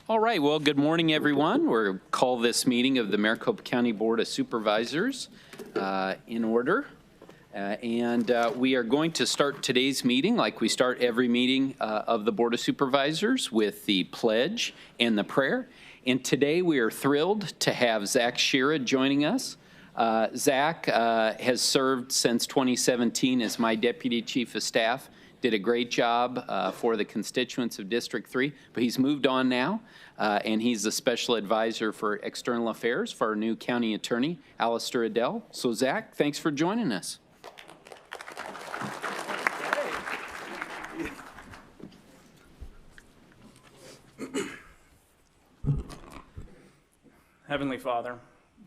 All right, well, good morning, everyone. We'll call this meeting of the Maricopa County Board of Supervisors in order. We are going to start today's meeting like we start every meeting of the Board of Supervisors with the pledge and the prayer. And today we are thrilled to have Zach Shira joining us. Zach has served since 2017 as my Deputy Chief of Staff. Did a great job for the constituents of District 3, but he's moved on now, and he's the Special Advisor for External Affairs for our new County Attorney, Alistair Adell. So Zach, thanks for joining us. Heavenly Father,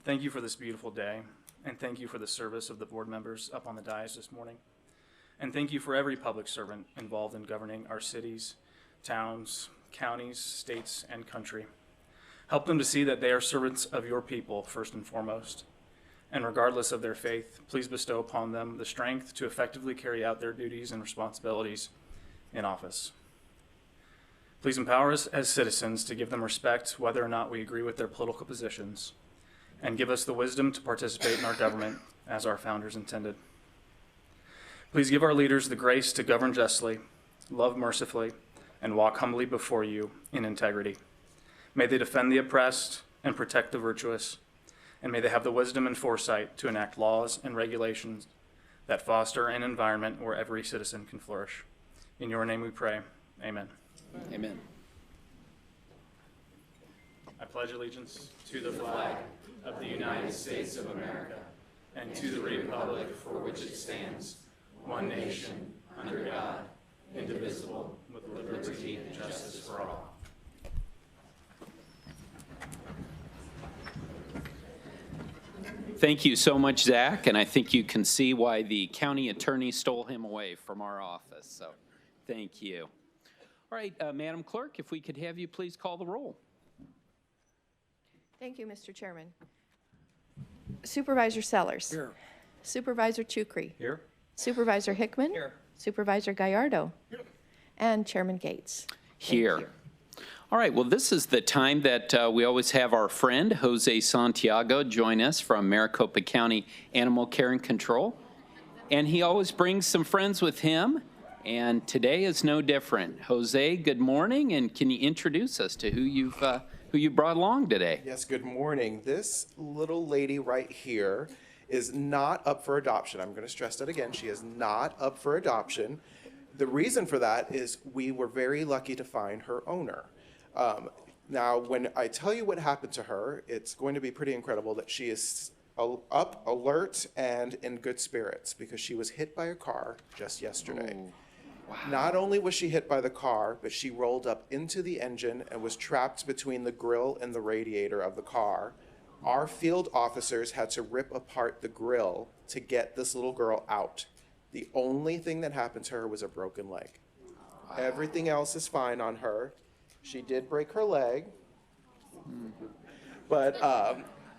thank you for this beautiful day, and thank you for the service of the board members up on the dais this morning. And thank you for every public servant involved in governing our cities, towns, counties, states, and country. Help them to see that they are servants of your people first and foremost. And regardless of their faith, please bestow upon them the strength to effectively carry out their duties and responsibilities in office. Please empower us as citizens to give them respect whether or not we agree with their political positions, and give us the wisdom to participate in our government as our founders intended. Please give our leaders the grace to govern justly, love mercifully, and walk humbly before you in integrity. May they defend the oppressed and protect the virtuous, and may they have the wisdom and foresight to enact laws and regulations that foster an environment where every citizen can flourish. In your name we pray, amen. Amen. I pledge allegiance to the flag of the United States of America and to the republic for which it stands, one nation, under God, indivisible, with liberty and justice for all. Thank you so much, Zach, and I think you can see why the county attorney stole him away from our office, so thank you. All right, Madam Clerk, if we could have you please call the roll. Thank you, Mr. Chairman. Supervisor Sellers. Here. Supervisor Chukri. Here. Supervisor Hickman. Here. Supervisor Gallardo. Here. And Chairman Gates. Here. All right, well, this is the time that we always have our friend, Jose Santiago, join us from Maricopa County Animal Care and Control. And he always brings some friends with him, and today is no different. Jose, good morning, and can you introduce us to who you brought along today? Yes, good morning. This little lady right here is not up for adoption. I'm going to stress that again. She is not up for adoption. The reason for that is we were very lucky to find her owner. Now, when I tell you what happened to her, it's going to be pretty incredible that she is up, alert, and in good spirits because she was hit by a car just yesterday. Ooh. Wow. Not only was she hit by the car, but she rolled up into the engine and was trapped between the grill and the radiator of the car. Our field officers had to rip apart the grill to get this little girl out. The only thing that happened to her was a broken leg. Wow. Everything else is fine on her. She did break her leg, but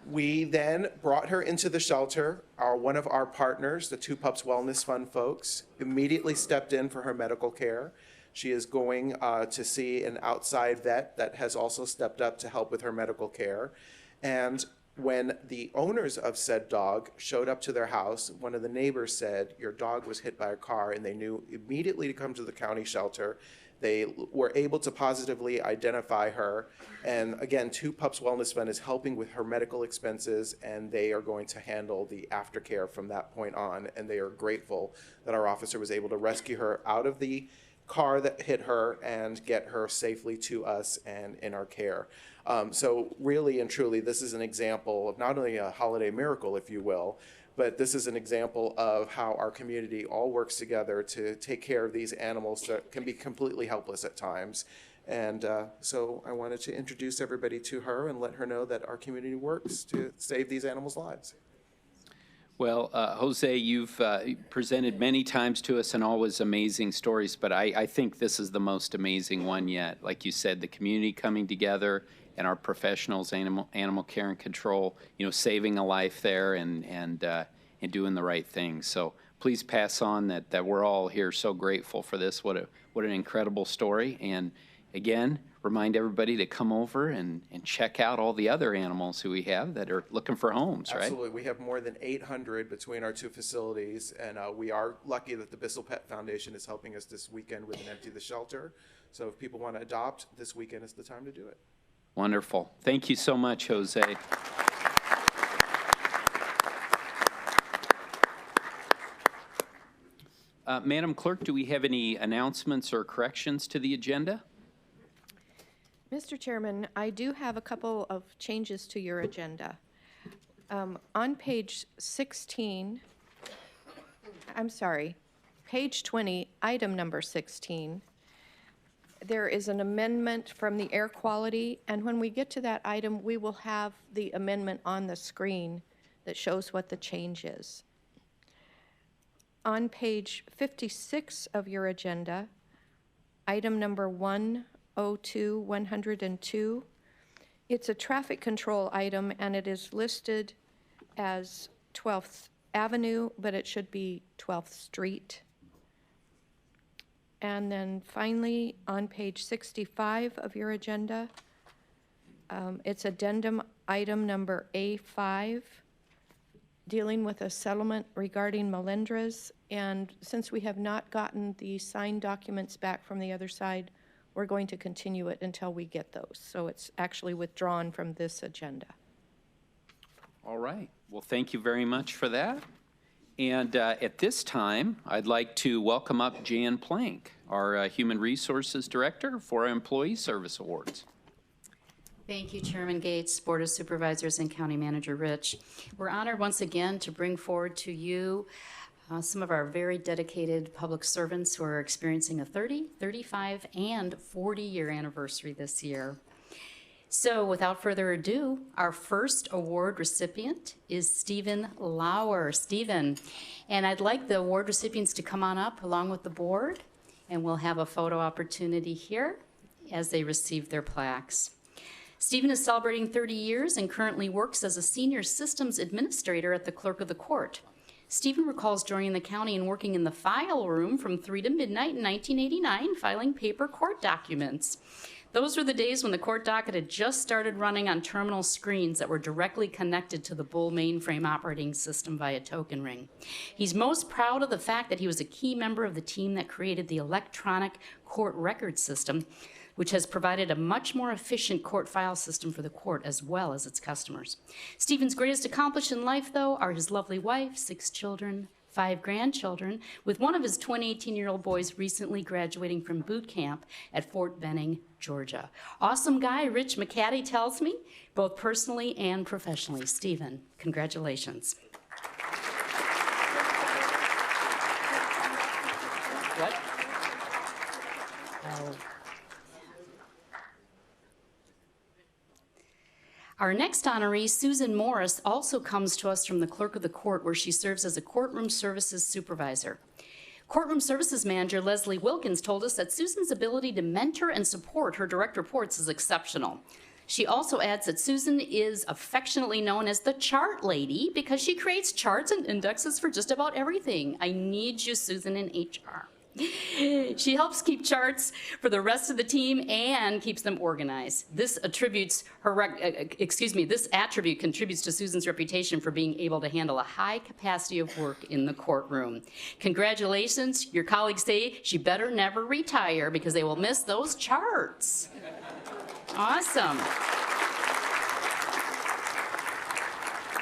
we then brought her into the shelter. One of our partners, the Two Pups Wellness Fund folks, immediately stepped in for her medical care. She is going to see an outside vet that has also stepped up to help with her medical care. And when the owners of said dog showed up to their house, one of the neighbors said, "Your dog was hit by a car," and they knew immediately to come to the county shelter. They were able to positively identify her. And again, Two Pups Wellness Fund is helping with her medical expenses, and they are going to handle the aftercare from that point on. And they are grateful that our officer was able to rescue her out of the car that hit her and get her safely to us and in our care. So really and truly, this is an example of not only a holiday miracle, if you will, but this is an example of how our community all works together to take care of these animals that can be completely helpless at times. And so I wanted to introduce everybody to her and let her know that our community works to save these animals' lives. Well, Jose, you've presented many times to us and always amazing stories, but I think this is the most amazing one yet. Like you said, the community coming together and our professionals, animal care and control, saving a life there and doing the right thing. So please pass on that we're all here so grateful for this. What an incredible story. And again, remind everybody to come over and check out all the other animals who we have that are looking for homes, right? Absolutely. We have more than 800 between our two facilities, and we are lucky that the Bissell Pet Foundation is helping us this weekend with an Empty the Shelter. So if people want to adopt, this weekend is the time to do it. Wonderful. Thank you so much, Jose. Madam Clerk, do we have any announcements or corrections to the agenda? Mr. Chairman, I do have a couple of changes to your agenda. On page 16, I'm sorry, page 20, item number 16, there is an amendment from the air quality, and when we get to that item, we will have the amendment on the screen that shows what the change is. On page 56 of your agenda, item number 102, it's a traffic control item, and it is listed as 12th Avenue, but it should be 12th Street. And then finally, on page 65 of your agenda, it's addendum item number A5, dealing with a settlement regarding Melendres. And since we have not gotten the signed documents back from the other side, we're going to continue it until we get those. So it's actually withdrawn from this agenda. All right. Well, thank you very much for that. And at this time, I'd like to welcome up Jan Plank, our Human Resources Director for our Employee Service Awards. Thank you, Chairman Gates, Board of Supervisors, and County Manager Rich. We're honored once again to bring forward to you some of our very dedicated public servants who are experiencing a 30, 35, and 40-year anniversary this year. So without further ado, our first award recipient is Stephen Lauer. Stephen, and I'd like the award recipients to come on up along with the board, and we'll have a photo opportunity here as they receive their plaques. Stephen is celebrating 30 years and currently works as a senior systems administrator at the clerk of the court. Stephen recalls joining the county and working in the file room from 3 to midnight in 1989, filing paper court documents. Those were the days when the court docket had just started running on terminal screens that were directly connected to the Bull mainframe operating system via token ring. He's most proud of the fact that he was a key member of the team that created the electronic court record system, which has provided a much more efficient court file system for the court as well as its customers. Stephen's greatest accomplishment in life, though, are his lovely wife, 6 children, 5 grandchildren, with one of his 18-year-old boys recently graduating from boot camp at Fort Benning, Georgia. Awesome guy, Rich McCaddy tells me, both personally and professionally. Stephen, congratulations. What? Oh. Our next honoree, Susan Morris, also comes to us from the clerk of the court, where she serves as a courtroom services supervisor. Courtroom services manager Leslie Wilkins told us that Susan's ability to mentor and support her direct reports is exceptional. She also adds that Susan is affectionately known as the chart lady because she creates charts and indexes for just about everything. I need you, Susan, in HR. She helps keep charts for the rest of the team and keeps them organized. This attribute contributes to Susan's reputation for being able to handle a high capacity of work in the courtroom. Congratulations. Your colleagues say she better never retire because they will miss those charts. Awesome.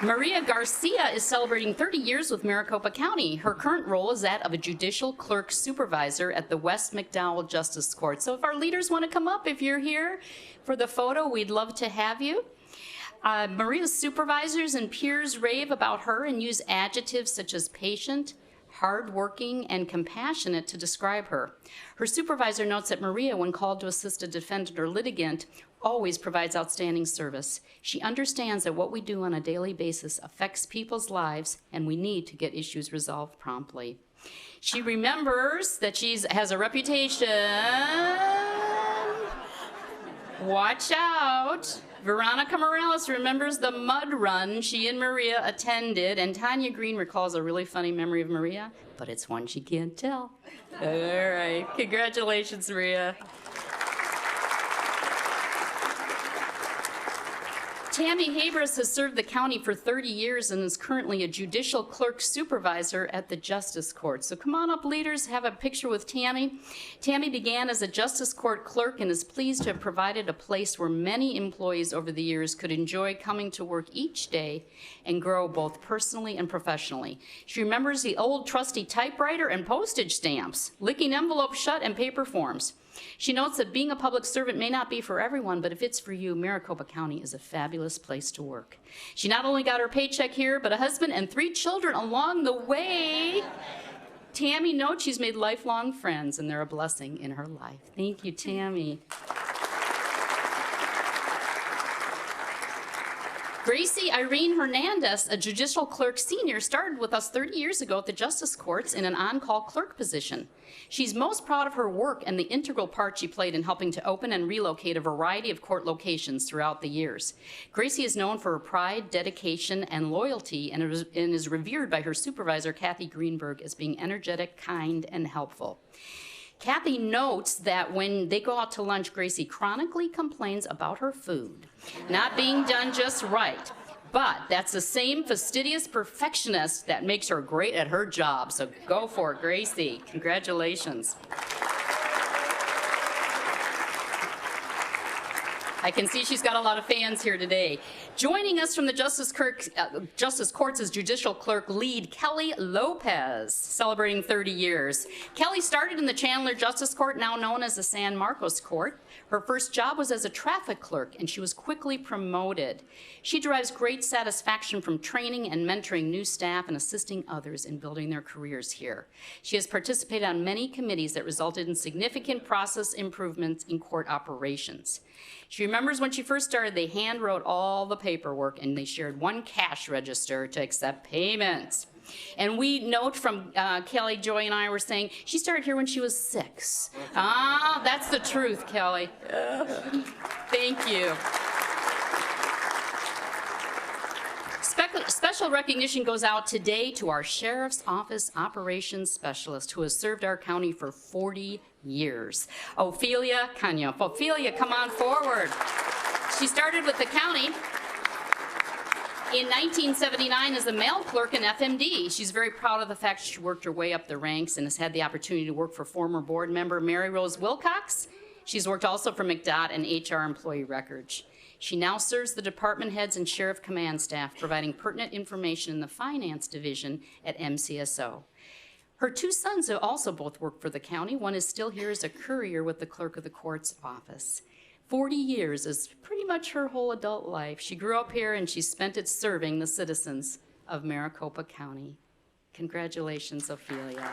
Maria Garcia is celebrating 30 years with Maricopa County. Her current role is that of a judicial clerk supervisor at the West McDowell Justice Court. So if our leaders want to come up, if you're here for the photo, we'd love to have you. Maria's supervisors and peers rave about her and use adjectives such as patient, hardworking, and compassionate to describe her. Her supervisor notes that Maria, when called to assist a defendant or litigant, always provides outstanding service. She understands that what we do on a daily basis affects people's lives, and we need to get issues resolved promptly. She remembers that she has a reputation. Watch out. Veronica Morales remembers the mud run she and Maria attended, and Tanya Green recalls a really funny memory of Maria, but it's one she can't tell. All right, congratulations, Maria. Tammy Habris has served the county for 30 years and is currently a judicial clerk supervisor at the Justice Court. So come on up, leaders, have a picture with Tammy. Tammy began as a Justice Court clerk and is pleased to have provided a place where many employees over the years could enjoy coming to work each day and grow both personally and professionally. She remembers the old trusty typewriter and postage stamps, licking envelopes shut and paper forms. She notes that being a public servant may not be for everyone, but if it's for you, Maricopa County is a fabulous place to work. She not only got her paycheck here, but a husband and 3 children along the way. Tammy notes she's made lifelong friends, and they're a blessing in her life. Thank you, Tammy. Gracie Irene Hernandez, a judicial clerk senior, started with us 30 years ago at the Justice Courts in an on-call clerk position. She's most proud of her work and the integral part she played in helping to open and relocate a variety of court locations throughout the years. Gracie is known for her pride, dedication, and loyalty, and is revered by her supervisor, Kathy Greenberg, as being energetic, kind, and helpful. Kathy notes that when they go out to lunch, Gracie chronically complains about her food not being done just right. But that's the same fastidious perfectionist that makes her great at her job. So go for it, Gracie. Congratulations. I can see she's got a lot of fans here today. Joining us from the Justice Courts is Judicial Clerk Lead Kelly Lopez, celebrating 30 years. Kelly started in the Chandler Justice Court, now known as the San Marcos Court. Her first job was as a traffic clerk, and she was quickly promoted. She derives great satisfaction from training and mentoring new staff and assisting others in building their careers here. She has participated on many committees that resulted in significant process improvements in court operations. She remembers when she first started, they hand wrote all the paperwork and they shared one cash register to accept payments. And we note from Kelly, Joy, and I were saying, she started here when she was 6. Ah, that's the truth, Kelly. Thank you. Special recognition goes out today to our Sheriff's Office Operations Specialist who has served our county for 40 years. Ophelia Kanya. Ophelia, come on forward. She started with the county in 1979 as a mail clerk in FMD. She's very proud of the fact she worked her way up the ranks and has had the opportunity to work for former board member Mary Rose Wilcox. She's worked also for McDOT and HR employee records. She now serves the department heads and sheriff command staff, providing pertinent information in the finance division at MCSO. Her 2 sons have also both worked for the county. One is still here as a courier with the clerk of the court's office. 40 years is pretty much her whole adult life. She grew up here and she spent it serving the citizens of Maricopa County. Congratulations, Ophelia.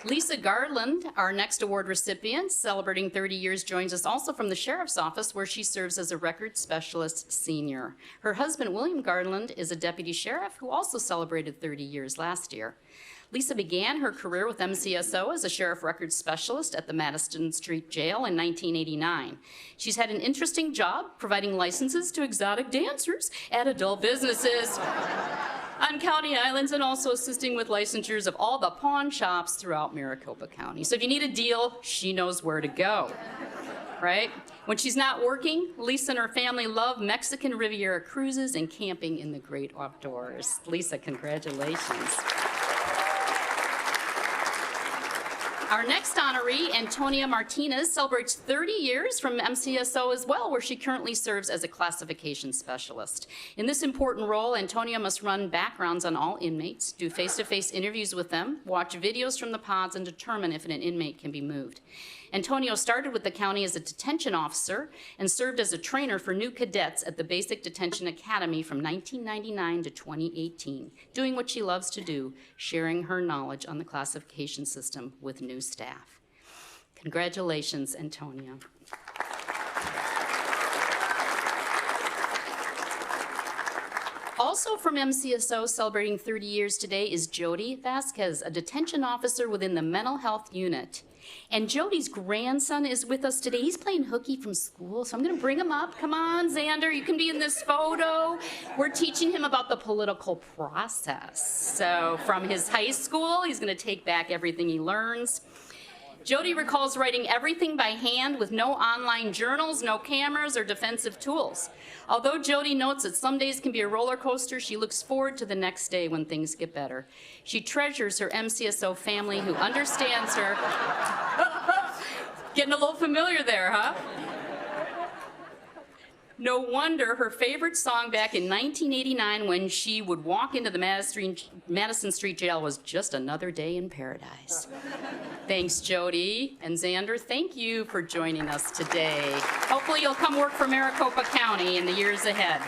Lisa Garland, our next award recipient, celebrating 30 years, joins us also from the Sheriff's Office, where she serves as a record specialist senior. Her husband, William Garland, is a deputy sheriff who also celebrated 30 years last year. Lisa began her career with MCSO as a sheriff records specialist at the Madison Street Jail in 1989. She's had an interesting job providing licenses to exotic dancers at adult businesses on county islands, and also assisting with licensures of all the pawn shops throughout Maricopa County. So if you need a deal, she knows where to go, right? When she's not working, Lisa and her family love Mexican Riviera cruises and camping in the great outdoors. Lisa, congratulations. Our next honoree, Antonia Martinez, celebrates 30 years from MCSO as well, where she currently serves as a classification specialist. In this important role, Antonia must run backgrounds on all inmates, do face-to-face interviews with them, watch videos from the pods, and determine if an inmate can be moved. Antonio started with the county as a detention officer and served as a trainer for new cadets at the Basic Detention Academy from 1999 to 2018, doing what she loves to do, sharing her knowledge on the classification system with new staff. Congratulations, Antonia. Also from MCSO celebrating 30 years today is Jody Vasquez, a detention officer within the mental health unit. And Jody's grandson is with us today. He's playing hooky from school, so I'm gonna bring him up. Come on, Xander, you can be in this photo. We're teaching him about the political process. So from his high school, he's gonna take back everything he learns. Jody recalls writing everything by hand with no online journals, no cameras, or defensive tools. Although Jody notes that some days can be a roller coaster, she looks forward to the next day when things get better. She treasures her MCSO family who understands her. Getting a little familiar there, huh? No wonder her favorite song back in 1989 when she would walk into the Madison Street Jail was Just Another Day in Paradise. Thanks, Jody. And Xander, thank you for joining us today. Hopefully you'll come work for Maricopa County in the years ahead.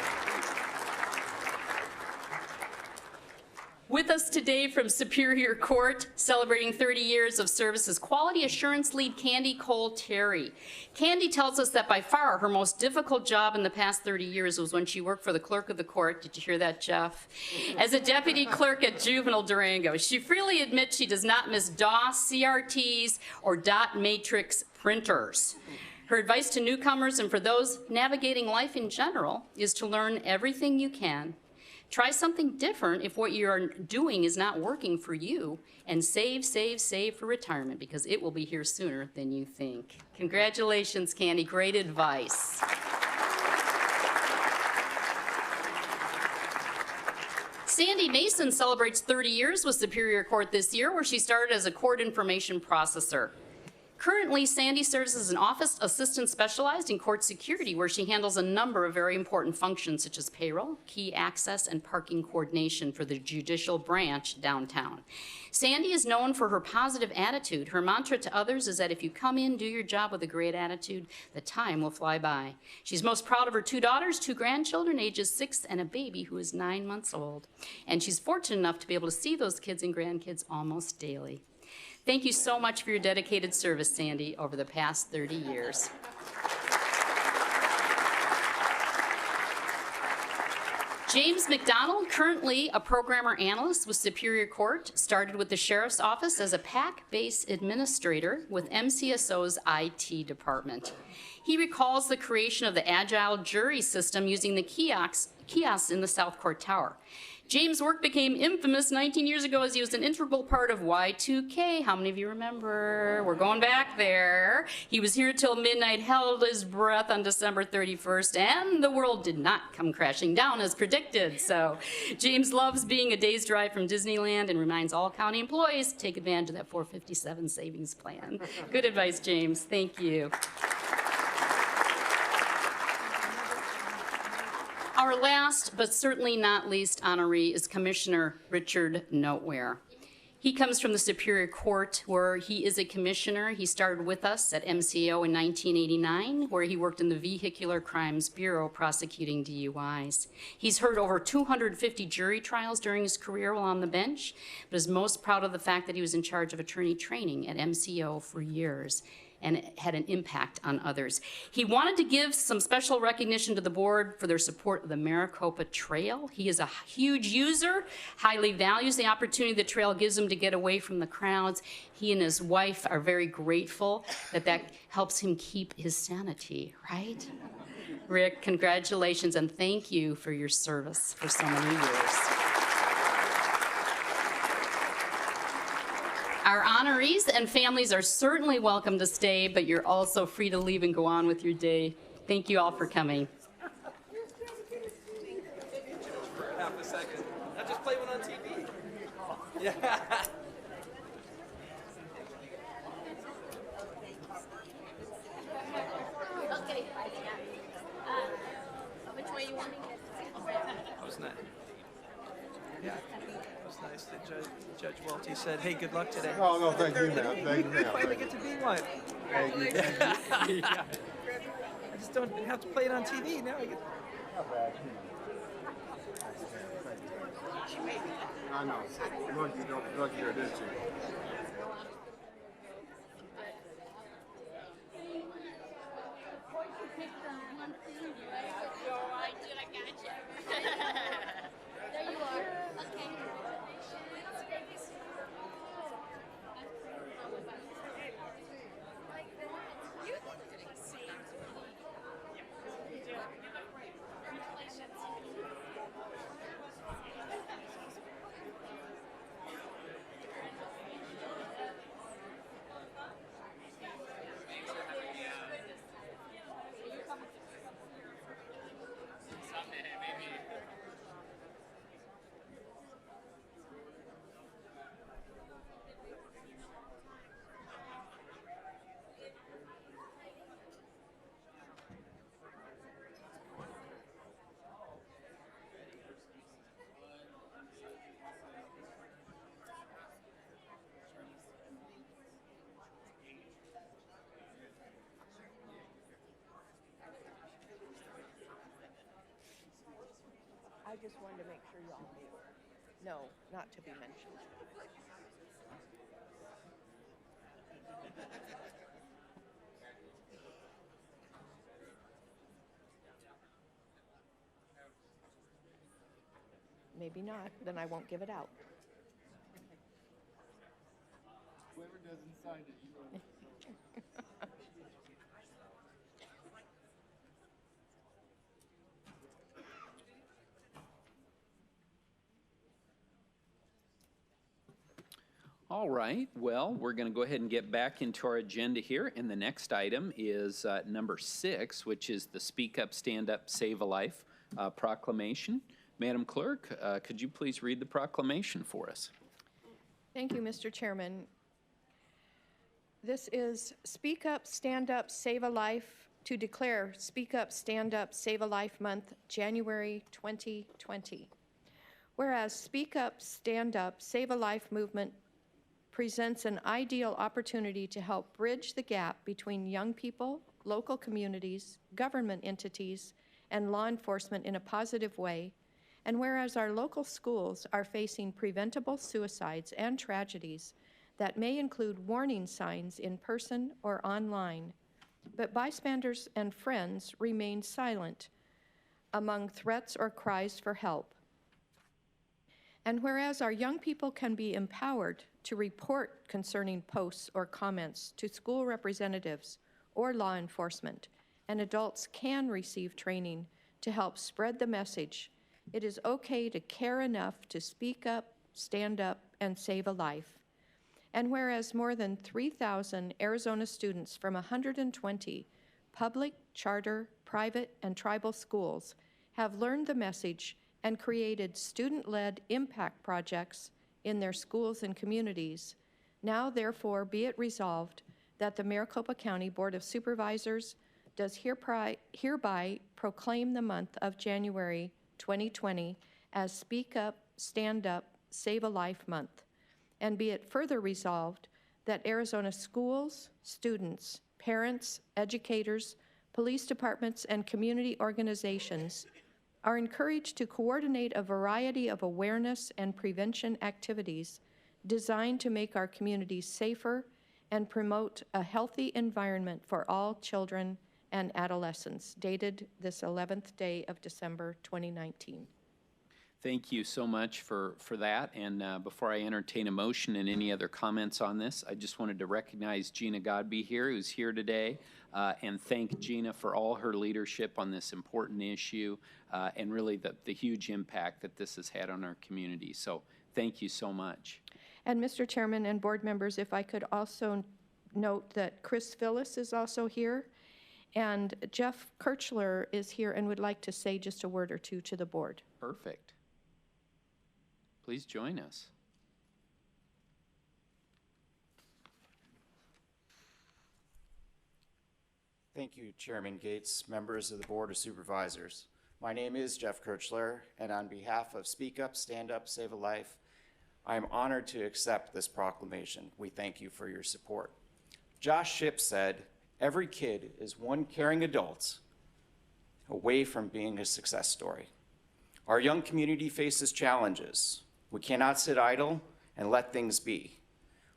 With us today from Superior Court, celebrating 30 years of service, is Quality Assurance Lead Candy Cole-Terry. Candy tells us that by far her most difficult job in the past 30 years was when she worked for the clerk of the court. Did you hear that, Jeff? As a deputy clerk at Juvenile Durango. She freely admits she does not miss DOS, CRTs, or dot matrix printers. Her advice to newcomers and for those navigating life in general is to learn everything you can. Try something different if what you're doing is not working for you, and save, save, save for retirement because it will be here sooner than you think. Congratulations, Candy, great advice. Sandy Mason celebrates 30 years with Superior Court this year, where she started as a court information processor. Currently, Sandy serves as an office assistant specialized in court security, where she handles a number of very important functions such as payroll, key access, and parking coordination for the judicial branch downtown. Sandy is known for her positive attitude. Her mantra to others is that if you come in, do your job with a great attitude, the time will fly by. She's most proud of her 2 daughters, 2 grandchildren, ages 6, and a baby who is 9 months old. And she's fortunate enough to be able to see those kids and grandkids almost daily. Thank you so much for your dedicated service, Sandy, over the past 30 years. James McDonald, currently a programmer analyst with Superior Court, started with the Sheriff's Office as a PAC-based administrator with MCSO's IT department. He recalls the creation of the agile jury system using the kiosks in the South Court Tower. James' work became infamous 19 years ago as he was an integral part of Y2K. How many of you remember? We're going back there. He was here till midnight, held his breath on December 31st, and the world did not come crashing down as predicted. So James loves being a day's drive from Disneyland and reminds all county employees to take advantage of that 457 savings plan. Good advice, James. Thank you. Our last, but certainly not least, honoree is Commissioner Richard Noteware. He comes from the Superior Court, where he is a commissioner. He started with us at MCO in 1989, where he worked in the Vehicular Crimes Bureau prosecuting DUIs. He's heard over 250 jury trials during his career while on the bench, but is most proud of the fact that he was in charge of attorney training at MCO for years and had an impact on others. He wanted to give some special recognition to the board for their support of the Maricopa Trail. He is a huge user, highly values the opportunity the trail gives him to get away from the crowds. He and his wife are very grateful that that helps him keep his sanity, right? Rick, congratulations and thank you for your service for so many years. Our honorees and families are certainly welcome to stay, but you're also free to leave and go on with your day. Thank you all for coming. For half a second. I just play one on TV. Yeah. Okay. Which way you wanting it? That was nice. Yeah. It was nice that Judge Welty said, hey, good luck today. Oh, no, thank you, ma'am. Thank you, We ma'am. finally get to be one. Thank you. Yeah. I just don't have to play it on TV. Now I get... I know. Lucky you're this year. There you are. Okay. I just wanted to make sure y'all knew. No, not to be mentioned. Maybe not, then I won't give it out. Whoever doesn't sign it, you won't. All right, well, we're going to go ahead and get back into our agenda here, and the next item is number 6, which is the Speak Up, Stand Up, Save a Life proclamation. Madam Clerk, could you please read the proclamation for us? Thank you, Mr. Chairman. This is Speak Up, Stand Up, Save a Life to declare Speak Up, Stand Up, Save a Life Month, January 2020. Whereas Speak Up, Stand Up, Save a Life movement presents an ideal opportunity to help bridge the gap between young people, local communities, government entities, and law enforcement in a positive way, and whereas our local schools are facing preventable suicides and tragedies that may include warning signs in person or online, but bystanders and friends remain silent among threats or cries for help. And whereas our young people can be empowered to report concerning posts or comments to school representatives or law enforcement, and adults can receive training to help spread the message, it is okay to care enough to speak up, stand up, and save a life. And whereas more than 3,000 Arizona students from 120 public, charter, private, and tribal schools have learned the message and created student-led impact projects in their schools and communities, now therefore be it resolved that the Maricopa County Board of Supervisors does hereby proclaim the month of January 2020 as Speak Up, Stand Up, Save a Life Month. And be it further resolved that Arizona schools, students, parents, educators, police departments, and community organizations are encouraged to coordinate a variety of awareness and prevention activities designed to make our communities safer and promote a healthy environment for all children and adolescents, dated this 11th day of December 2019. Thank you so much for that. And before I entertain a motion and any other comments on this, I just wanted to recognize Gina Godby here, who's here today, and thank Gina for all her leadership on this important issue and really the huge impact that this has had on our community. So thank you so much. And Mr. Chairman and board members, if I could also note that Chris Phyllis is also here, and Jeff Kirchler is here and would like to say just a word or two to the board. Perfect. Please join us. Thank you, Chairman Gates, members of the Board of Supervisors. My name is Jeff Kirchler, and on behalf of Speak Up, Stand Up, Save a Life, I am honored to accept this proclamation. We thank you for your support. Josh Shipp said, "Every kid is one caring adult away from being a success story." Our young community faces challenges. We cannot sit idle and let things be.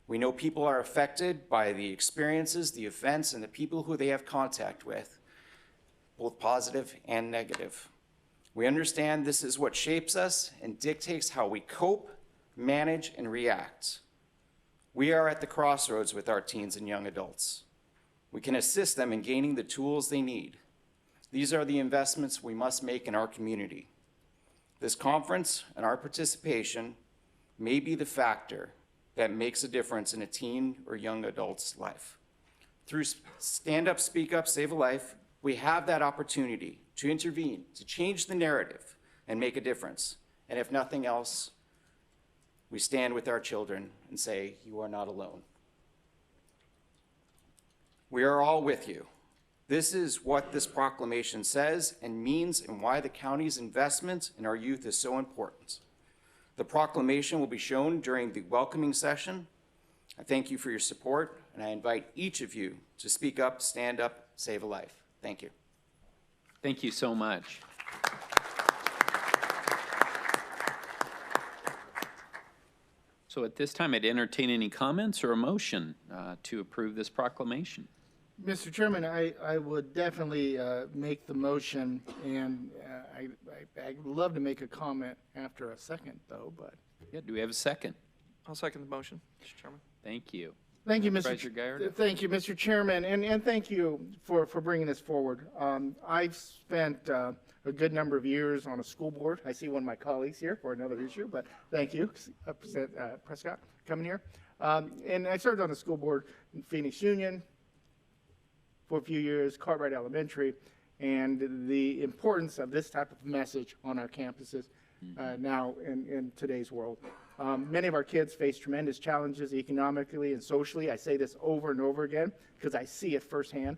We know people are affected by the experiences, the events, and the people who they have contact with, both positive and negative. We understand this is what shapes us and dictates how we cope, manage, and react. We are at the crossroads with our teens and young adults. We can assist them in gaining the tools they need. These are the investments we must make in our community. This conference and our participation may be the factor that makes a difference in a teen or young adult's life. Through Stand Up, Speak Up, Save a Life, we have that opportunity to intervene, to change the narrative and make a difference. And if nothing else, we stand with our children and say, "You are not alone." We are all with you. This is what this proclamation says and means, and why the county's investment in our youth is so important. The proclamation will be shown during the welcoming session. I thank you for your support, and I invite each of you to speak up, stand up, save a life. Thank you. Thank you so much. So at this time, I'd entertain any comments or a motion to approve this proclamation. Mr. Chairman, I would definitely make the motion, and I'd love to make a comment after a second, though, but. Yeah, do we have a second? I'll second the motion, Mr. Chairman. Thank you. Thank you, Supervisor Gallardo. Thank you, Mr. Chairman, and thank you for bringing this forward. I've spent a good number of years on a school board. I see one of my colleagues here for another issue, but thank you, Prescott, coming here. And I served on the school board in Phoenix Union for a few years, Cartwright Elementary, and the importance of this type of message on our campuses now in today's world. Many of our kids face tremendous challenges economically and socially. I say this over and over again because I see it firsthand.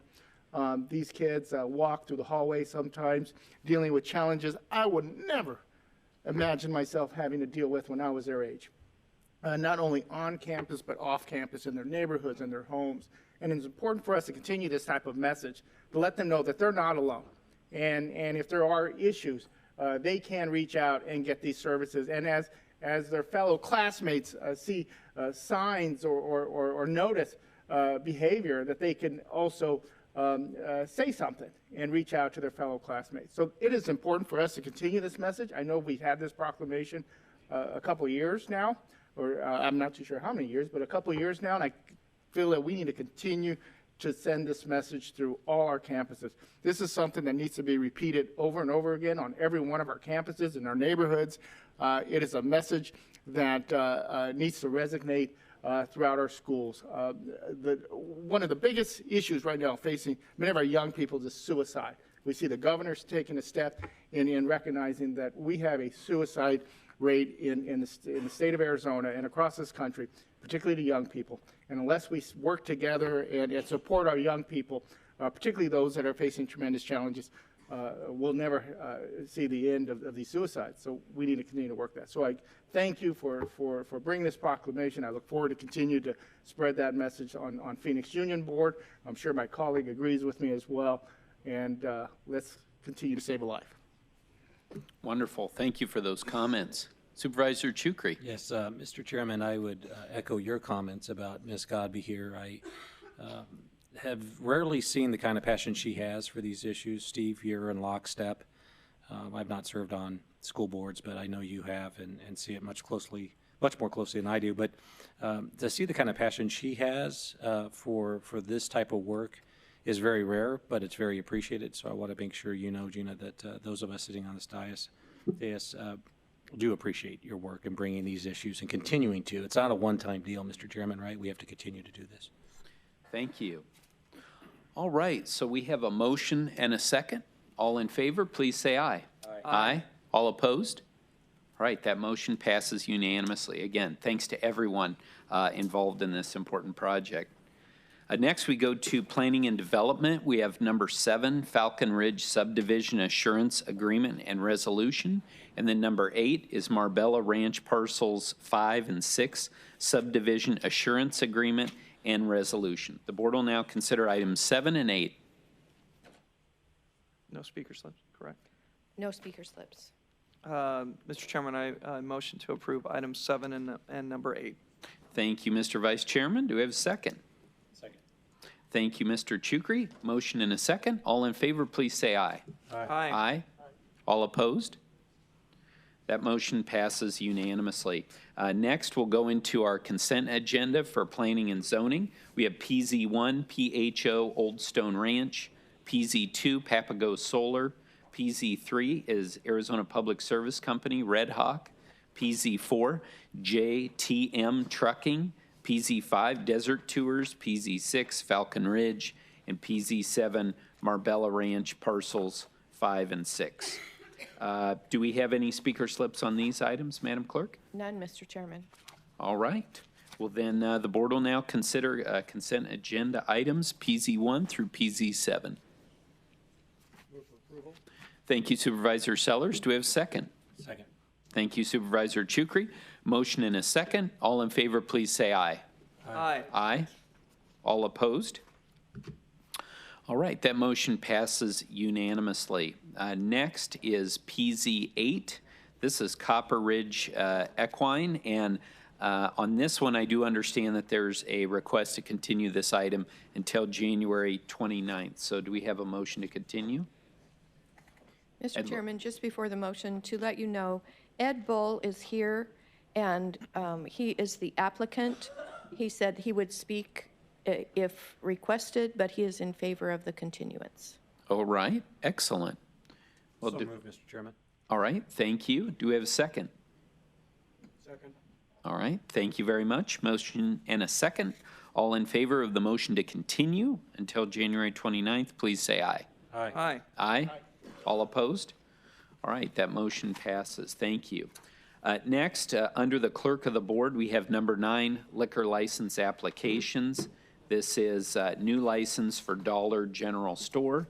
These kids walk through the hallway sometimes dealing with challenges I would never imagine myself having to deal with when I was their age. Not only on campus, but off campus in their neighborhoods and their homes. And it's important for us to continue this type of message to let them know that they're not alone. And if there are issues, they can reach out and get these services. And as their fellow classmates see signs or notice behavior, that they can also say something and reach out to their fellow classmates. So it is important for us to continue this message. I know we've had this proclamation a couple of years now, or I'm not too sure how many years, but a couple of years now, and I feel that we need to continue to send this message through all our campuses. This is something that needs to be repeated over and over again on every one of our campuses in our neighborhoods. It is a message that needs to resonate throughout our schools. One of the biggest issues right now facing many of our young people is suicide. We see the governor's taking a step in recognizing that we have a suicide rate in the state of Arizona and across this country, particularly to young people. And unless we work together and support our young people, particularly those that are facing tremendous challenges, we'll never see the end of these suicides. So we need to continue to work that. So I thank you for bringing this proclamation. I look forward to continue to spread that message on Phoenix Union Board. I'm sure my colleague agrees with me as well. And let's continue to save a life. Wonderful. Thank you for those comments. Supervisor Chukri. Yes, Mr. Chairman, I would echo your comments about Ms. Godby here. I have rarely seen the kind of passion she has for these issues. Steve, you're in lockstep. I've not served on school boards, but I know you have and see it much more closely than I do. But to see the kind of passion she has for this type of work is very rare, but it's very appreciated. So I want to make sure you know, Gina, that those of us sitting on this dais do appreciate your work in bringing these issues and continuing to. It's not a one-time deal, Mr. Chairman, right? We have to continue to do this. Thank you. All right, so we have a motion and a second. All in favor, please say aye. Aye. Aye. All opposed? All right, that motion passes unanimously. Again, thanks to everyone involved in this important project. Next, we go to Planning and Development. We have number 7, Falcon Ridge Subdivision Assurance Agreement and Resolution. And then number 8 is Marbella Ranch Parcels 5 and 6 Subdivision Assurance Agreement and Resolution. The board will now consider items 7 and 8. No speaker slips, correct? No speaker slips. Mr. Chairman, I motion to approve items 7 and number 8. Thank you, Mr. Vice Chairman. Do we have a second? Second. Thank you, Mr. Chukri. Motion and a second. All in favor, please say aye. Aye. Aye. All opposed? That motion passes unanimously. Next, we'll go into our consent agenda for planning and zoning. We have PZ1, PHO Old Stone Ranch, PZ2, Papago Solar, PZ3 is Arizona Public Service Company, Red Hawk, PZ4, JTM Trucking, PZ5, Desert Tours, PZ6, Falcon Ridge, and PZ7, Marbella Ranch Parcels 5 and 6. Do we have any speaker slips on these items, Madam Clerk? None, Mr. Chairman. All right. Well, then the board will now consider consent agenda items PZ1 through PZ7. Thank you, Supervisor Sellers. Do we have a second? Second. Thank you, Supervisor Chukri. Motion and a second. All in favor, please say aye. Aye. Aye. All opposed? All right, that motion passes unanimously. Next is PZ8. This is Copper Ridge Equine, and On this one, I do understand that there's a request to continue this item until January 29th. So do we have a motion to continue? Mr. Chairman, just before the motion, to let you know, Ed Bull is here, and he is the applicant. He said he would speak if requested, but he is in favor of the continuance. All right, excellent. Well, So moved, Mr. Chairman. all right, thank you. Do we have a second? Second. All right, thank you very much. Motion and a second. All in favor of the motion to continue until January 29th, please say aye. Aye. Aye. Aye. All opposed? All right, that motion passes. Thank you. Next, under the clerk of the board, we have number 9, liquor license applications. This is new license for Dollar General Store,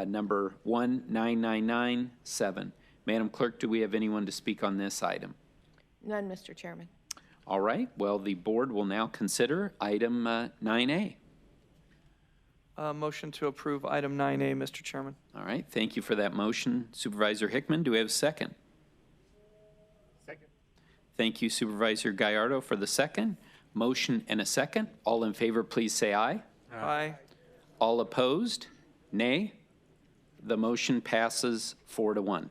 number 19997. Madam Clerk, do we have anyone to speak on this item? None, Mr. Chairman. All right, well, the board will now consider item 9A. Motion to approve item 9A, Mr. Chairman. All right, thank you for that motion. Supervisor Hickman, do we have a second? Second. Thank you, Supervisor Gallardo, for the second. Motion and a second. All in favor, please say aye. Aye. All opposed, nay. The motion passes 4-1.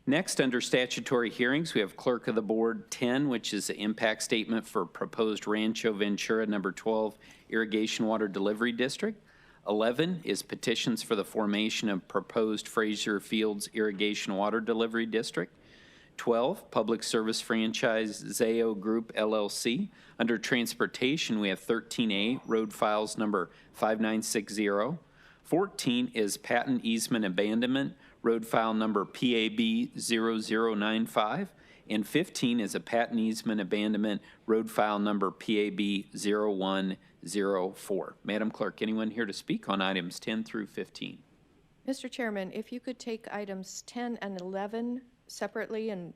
Next, under statutory hearings, we have Clerk of the Board 10, which is the impact statement for proposed Rancho Ventura number 12 Irrigation Water Delivery District. 11 is petitions for the formation of proposed Fraser Fields Irrigation Water Delivery District. 12, Public Service Franchise Zayo Group LLC. Under Transportation, we have 13A, Road Files number 5960. 14 is Patent Easement Abandonment, Road File number PAB 0095. And 15 is a Patent Easement Abandonment, Road File number PAB 0104. Madam Clerk, anyone here to speak on items 10 through 15? Mr. Chairman, if you could take items 10 and 11 separately, and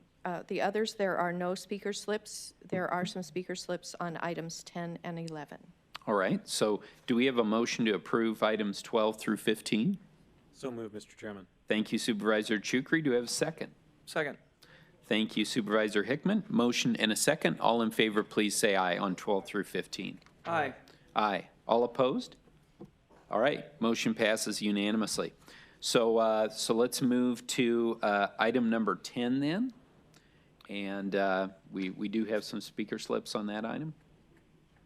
the others, there are no speaker slips. There are some speaker slips on items 10 and 11. All right, so do we have a motion to approve items 12 through 15? So moved, Mr. Chairman. Thank you, Supervisor Chukri. Do we have a second? Second. Thank you, Supervisor Hickman. Motion and a second. All in favor, please say aye on 12 through 15. Aye. Aye. All opposed? All right, motion passes unanimously. So, so let's move to item number 10 then. And we do have some speaker slips on that item.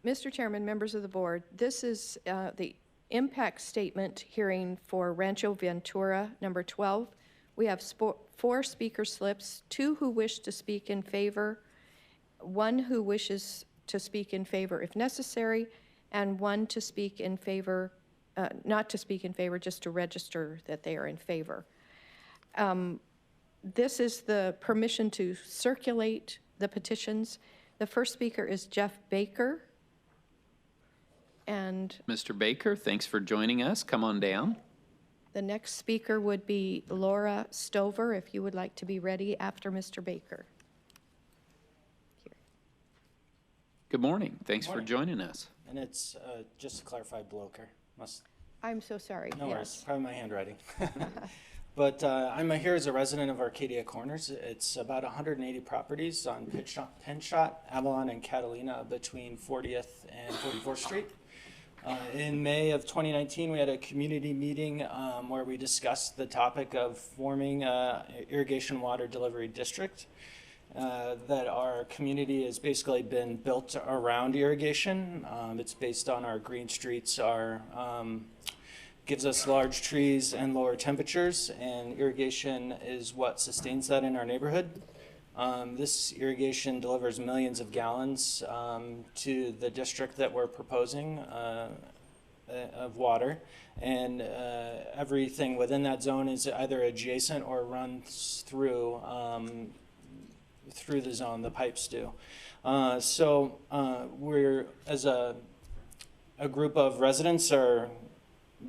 Mr. Chairman, members of the board, this is the impact statement hearing for Rancho Ventura, number 12. We have 4 speaker slips, 2 who wish to speak in favor, 1 who wishes to speak in favor if necessary, and 1 to speak in favor, not to speak in favor, just to register that they are in favor. This is the permission to circulate the petitions. The first speaker is Jeff Baker. And Mr. Baker, thanks for joining us. Come on down. the next speaker would be Laura Stover, if you would like to be ready after Mr. Baker. Here. Good morning. Thanks for joining us. And it's, just to clarify, Bloker. I'm so sorry. No worries, Yes. probably my handwriting. But I'm here as a resident of Arcadia Corners. It's about 180 properties on Pinshot, Avalon, and Catalina between 40th and 44th Street. In May of 2019, we had a community meeting where we discussed the topic of forming an irrigation water delivery district. That our community has basically been built around irrigation. It's based on our green streets, gives us large trees and lower temperatures, and irrigation is what sustains that in our neighborhood. This irrigation delivers millions of gallons to the district that we're proposing of water, and everything within that zone is either adjacent or runs through the zone, the pipes do. So we're, as a group of residents,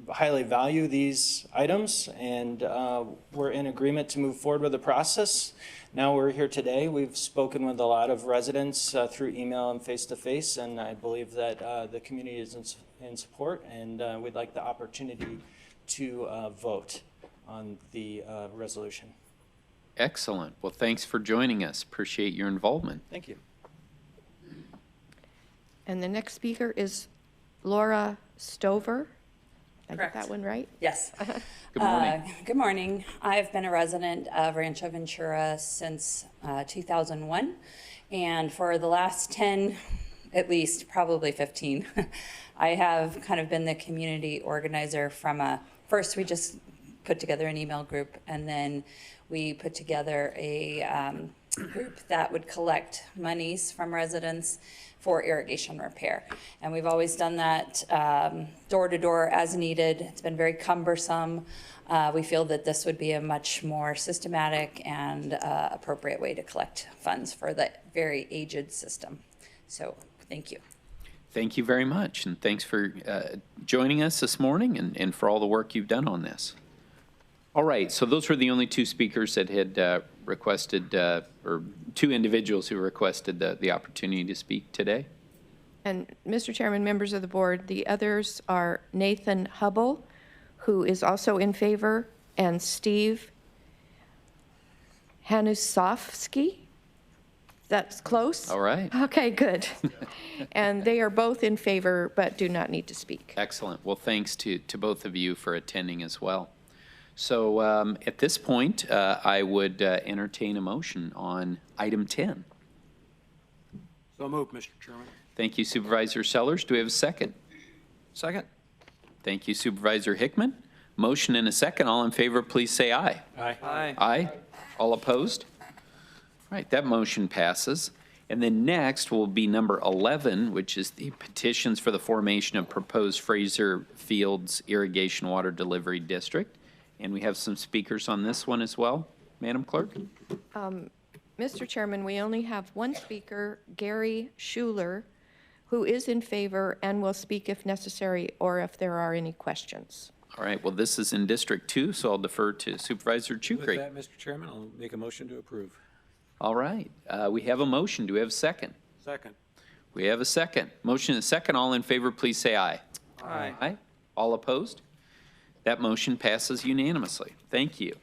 highly value these items, and we're in agreement to move forward with the process. Now we're here today. We've spoken with a lot of residents through email and face-to-face, and I believe that the community is in support, and we'd like the opportunity to vote on the resolution. Excellent. Well, thanks for joining us. Appreciate your involvement. Thank you. And the next speaker is Laura Stover. Did I get Correct. that one right? Yes. Good morning. Good morning. I've been a resident of Rancho Ventura since 2001. And for the last 10, at least, probably 15, I have kind of been the community organizer from first we just put together an email group, and then we put together a group that would collect monies from residents for irrigation repair. And we've always done that door to door as needed. It's been very cumbersome. We feel that this would be a much more systematic and appropriate way to collect funds for the very aged system. So thank you. Thank you very much, and thanks for joining us this morning and for all the work you've done on this. All right, so those were the only two speakers that had requested, or two individuals who requested the opportunity to speak today. And Mr. Chairman, members of the board, the others are Nathan Hubble, who is also in favor, and Steve Hanusovsky. That's close? All right. Okay, good. And they are both in favor, but do not need to speak. Excellent. Well, thanks to both of you for attending as well. So at this point, I would entertain a motion on item 10. So moved, Mr. Chairman. Thank you, Supervisor Sellers. Do we have a second? Second. Thank you, Supervisor Hickman. Motion and a second. All in favor, please say aye. Aye. Aye. Aye. All opposed? All right, that motion passes. And then next will be number 11, which is the petitions for the formation of proposed Fraser Fields Irrigation Water Delivery District. And we have some speakers on this one as well. Madam Clerk? Mr. Chairman, we only have one speaker, Gary Schuler, who is in favor and will speak if necessary or if there are any questions. All right, well, this is in District 2, so I'll defer to Supervisor With Chukri. that, Mr. Chairman, I'll make a motion to approve. All right, we have a motion. Do we have a second? Second. We have a second. Motion and a second. All in favor, please say aye. Aye. Aye. All opposed? That motion passes unanimously. Thank you.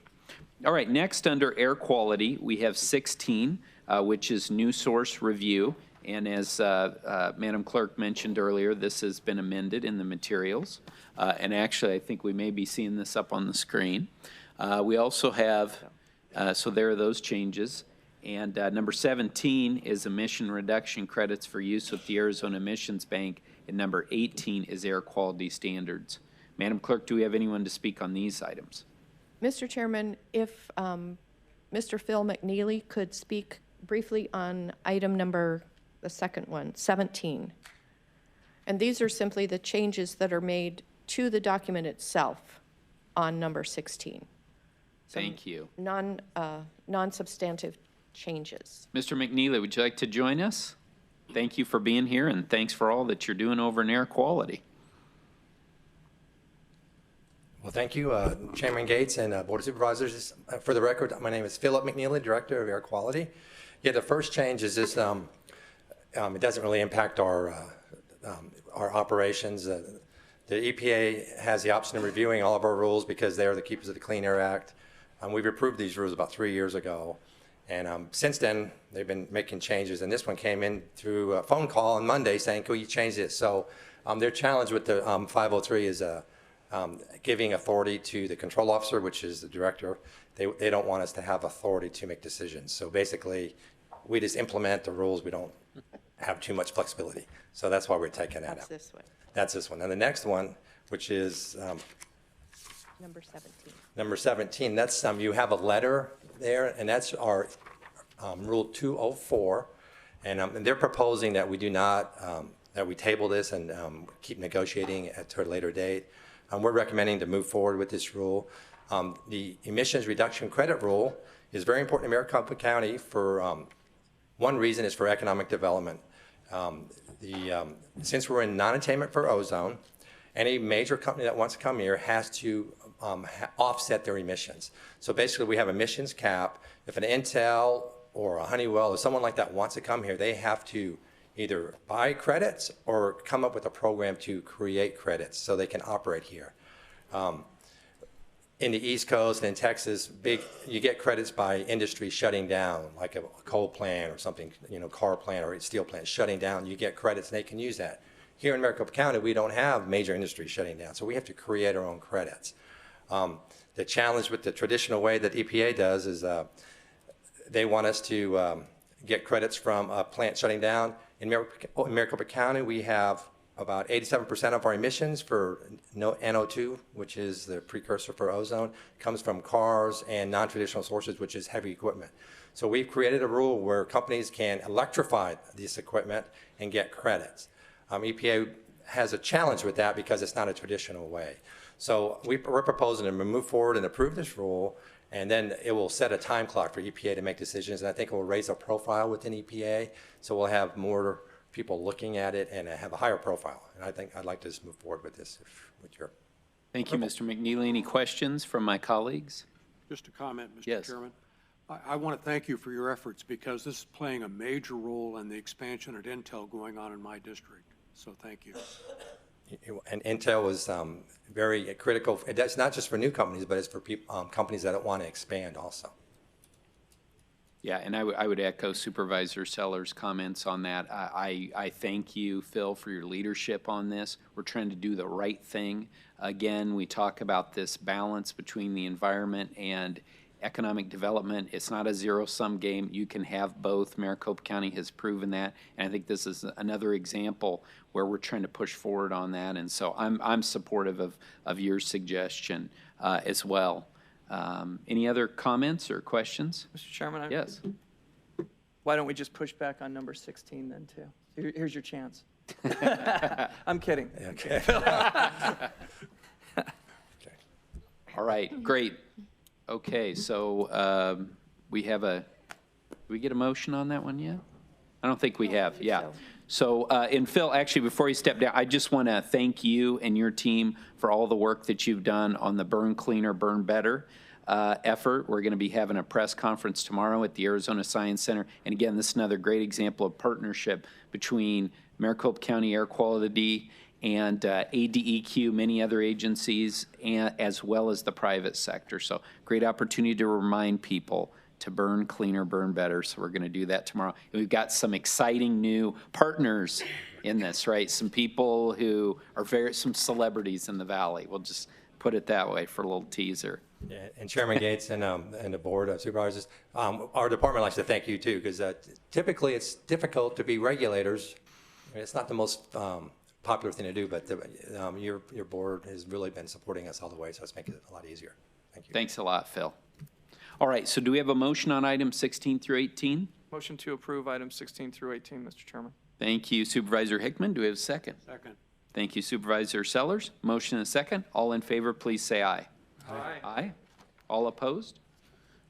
All right, next under air quality, we have 16, which is new source review. And as Madam Clerk mentioned earlier, this has been amended in the materials. And actually, I think we may be seeing this up on the screen. We also have, so there are those changes. And number 17 is emission reduction credits for use with the Arizona Emissions Bank. And number 18 is air quality standards. Madam Clerk, do we have anyone to speak on these items? Mr. Chairman, if Mr. Phil McNeely could speak briefly on item number, the second one, 17. And these are simply the changes that are made to the document itself on number 16. Thank you. Non-substantive changes. Mr. McNeely, would you like to join us? Thank you for being here, and thanks for all that you're doing over in air quality. Well, thank you, Chairman Gates and Board of Supervisors. For the record, my name is Philip McNeely, Director of Air Quality. Yeah, the first change is this, it doesn't really impact our operations. The EPA has the option of reviewing all of our rules because they are the keepers of the Clean Air Act. We've approved these rules about 3 years ago. And since then, they've been making changes. And this one came in through a phone call on Monday saying, can you change this? So their challenge with the 503 is giving authority to the control officer, which is the director. They don't want us to have authority to make decisions. So basically, we just implement the rules. We don't have too much flexibility. So that's why we're taking that out. That's this one, That's this one. And the next one, which is number 17. number 17, that's you have a letter there, and that's our Rule 204. And they're proposing that we do not, that we table this and keep negotiating to a later date. We're recommending to move forward with this rule. The emissions reduction credit rule is very important in Maricopa County for one reason is for economic development. Since we're in non-attainment for ozone, any major company that wants to come here has to offset their emissions. So basically we have emissions cap. If an Intel or a Honeywell or someone like that wants to come here, they have to either buy credits or come up with a program to create credits so they can operate here. in the East Coast and in Texas, you get credits by industry shutting down, like a coal plant or something, car plant or a steel plant shutting down. You get credits and they can use that. Here in Maricopa County, we don't have major industry shutting down, so we have to create our own credits. The challenge with the traditional way that EPA does is they want us to get credits from a plant shutting down. In Maricopa County, we have about 87% of our emissions for NO2, which is the precursor for ozone, comes from cars and non-traditional sources, which is heavy equipment. So we've created a rule where companies can electrify this equipment and get credits. EPA has a challenge with that because it's not a traditional way. So we're proposing to move forward and approve this rule, and then it will set a time clock for EPA to make decisions, and I think it will raise a profile within EPA, so we'll have more people looking at it and have a higher profile. And I think I'd like to just move forward with this with your. Thank you, Mr. McNeely. Any questions from my colleagues? Just a comment, Mr. Yes. Chairman. I want to thank you for your efforts because this is playing a major role in the expansion at Intel going on in my district. So thank you. And Intel was very critical. That's not just for new companies, but it's for companies that want to expand also. Yeah, and I would echo Supervisor Seller's comments on that. I thank you, Phil, for your leadership on this. We're trying to do the right thing. Again, we talk about this balance between the environment and economic development. It's not a zero-sum game. You can have both. Maricopa County has proven that, and I think this is another example where we're trying to push forward on that. And so I'm supportive of your suggestion as well. Any other comments or questions? Mr. Chairman? Yes. Why don't we just push back on number 16 then, too? Here's your chance. I'm kidding. Okay. All right, great. Okay, so we have do we get a motion on that one yet? I don't think we have, yeah. So, and Phil, actually, before you step down, I just want to thank you and your team for all the work that you've done on the Burn Cleaner, Burn Better effort. We're going to be having a press conference tomorrow at the Arizona Science Center. And again, this is another great example of partnership between Maricopa County Air Quality and ADEQ, many other agencies, and, as well as the private sector. So great opportunity to remind people to burn cleaner, burn better. So we're going to do that tomorrow. And we've got some exciting new partners in this, right? Some people who are some celebrities in the Valley. We'll just put it that way for a little teaser. Yeah, and Chairman Gates and the Board of Supervisors, our department likes to thank you too, because typically it's difficult to be regulators. It's not the most popular thing to do, but your board has really been supporting us all the way, so it's making it a lot easier. Thank you. Thanks a lot, Phil. All right, so do we have a motion on items 16 through 18? Motion to approve items 16 through 18, Mr. Chairman. Thank you, Supervisor Hickman. Do we have a second? Second. Thank you, Supervisor Sellers. Motion and a second. All in favor, please say aye. Aye. Aye. All opposed?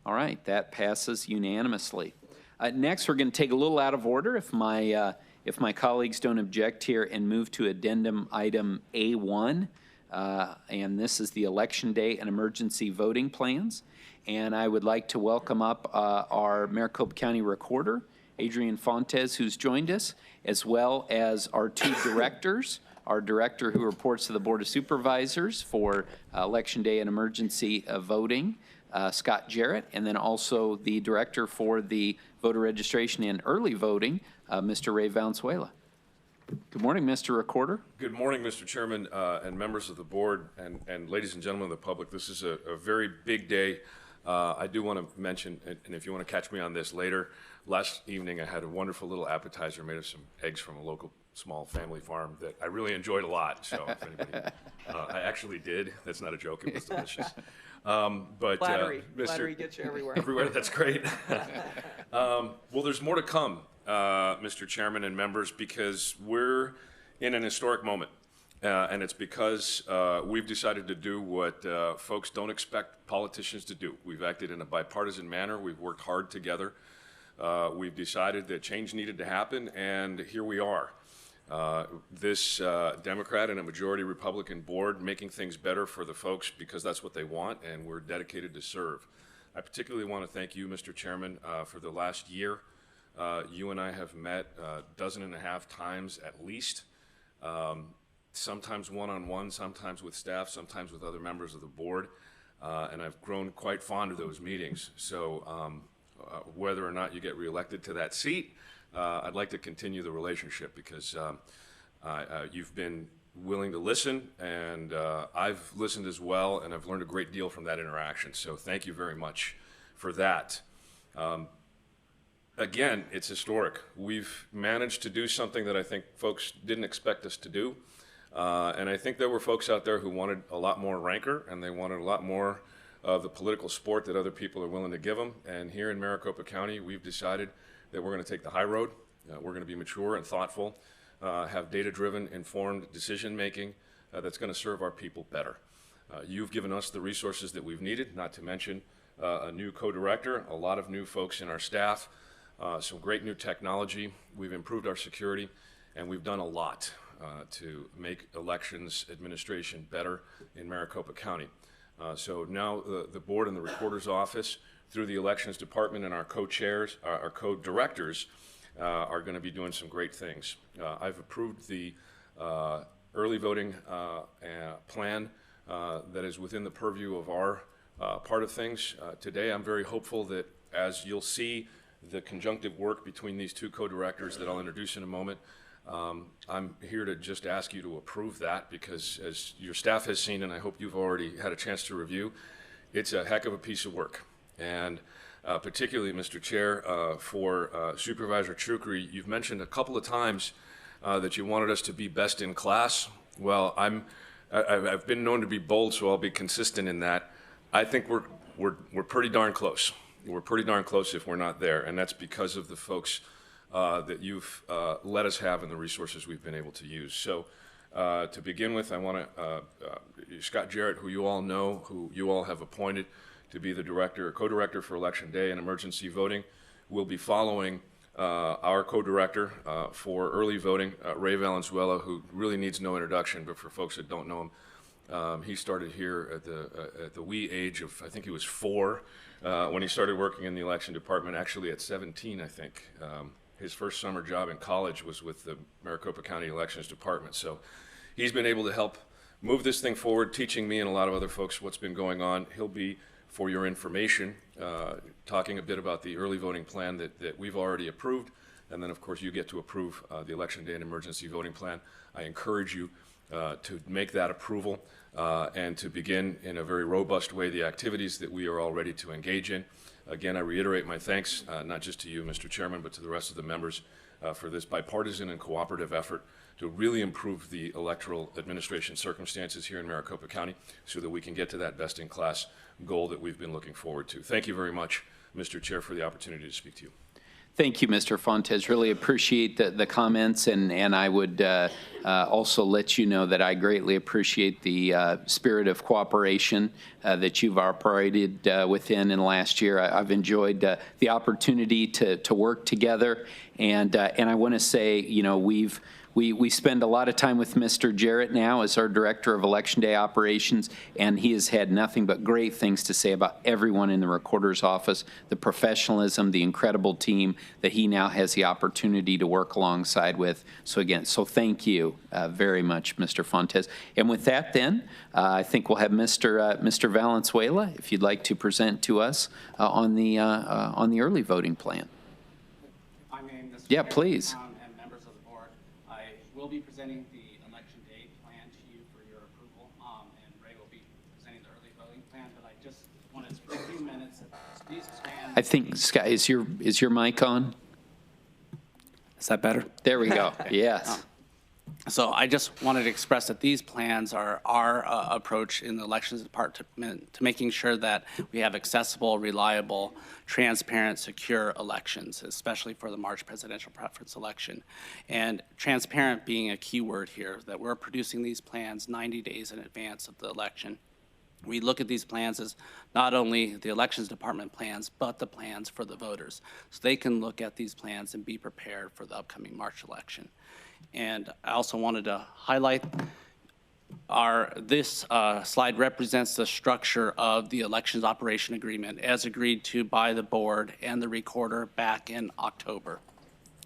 All right, that passes unanimously. Next, we're going to take a little out of order, if my colleagues don't object here, and move to addendum item A1. And this is the Election Day and Emergency Voting Plans. And I would like to welcome up our Maricopa County Recorder, Adrian Fontes, who's joined us, as well as our two directors, our director who reports to the Board of Supervisors for Election Day and Emergency Voting, Scott Jarrett, and then also the director for the voter registration and early voting, Mr. Ray Valenzuela. Good morning, Mr. Recorder. Good morning, Mr. Chairman, and members of the board, and ladies and gentlemen of the public. This is a very big day. I do want to mention, and if you want to catch me on this later, last evening I had a wonderful little appetizer made of some eggs from a local small family farm that I really enjoyed a lot. So if anybody, I actually did. That's not a joke. It was delicious. But Flattery gets you everywhere. Everywhere. That's great. Well, there's more to come, Mr. Chairman and members, because we're in an historic moment. And it's because we've decided to do what folks don't expect politicians to do. We've acted in a bipartisan manner. We've worked hard together. We've decided that change needed to happen, and here we are. This Democrat and a majority Republican board making things better for the folks because that's what they want, and we're dedicated to serve. I particularly want to thank you, Mr. Chairman, for the last year. You and I have met 12.5 times at least. Sometimes one-on-one, sometimes with staff, sometimes with other members of the board. and I've grown quite fond of those meetings. So whether or not you get reelected to that seat, I'd like to continue the relationship because you've been willing to listen, and I've listened as well, and I've learned a great deal from that interaction. So thank you very much for that. Again, it's historic. We've managed to do something that I think folks didn't expect us to do. And I think there were folks out there who wanted a lot more rancor, and they wanted a lot more of the political sport that other people are willing to give them. And here in Maricopa County, we've decided that we're going to take the high road. We're going to be mature and thoughtful, have data-driven, informed decision-making that's going to serve our people better. You've given us the resources that we've needed, not to mention a new co-director, a lot of new folks in our staff, some great new technology. We've improved our security, and we've done a lot to make elections administration better in Maricopa County. So now the board and the recorder's office, through the elections department and our co-chairs, our co-directors, are going to be doing some great things. I've approved the early voting plan that is within the purview of our part of things. Today, I'm very hopeful that as you'll see the conjunctive work between these two co-directors that I'll introduce in a moment, I'm here to just ask you to approve that because as your staff has seen, and I hope you've already had a chance to review, it's a heck of a piece of work. And particularly, Mr. Chair, for Supervisor Chukri, you've mentioned a couple of times that you wanted us to be best in class. Well, I've been known to be bold, so I'll be consistent in that. I think we're pretty darn close. We're pretty darn close if we're not there, and that's because of the folks that you've let us have and the resources we've been able to use. So to begin with, I want to, Scott Jarrett, who you all know, who you all have appointed to be the director, co-director for Election Day and emergency voting, will be following our co-director for early voting, Ray Valenzuela, who really needs no introduction, but for folks that don't know him, he started here at the wee age of, I think he was 4, when he started working in the election department, actually at 17, I think. His first summer job in college was with the Maricopa County Elections Department. So he's been able to help move this thing forward, teaching me and a lot of other folks what's been going on. He'll be, for your information, talking a bit about the early voting plan that we've already approved. And then, of course, you get to approve the Election Day and emergency voting plan. I encourage you to make that approval and to begin in a very robust way the activities that we are all ready to engage in. Again, I reiterate my thanks, not just to you, Mr. Chairman, but to the rest of the members for this bipartisan and cooperative effort to really improve the electoral administration circumstances here in Maricopa County so that we can get to that best-in-class goal that we've been looking forward to. Thank you very much, Mr. Chair, for the opportunity to speak to you. Thank you, Mr. Fontes. Really appreciate the comments, and I would also let you know that I greatly appreciate the spirit of cooperation that you've operated within in the last year. I've enjoyed the opportunity to work together, and I want to say, you know, we spend a lot of time with Mr. Jarrett now as our Director of Election Day Operations, and he has had nothing but great things to say about everyone in the Recorder's Office, the professionalism, the incredible team that he now has the opportunity to work alongside with. So again, so thank you very much, Mr. Fontes. And with that then, I think we'll have Mr. Valenzuela, if you'd like to present to us on the early voting plan. If I may, Mr. Yeah, Chair, please. and members of the board, I will be presenting the election day plan to you for your approval, and Ray will be presenting the early voting plan, but I just wanted to spend a few minutes. These plans. I think, Scott, is your mic on? Is that better? There we go. Yes. So I just wanted to express that these plans are our approach in the elections department to making sure that we have accessible, reliable, transparent, secure elections, especially for the March presidential preference election. And transparent being a key word here, that we're producing these plans 90 days in advance of the election. We look at these plans as not only the elections department plans, but the plans for the voters. So they can look at these plans and be prepared for the upcoming March election. And I also wanted to highlight this slide represents the structure of the elections operation agreement as agreed to by the board and the recorder back in October.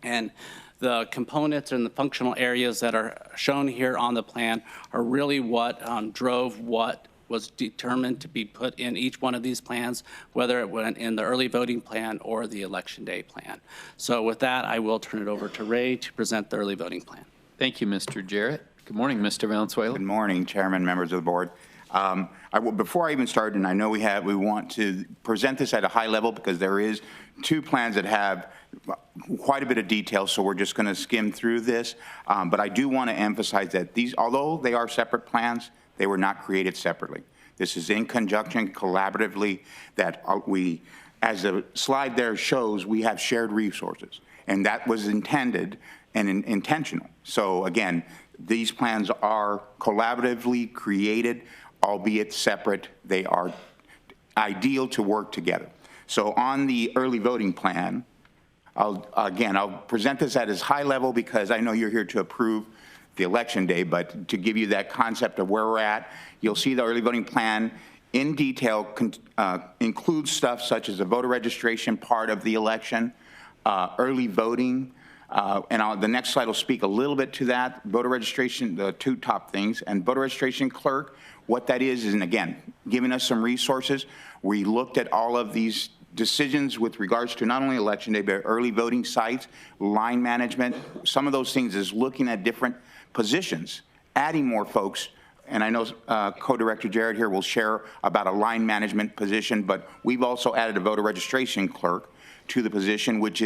And the components and the functional areas that are shown here on the plan are really what drove what was determined to be put in each one of these plans, whether it went in the early voting plan or the election day plan. So with that, I will turn it over to Ray to present the early voting plan. Thank you, Mr. Jarrett. Good morning, Mr. Valenzuela. Good morning, Chairman, members of the board. Before I even start, and I know we want to present this at a high level because there is two plans that have quite a bit of detail, so we're just going to skim through this. But I do want to emphasize that these, although they are separate plans, they were not created separately. This is in conjunction, collaboratively, that we, as the slide there shows, we have shared resources, and that was intended and intentional. So again, these plans are collaboratively created, albeit separate. They are ideal to work together. So on the early voting plan, I'll present this at as high level because I know you're here to approve the election day, but to give you that concept of where we're at, you'll see the early voting plan in detail includes stuff such as the voter registration part of the election, early voting, and the next slide will speak a little bit to that. Voter registration, the two top things, and voter registration clerk, what that is, and again, giving us some resources. We looked at all of these decisions with regards to not only election day, but early voting sites, line management. Some of those things is looking at different positions, adding more folks. And I know co-director Jared here will share about a line management position, but we've also added a voter registration clerk to the position, which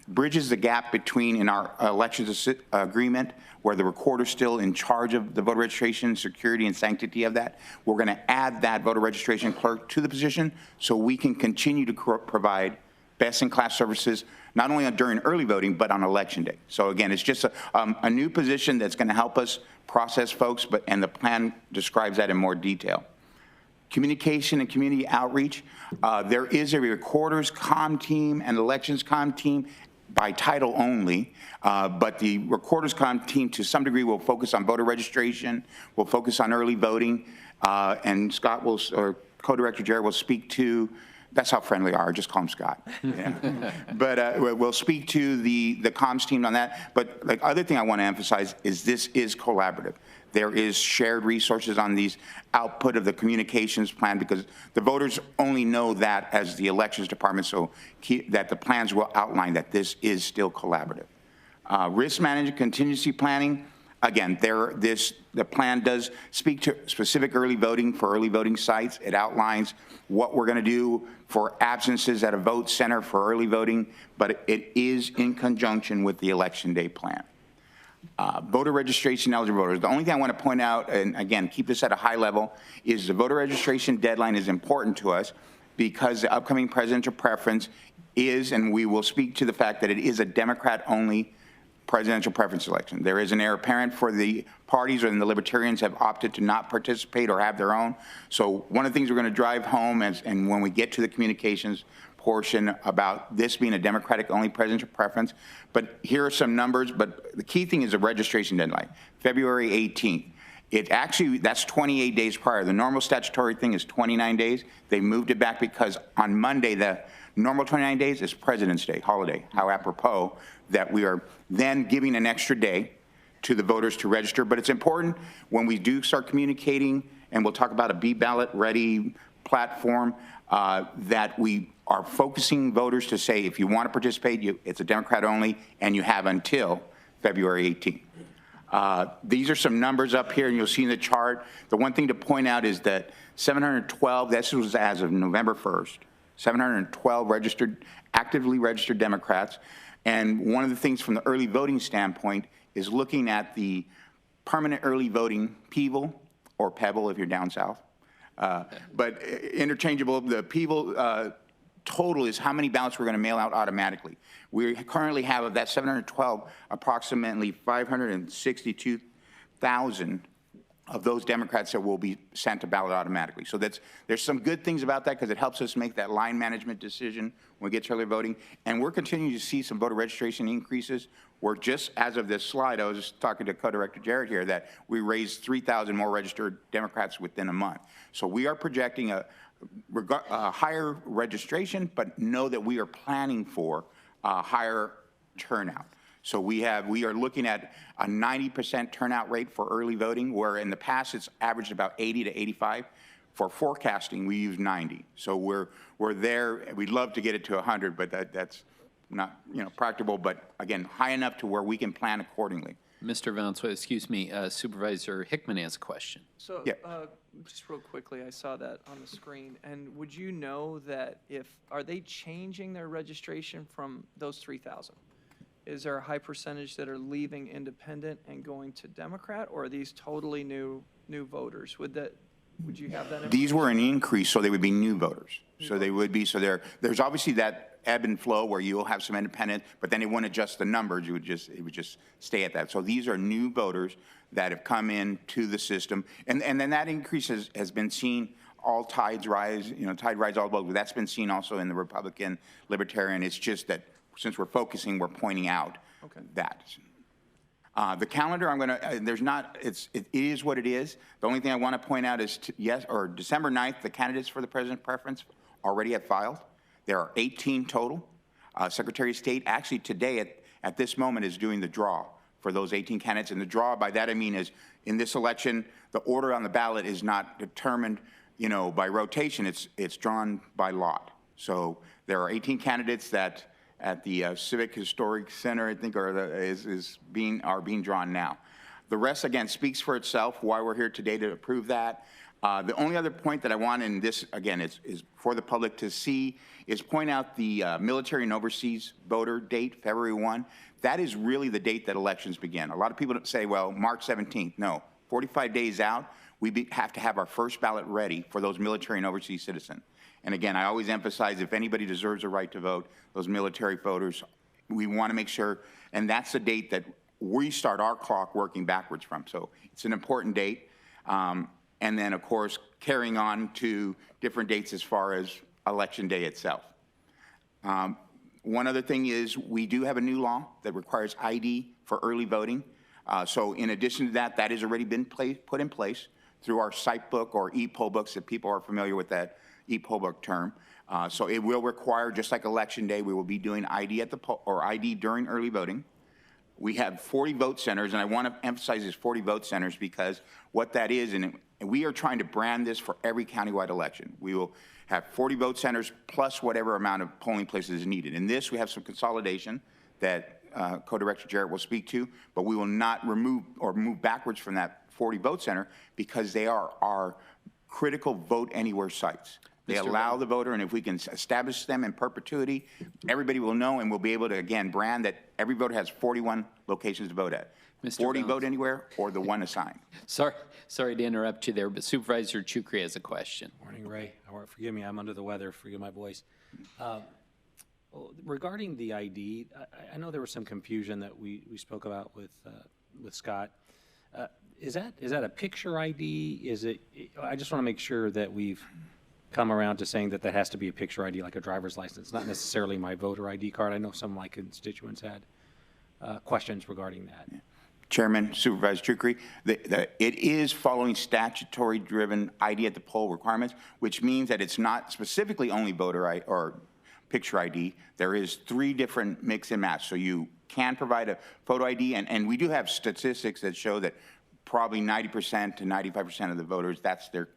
bridges the gap between in our elections agreement, where the recorder's still in charge of the voter registration, security, and sanctity of that. We're going to add that voter registration clerk to the position so we can continue to provide best-in-class services, not only during early voting, but on election day. So again, it's just a new position that's going to help us process folks, and the plan describes that in more detail. Communication and community outreach. There is a recorders comm team and elections comm team by title only, but the recorders comm team to some degree will focus on voter registration, will focus on early voting, and Scott will, or co-director Jared will speak to, that's how friendly we are, just call him Scott. Yeah. But we'll speak to the comms team on that. But the other thing I want to emphasize is this is collaborative. There is shared resources on these output of the communications plan because the voters only know that as the elections department, so that the plans will outline that this is still collaborative. Risk management, contingency planning, again, the plan does speak to specific early voting for early voting sites. It outlines what we're going to do for absences at a vote center for early voting, but it is in conjunction with the election day plan. Voter registration eligible voters. The only thing I want to point out, and again, keep this at a high level, is the voter registration deadline is important to us because the upcoming presidential preference is, and we will speak to the fact that it is a Democrat-only presidential preference election. There is an heir apparent for the parties, and the Libertarians have opted to not participate or have their own. So one of the things we're going to drive home, and when we get to the communications portion about this being a Democratic-only presidential preference, but here are some numbers, but the key thing is the registration deadline, February 18th. It actually, that's 28 days prior. The normal statutory thing is 29 days. They moved it back because on Monday, the normal 29 days is President's Day, holiday. How apropos that we are then giving an extra day to the voters to register. But it's important when we do start communicating, and we'll talk about a B-ballot ready platform, that we are focusing voters to say, if you want to participate, it's a Democrat only, and you have until February 18th. These are some numbers up here, and you'll see in the chart. The one thing to point out is that 712, this was as of November 1st, 712 actively registered Democrats. And one of the things from the early voting standpoint is looking at the permanent early voting PEVL, or PEVL if you're down south. But interchangeable, the PEVL total is how many ballots we're going to mail out automatically. We currently have, of that 712, approximately 562,000 of those Democrats that will be sent to ballot automatically. So there's some good things about that because it helps us make that line management decision when we get to early voting. And we're continuing to see some voter registration increases. We're just, as of this slide, I was just talking to co-director Jared here, that we raised 3,000 more registered Democrats within a month. So we are projecting a higher registration, but know that we are planning for a higher turnout. So we are looking at a 90% turnout rate for early voting, where in the past it's averaged about 80 to 85. For forecasting, we use 90. So we're there. We'd love to get it to 100, but that's not, practical, but again, high enough to where we can plan accordingly. Mr. Valenzuela, excuse me, Supervisor Hickman has a question. So, Yeah. just real quickly, I saw that on the screen, and would you know that are they changing their registration from those 3,000? Is there a high percentage that are leaving independent and going to Democrat, or are these totally new voters? Would you have that? These were an increase, so they would be new voters. So they would be, so there's obviously that ebb and flow where you'll have some independent, but then it wouldn't adjust the numbers. It would just stay at that. So these are new voters that have come into the system. And then that increase has been seen, all tides rise, tide rises all boats. That's been seen also in the Republican, Libertarian. It's just that since we're focusing, we're pointing out that. The calendar, it is what it is. The only thing I want to point out is, December 9th, the candidates for the president preference already have filed. There are 18 total. Secretary of State actually today at this moment is doing the draw for those 18 candidates. And the draw, by that I mean is in this election, the order on the ballot is not determined, by rotation. It's drawn by lot. So there are 18 candidates that at the Civic Historic Center, I think, are being drawn now. The rest, again, speaks for itself, why we're here today to approve that. The only other point that I want, and this, again, is for the public to see, is point out the military and overseas voter date, February 1. That is really the date that elections begin. A lot of people say, well, March 17th. No, 45 days out, we have to have our first ballot ready for those military and overseas citizens. And again, I always emphasize, if anybody deserves a right to vote, those military voters, we want to make sure, and that's the date that we start our clock working backwards from. So it's an important date. And then, of course, carrying on to different dates as far as Election Day itself. One other thing is we do have a new law that requires ID for early voting. So in addition to that, that has already been put in place through our site book or e-poll books, if people are familiar with that e-poll book term. So it will require, just like Election Day, we will be doing ID at the poll, or ID during early voting. We have 40 vote centers, and I want to emphasize these 40 vote centers because what that is, and we are trying to brand this for every countywide election. We will have 40 vote centers plus whatever amount of polling places is needed. In this, we have some consolidation that Co-Director Jarrett will speak to, but we will not remove or move backwards from that 40 vote center because they are our critical vote anywhere sites. They allow the voter, and if we can establish them in perpetuity, everybody will know and we'll be able to, again, brand that every voter has 41 locations to vote at. 40 vote anywhere or the one assigned. Sorry to interrupt you there, but Supervisor Chukri has a question. Morning, Ray. Forgive me, I'm under the weather. Forgive my voice. Regarding the ID, I know there was some confusion that we spoke about with Scott. Is that a picture ID? Is it? I just want to make sure that we've come around to saying that has to be a picture ID, like a driver's license, not necessarily my voter ID card. I know some of my constituents had questions regarding that. Chairman, Supervisor Chukri, it is following statutory-driven ID at the poll requirements, which means that it's not specifically only voter ID or picture ID. There is 3 different mix and match. So you can provide a photo ID, and we do have statistics that show that probably 90% to 95% of the voters, that's their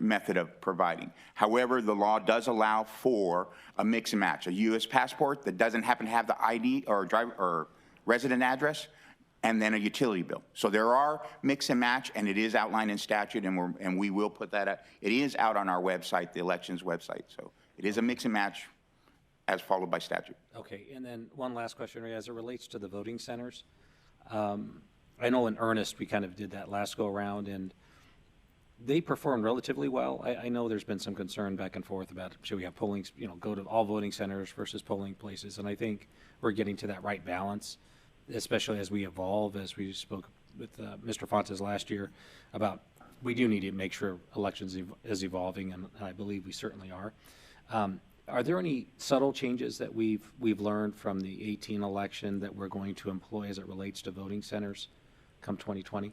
method of providing. However, the law does allow for a mix and match, a U.S. passport that doesn't happen to have the ID or resident address, and then a utility bill. So there are mix and match, and it is outlined in statute, and we will put that out. It is out on our website, the elections website. So it is a mix and match as followed by statute. Okay, and then one last question, Ray, as it relates to the voting centers. I know in earnest we kind of did that last go around, and they performed relatively well. I know there's been some concern back and forth about should we have polling, go to all voting centers versus polling places, and I think we're getting to that right balance, especially as we evolve, as we spoke with Mr. Fontes last year about we do need to make sure elections is evolving, and I believe we certainly are. Are there any subtle changes that we've learned from the 18 election that we're going to employ as it relates to voting centers come 2020?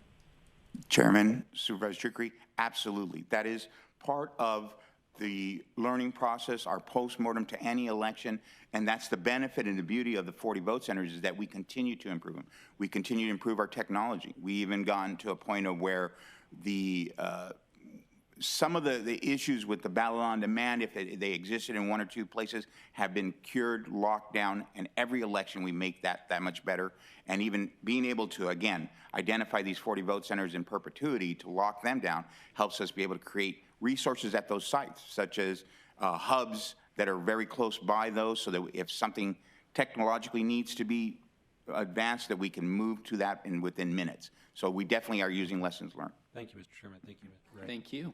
Chairman, Supervisor Chukri, absolutely. That is part of the learning process, our postmortem to any election, and that's the benefit and the beauty of the 40 vote centers is that we continue to improve them. We continue to improve our technology. We even gotten to a point of where the some of the issues with the ballot on demand, if they existed in one or two places, have been cured, locked down, and every election we make that much better. And even being able to, again, identify these 40 vote centers in perpetuity to lock them down helps us be able to create resources at those sites, such as hubs that are very close by those, so that if something technologically needs to be advanced, that we can move to that within minutes. So we definitely are using lessons learned. Thank you, Mr. Chairman. Thank you, Mr. Ray. Thank you.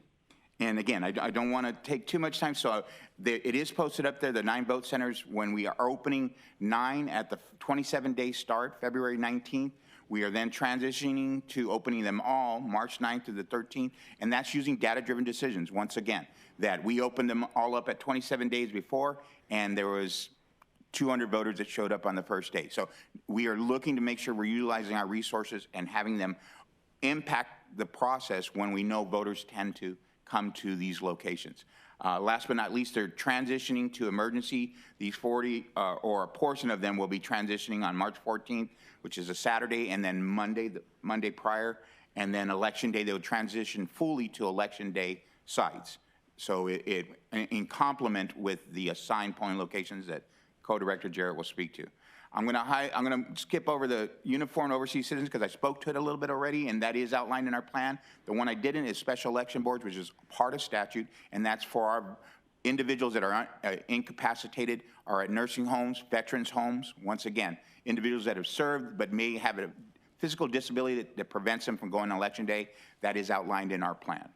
And again, I don't want to take too much time, so it is posted up there, the 9 vote centers. When we are opening 9 at the 27-day start, February 19th, we are then transitioning to opening them all March 9th to the 13th, and that's using data-driven decisions, once again, that we opened them all up at 27 days before, and there was 200 voters that showed up on the first day. So we are looking to make sure we're utilizing our resources and having them impact the process when we know voters tend to come to these locations. Last but not least, they're transitioning to emergency. These 40, or a portion of them, will be transitioning on March 14th, which is a Saturday, and then Monday, the Monday prior, and then Election Day, they will transition fully to Election Day sites. So in complement with the assigned polling locations that Co-Director Jarrett will speak to. I'm going to skip over the uniformed overseas citizens because I spoke to it a little bit already, and that is outlined in our plan. The one I didn't is special election boards, which is part of statute, and that's for our individuals that are incapacitated, are at nursing homes, veterans homes. Once again, individuals that have served but may have a physical disability that prevents them from going on election day. That is outlined in our plan.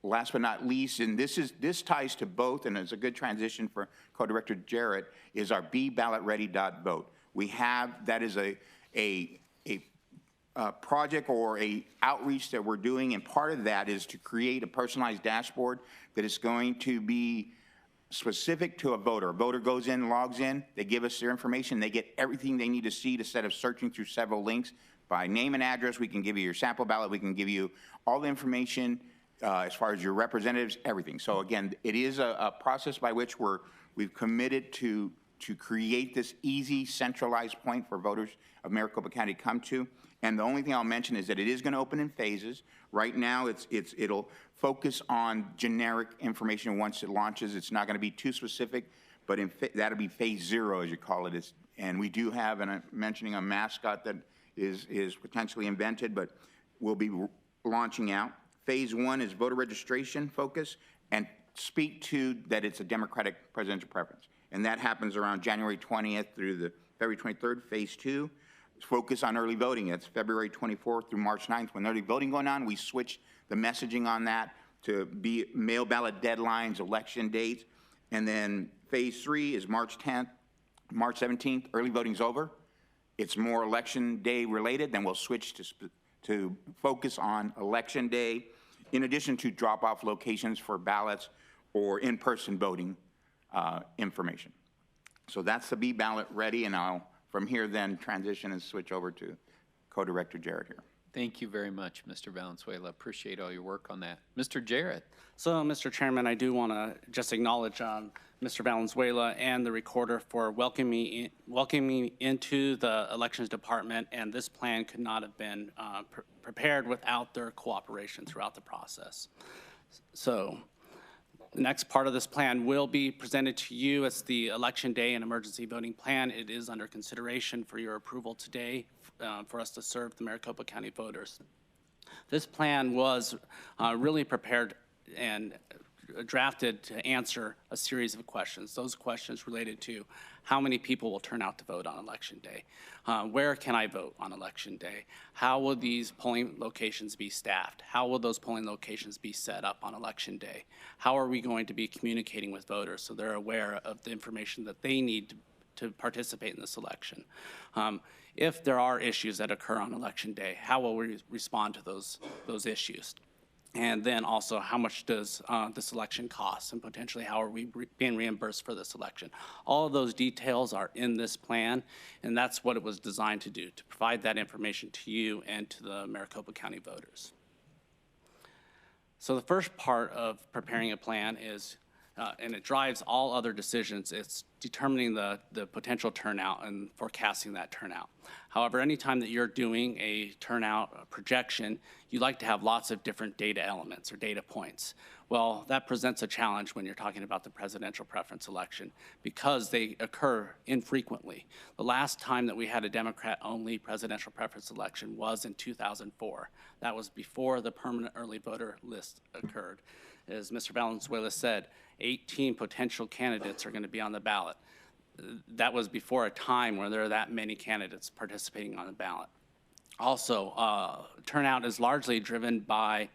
Last but not least, and this ties to both, and it's a good transition for Co-Director Jarrett, is our BeBallotReady.vote. We have, that is a project or a outreach that we're doing, and part of that is to create a personalized dashboard that is going to be specific to a voter. A voter goes in, logs in, they give us their information, they get everything they need to see instead of searching through several links. By name and address, we can give you your sample ballot, we can give you all the information as far as your representatives, everything. So again, it is a process by which we've committed to create this easy, centralized point for voters of Maricopa County to come to. And the only thing I'll mention is that it is going to open in phases. Right now, it'll focus on generic information once it launches. It's not going to be too specific, but that'll be phase 0, as you call it. And we do have, and I'm mentioning a mascot that is potentially invented, but we'll be launching out. Phase 1 is voter registration focus and speak to that it's a Democratic presidential preference. And that happens around January 20th through the February 23rd. Phase 2 is focus on early voting. It's February 24th through March 9th. When early voting going on, we switch the messaging on that to be mail ballot deadlines, election dates. And then phase 3 is March 10th, March 17th. Early voting's over. It's more election day related. Then we'll switch to focus on election day, in addition to drop-off locations for ballots or in-person voting information. So that's the Be Ballot Ready, and I'll, from here, then transition and switch over to Co-Director Jarrett here. Thank you very much, Mr. Valenzuela. Appreciate all your work on that. Mr. Jarrett. So, Mr. Chairman, I do want to just acknowledge Mr. Valenzuela and the recorder for welcoming me into the Elections Department, and this plan could not have been prepared without their cooperation throughout the process. So, the next part of this plan will be presented to you as the Election Day and Emergency Voting Plan. It is under consideration for your approval today for us to serve the Maricopa County voters. This plan was really prepared and drafted to answer a series of questions. Those questions related to how many people will turn out to vote on Election Day? Where can I vote on Election Day? How will these polling locations be staffed? How will those polling locations be set up on Election Day? How are we going to be communicating with voters so they're aware of the information that they need to participate in this election? If there are issues that occur on Election Day, how will we respond to those issues? And then also, how much does this election cost, and potentially how are we being reimbursed for this election? All of those details are in this plan, and that's what it was designed to do, to provide that information to you and to the Maricopa County voters. So the first part of preparing a plan is and it drives all other decisions. It's determining the potential turnout and forecasting that turnout. However, anytime that you're doing a turnout projection, you like to have lots of different data elements or data points. Well, that presents a challenge when you're talking about the presidential preference election because they occur infrequently. The last time that we had a Democrat-only presidential preference election was in 2004. That was before the permanent early voter list occurred. As Mr. Valenzuela said, 18 potential candidates are going to be on the ballot. That was before a time where there are that many candidates participating on the ballot. Also, turnout is largely driven by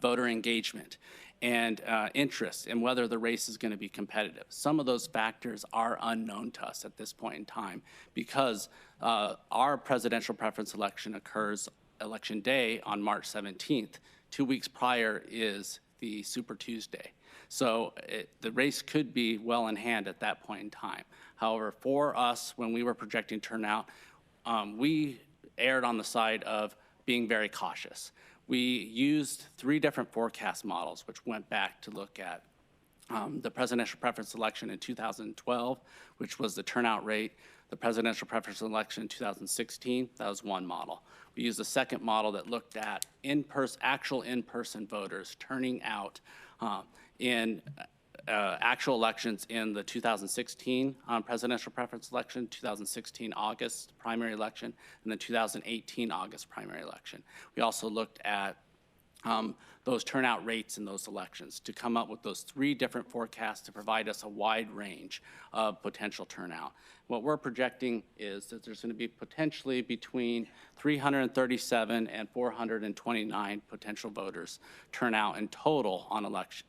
voter engagement and interest in whether the race is going to be competitive. Some of those factors are unknown to us at this point in time because our presidential preference election occurs election day on March 17th. 2 weeks prior is the Super Tuesday. So the race could be well in hand at that point in time. However, for us, when we were projecting turnout, we erred on the side of being very cautious. We used 3 different forecast models, which went back to look at the presidential preference election in 2012, which was the turnout rate. The presidential preference election in 2016, that was one model. We used a second model that looked at actual in-person voters turning out in actual elections in the 2016 presidential preference election, 2016 August primary election, and the 2018 August primary election. We also looked at those turnout rates in those elections to come up with those 3 different forecasts to provide us a wide range of potential turnout. What we're projecting is that there's going to be potentially between 337 and 429 potential voters turnout in total on election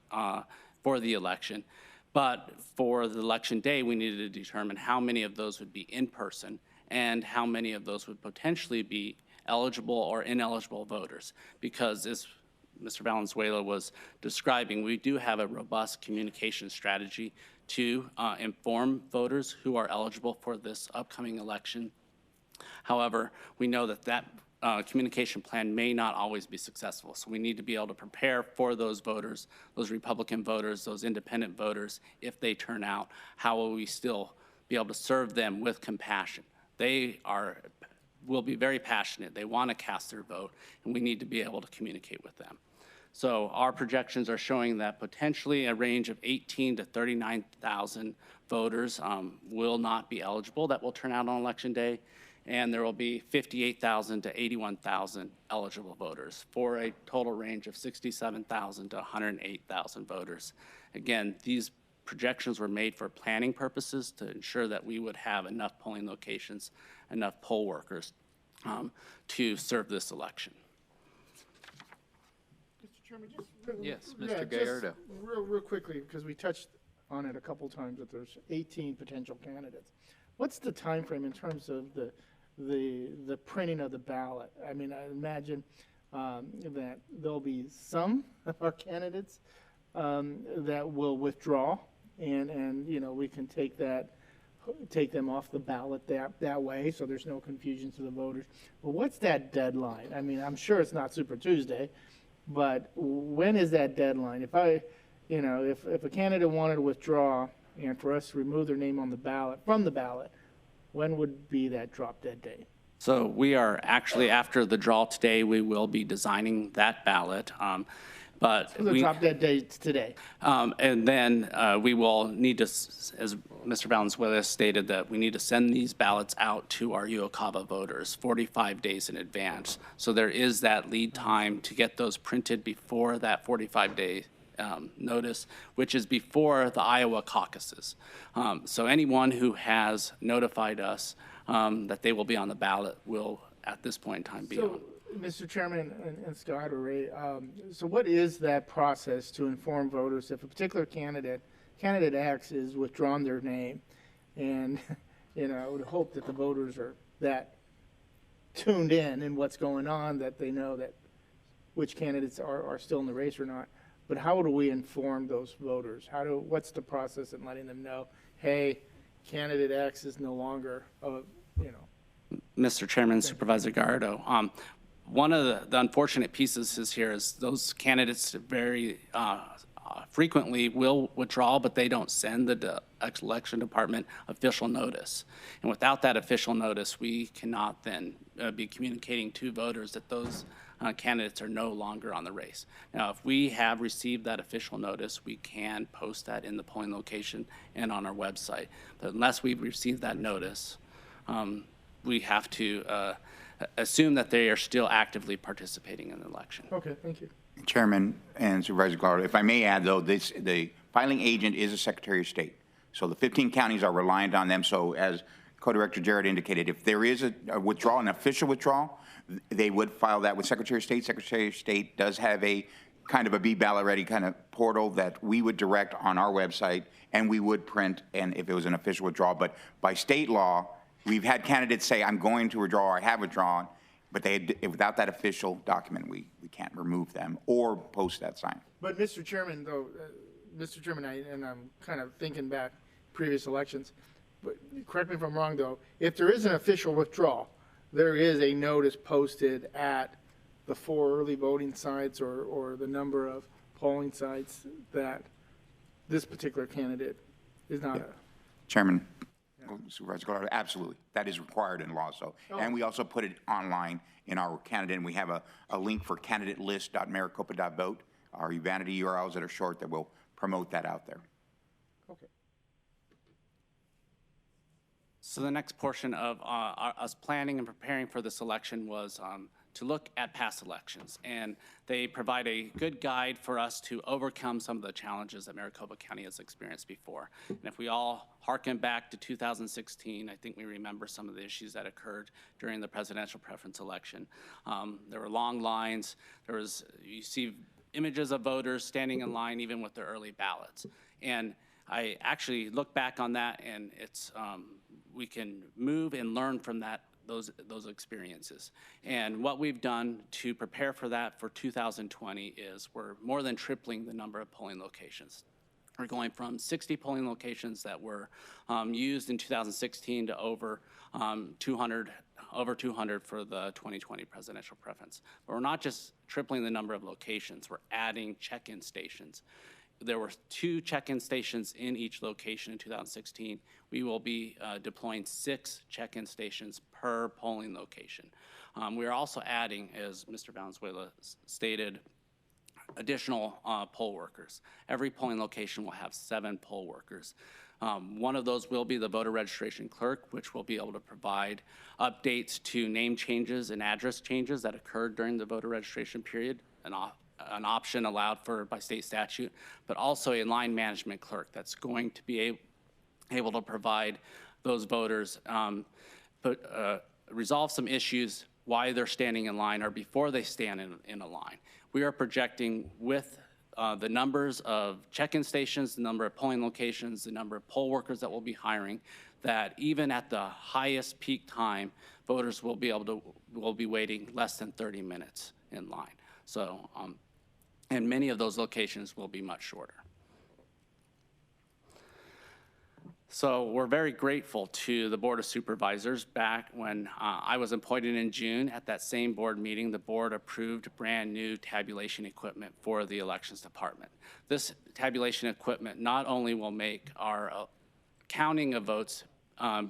for the election. But for the election day, we needed to determine how many of those would be in person and how many of those would potentially be eligible or ineligible voters, because as Mr. Valenzuela was describing, we do have a robust communication strategy to inform voters who are eligible for this upcoming election. However, we know that that communication plan may not always be successful, so we need to be able to prepare for those voters, those Republican voters, those independent voters, if they turn out. How will we still be able to serve them with compassion? They will be very passionate. They want to cast their vote, and we need to be able to communicate with them. So our projections are showing that potentially a range of 18 to 39,000 voters will not be eligible that will turn out on election day, and there will be 58,000 to 81,000 eligible voters for a total range of 67,000 to 108,000 voters. Again, these projections were made for planning purposes to ensure that we would have enough polling locations, enough poll workers to serve this election. Mr. Chairman, just Yes, Mr. Gallardo. real quickly, because we touched on it a couple times, that there's 18 potential candidates. What's the time frame in terms of the printing of the ballot? I mean, I imagine that there'll be some of our candidates that will withdraw, and you know, we can take them off the ballot that way, so there's no confusion to the voters. But what's that deadline? I mean, I'm sure it's not Super Tuesday, but when is that deadline? If a candidate wanted to withdraw and for us to remove their name on the ballot, from the ballot, when would be that drop dead date? So we are actually, after the draw today, we will be designing that ballot. But So the drop dead date's today. and then we will need to, as Mr. Valenzuela stated, that we need to send these ballots out to our UOCAVA voters 45 days in advance. So there is that lead time to get those printed before that 45-day notice, which is before the Iowa caucuses. So anyone who has notified us that they will be on the ballot will, at this point in time, be on. Mr. Chairman and Scott or Ray, so what is that process to inform voters if a particular candidate X is withdrawn their name, and I would hope that the voters are that tuned in what's going on that they know that which candidates are still in the race or not. But how do we inform those voters? What's the process in letting them know, hey, candidate X is no longer, Mr. Chairman, Supervisor Gallardo, one of the unfortunate pieces is those candidates very frequently will withdraw, but they don't send the election department official notice. And without that official notice, we cannot then be communicating to voters that those candidates are no longer on the race. Now, if we have received that official notice, we can post that in the polling location and on our website. But unless we've received that notice, we have to assume that they are still actively participating in the election. Okay, thank you. Chairman and Supervisor Collard, if I may add, though, the filing agent is a Secretary of State. So the 15 counties are reliant on them. So as Co-Director Jarrett indicated, if there is a withdrawal, an official withdrawal, they would file that with Secretary of State. Secretary of State does have a kind of a Be Ballot Ready kind of portal that we would direct on our website, and we would print, and if it was an official withdrawal. But by state law, we've had candidates say, I'm going to withdraw, or I have withdrawn, but without that official document, we can't remove them or post that sign. But Mr. Chairman, though, Mr. Chairman, and I'm kind of thinking back previous elections, but correct me if I'm wrong, though, if there is an official withdrawal, there is a notice posted at the 4 early voting sites or the number of polling sites that this particular candidate is not a. Chairman, Supervisor Collard, absolutely. That is required in law. So, and we also put it online in our candidate, and we have a link for candidatelist.maricopa.vote, our vanity URLs that are short that will promote that out there. Okay. So the next portion of us planning and preparing for this election was to look at past elections. And they provide a good guide for us to overcome some of the challenges that Maricopa County has experienced before. And if we all harken back to 2016, I think we remember some of the issues that occurred during the presidential preference election. There were long lines. You see images of voters standing in line even with their early ballots. And I actually look back on that, and it's we can move and learn from those experiences. And what we've done to prepare for that for 2020 is we're more than tripling the number of polling locations. We're going from 60 polling locations that were used in 2016 to over 200 for the 2020 presidential preference. But we're not just tripling the number of locations, we're adding check-in stations. There were 2 check-in stations in each location in 2016. We will be deploying 6 check-in stations per polling location. We are also adding, as Mr. Valenzuela stated, additional poll workers. Every polling location will have 7 poll workers. One of those will be the voter registration clerk, which will be able to provide updates to name changes and address changes that occurred during the voter registration period, an option allowed by state statute, but also a line management clerk that's going to be able to provide those voters, resolve some issues why they're standing in line or before they stand in a line. We are projecting with the numbers of check-in stations, the number of polling locations, the number of poll workers that we'll be hiring, that even at the highest peak time, voters will be waiting less than 30 minutes in line. So, and many of those locations will be much shorter. So we're very grateful to the Board of Supervisors. Back when I was appointed in June, at that same board meeting, the board approved brand new tabulation equipment for the elections department. This tabulation equipment not only will make our counting of votes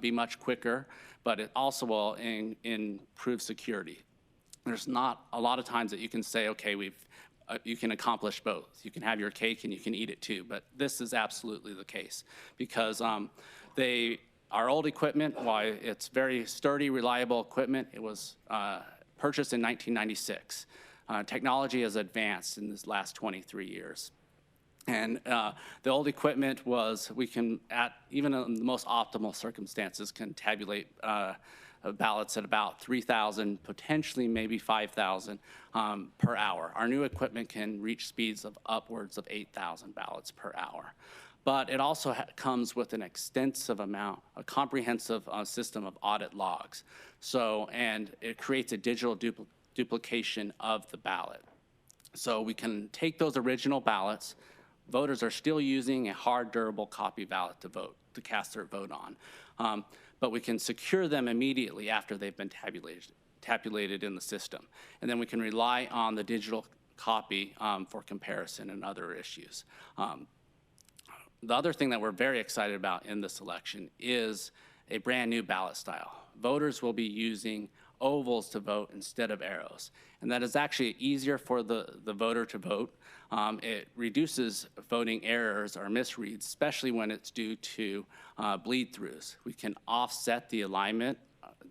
be much quicker, but it also will improve security. There's not a lot of times that you can say, okay, you can accomplish both. You can have your cake and you can eat it too, but this is absolutely the case because our old equipment, while it's very sturdy, reliable equipment, it was purchased in 1996. Technology has advanced in this last 23 years. And the old equipment we can, even in the most optimal circumstances, can tabulate ballots at about 3,000, potentially maybe 5,000 per hour. Our new equipment can reach speeds of upwards of 8,000 ballots per hour. But it also comes with an extensive amount, a comprehensive system of audit logs. So, and it creates a digital duplication of the ballot. So we can take those original ballots. Voters are still using a hard, durable copy ballot to cast their vote on. But we can secure them immediately after they've been tabulated in the system. And then we can rely on the digital copy for comparison and other issues. The other thing that we're very excited about in this election is a brand new ballot style. Voters will be using ovals to vote instead of arrows. And that is actually easier for the voter to vote. It reduces voting errors or misreads, especially when it's due to bleed-throughs. We can offset the alignment.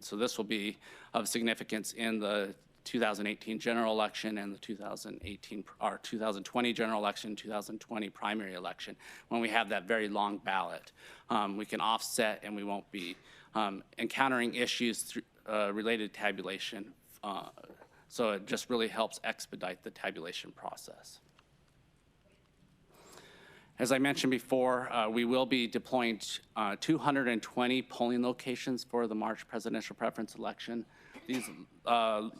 So this will be of significance in the 2018 general election and the 2020 general election, 2020 primary election, when we have that very long ballot. We can offset and we won't be encountering issues related to tabulation. So it just really helps expedite the tabulation process. As I mentioned before, we will be deploying 220 polling locations for the March presidential preference election. These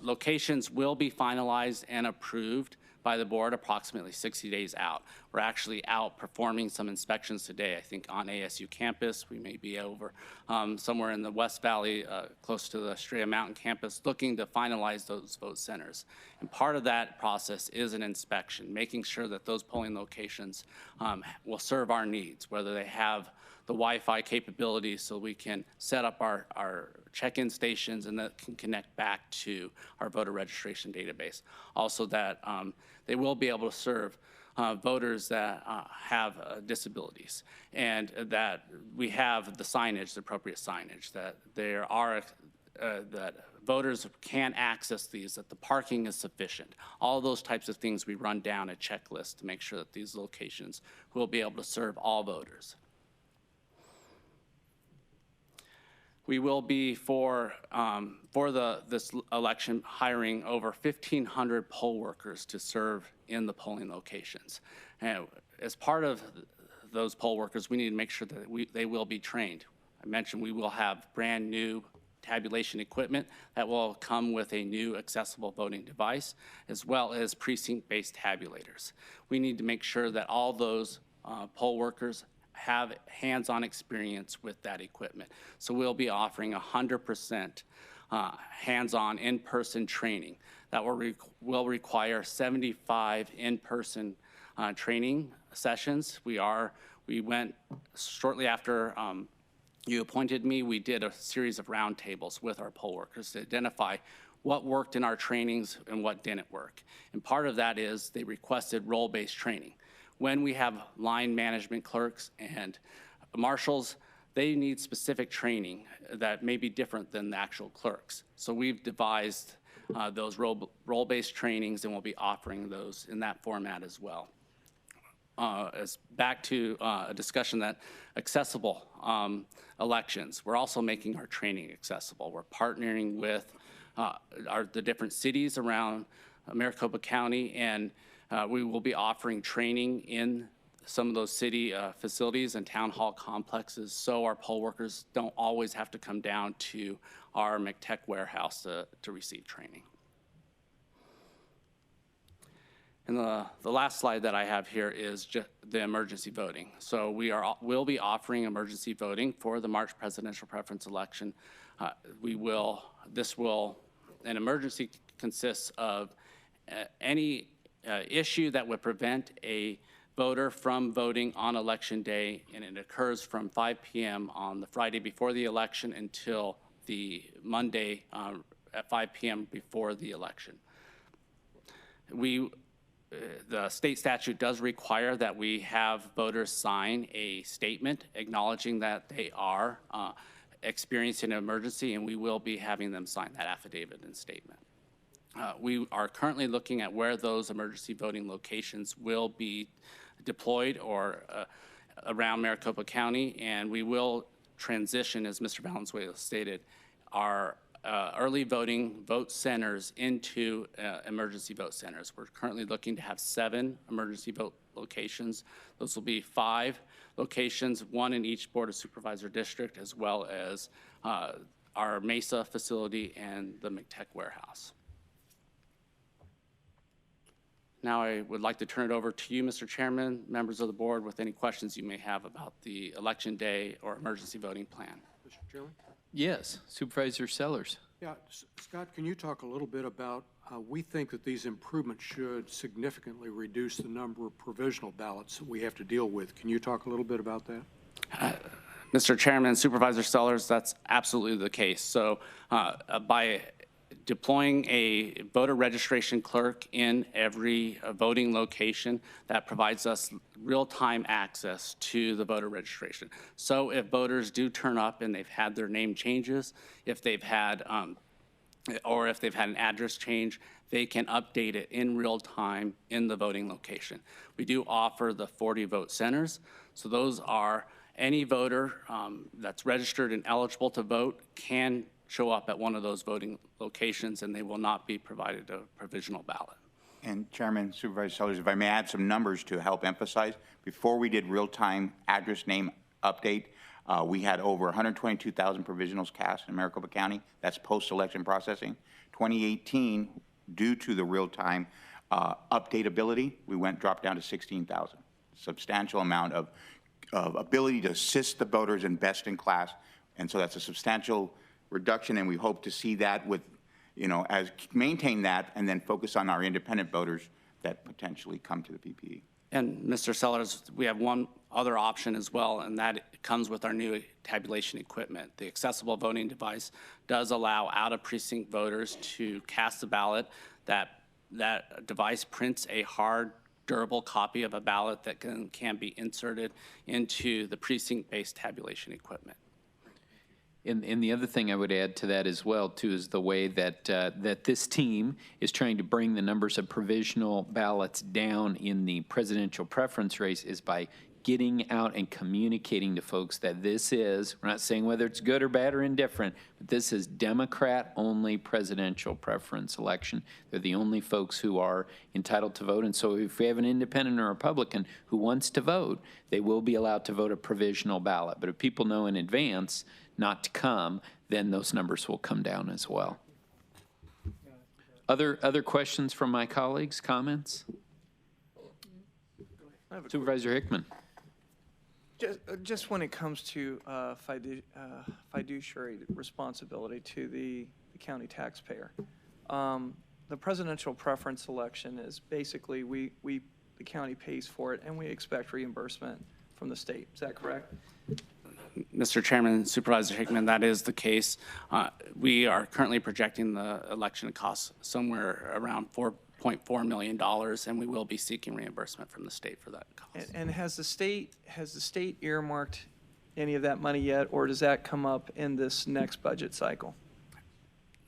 locations will be finalized and approved by the board approximately 60 days out. We're actually out performing some inspections today. I think on ASU campus, we may be over somewhere in the West Valley, close to the Estrella Mountain campus, looking to finalize those vote centers. And part of that process is an inspection, making sure that those polling locations will serve our needs, whether they have the Wi-Fi capabilities so we can set up our check-in stations and that can connect back to our voter registration database. Also that they will be able to serve voters that have disabilities, and that we have the signage, the appropriate signage, that there are that voters can access these, that the parking is sufficient. All those types of things we run down a checklist to make sure that these locations will be able to serve all voters. We will be for this election hiring over 1,500 poll workers to serve in the polling locations. And as part of those poll workers, we need to make sure that they will be trained. I mentioned we will have brand new tabulation equipment that will come with a new accessible voting device, as well as precinct-based tabulators. We need to make sure that all those poll workers have hands-on experience with that equipment. So we'll be offering 100% hands-on in-person training. That will require 75 in-person training sessions. We went shortly after you appointed me, we did a series of roundtables with our poll workers to identify what worked in our trainings and what didn't work. And part of that is they requested role-based training. When we have line management clerks and marshals, they need specific training that may be different than the actual clerks. So we've devised those role-based trainings, and we'll be offering those in that format as well. As back to a discussion that accessible elections, we're also making our training accessible. We're partnering with the different cities around Maricopa County, and we will be offering training in some of those city facilities and town hall complexes, so our poll workers don't always have to come down to our McTech warehouse to receive training. And the last slide that I have here is just the emergency voting. So we'll be offering emergency voting for the March presidential preference election. An emergency consists of any issue that would prevent a voter from voting on election day, and it occurs from 5 p.m. on the Friday before the election until the Monday at 5 p.m. before the election. The state statute does require that we have voters sign a statement acknowledging that they are experiencing an emergency, and we will be having them sign that affidavit and statement. We are currently looking at where those emergency voting locations will be deployed or around Maricopa County, and we will transition, as Mr. Valenzuela stated, our early voting vote centers into emergency vote centers. We're currently looking to have 7 emergency vote locations. Those will be 5 locations, 1 in each Board of Supervisor district, as well as our Mesa facility and the McTech warehouse. Now I would like to turn it over to you, Mr. Chairman, members of the board, with any questions you may have about the election day or emergency voting plan. Mr. Chairman? Yes, Supervisor Sellers. Yeah, Scott, can you talk a little bit about, we think that these improvements should significantly reduce the number of provisional ballots that we have to deal with. Can you talk a little bit about that? Mr. Chairman, Supervisor Sellers, that's absolutely the case. So by deploying a voter registration clerk in every voting location, that provides us real-time access to the voter registration. So if voters do turn up and they've had their name changes, if they've had, or if they've had an address change, they can update it in real time in the voting location. We do offer the 40 vote centers. So those are any voter that's registered and eligible to vote can show up at one of those voting locations, and they will not be provided a provisional ballot. And Chairman, Supervisor Sellers, if I may add some numbers to help emphasize, before we did real-time address name update, we had over 122,000 provisionals cast in Maricopa County. That's post-election processing. 2018, due to the real-time updatability, we dropped down to 16,000. Substantial amount of ability to assist the voters in best in class, and so that's a substantial reduction, and we hope to see that with, as maintain that and then focus on our independent voters that potentially come to the PPE. And Mr. Sellers, we have one other option as well, and that comes with our new tabulation equipment. The accessible voting device does allow out-of-precinct voters to cast a ballot. That device prints a hard, durable copy of a ballot that can be inserted into the precinct-based tabulation equipment. And the other thing I would add to that as well, too, is the way that that this team is trying to bring the numbers of provisional ballots down in the presidential preference race is by getting out and communicating to folks that this is, we're not saying whether it's good or bad or indifferent, but this is Democrat-only presidential preference election. They're the only folks who are entitled to vote. And so if we have an independent or Republican who wants to vote, they will be allowed to vote a provisional ballot. But if people know in advance not to come, then those numbers will come down as well. Other questions from my colleagues, comments? Supervisor Hickman. Just when it comes to fiduciary responsibility to the county taxpayer, the presidential preference election is basically the county pays for it and we expect reimbursement from the state. Is that correct? Mr. Chairman, Supervisor Hickman, that is the case. We are currently projecting the election costs somewhere around $4.4 million, and we will be seeking reimbursement from the state for that cost. And has the state earmarked any of that money yet, or does that come up in this next budget cycle?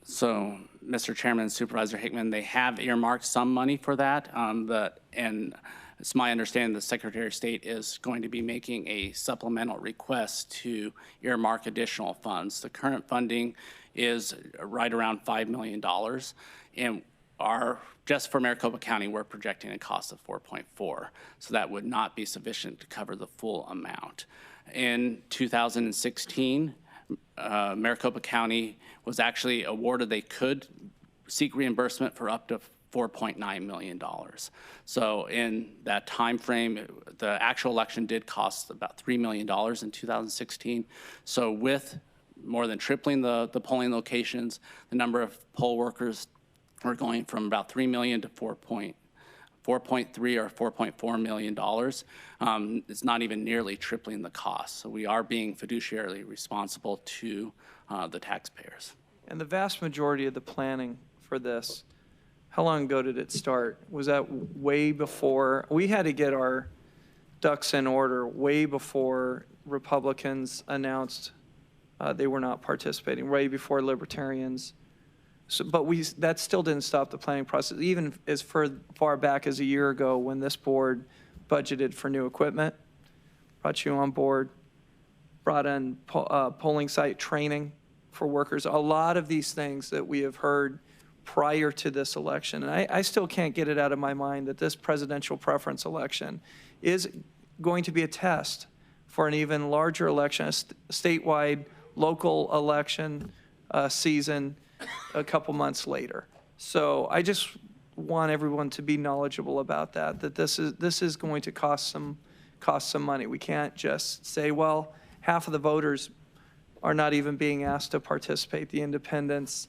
So, Mr. Chairman, Supervisor Hickman, they have earmarked some money for that, and it's my understanding the Secretary of State is going to be making a supplemental request to earmark additional funds. The current funding is right around $5 million, and just for Maricopa County, we're projecting a cost of 4.4, so that would not be sufficient to cover the full amount. In 2016, Maricopa County was actually awarded they could seek reimbursement for up to $4.9 million. So in that time frame, the actual election did cost about $3 million in 2016. So with more than tripling the polling locations, the number of poll workers are going from about 3 million to 4.3 or $4.4 million. It's not even nearly tripling the cost. So we are being fiduciarily responsible to the taxpayers. And the vast majority of the planning for this, how long ago did it start? Was that way before? We had to get our ducks in order way before Republicans announced they were not participating, way before Libertarians. So, but that still didn't stop the planning process, even as far back as a year ago when this board budgeted for new equipment, brought you on board, brought in polling site training for workers, a lot of these things that we have heard prior to this election. And I still can't get it out of my mind that this presidential preference election is going to be a test for an even larger election, a statewide local election season a couple months later. So I just want everyone to be knowledgeable about that this is going to cost some money. We can't just say, well, half of the voters are not even being asked to participate. The independents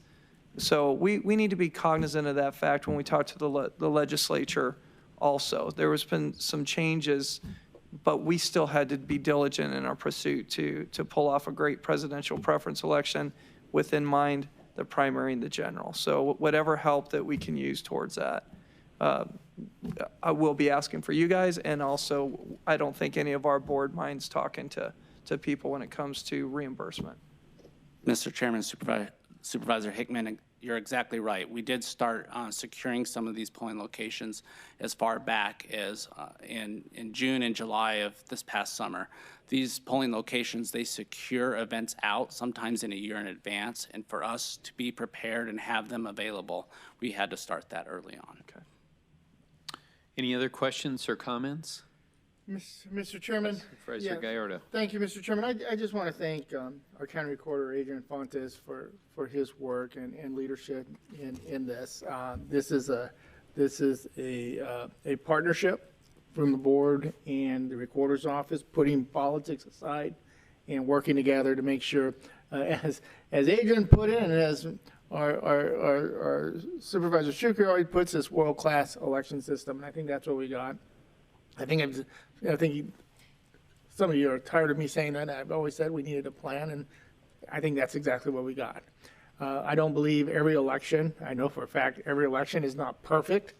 So we need to be cognizant of that fact when we talk to the legislature also. There has been some changes, but we still had to be diligent in our pursuit to pull off a great presidential preference election with in mind the primary and the general. So whatever help that we can use towards that, I will be asking for you guys. And also, I don't think any of our board minds talking to people when it comes to reimbursement. Mr. Chairman, Supervisor Hickman, you're exactly right. We did start securing some of these polling locations as far back as in June and July of this past summer. These polling locations, they secure events out sometimes in a year in advance, and for us to be prepared and have them available, we had to start that early on. Okay. Any other questions or comments? Mr. Chairman. Supervisor Gallardo. Thank you, Mr. Chairman. I just want to thank our County Recorder, Adrian Fontes, for his work and leadership in this. This is a partnership from the board and the Recorder's Office, putting politics aside and working together to make sure, as Adrian put it, and as our Supervisor Shukri already puts, this world-class election system, and I think that's what we got. I think some of you are tired of me saying that. I've always said we needed a plan, and I think that's exactly what we got. I don't believe every election, I know for a fact every election is not perfect,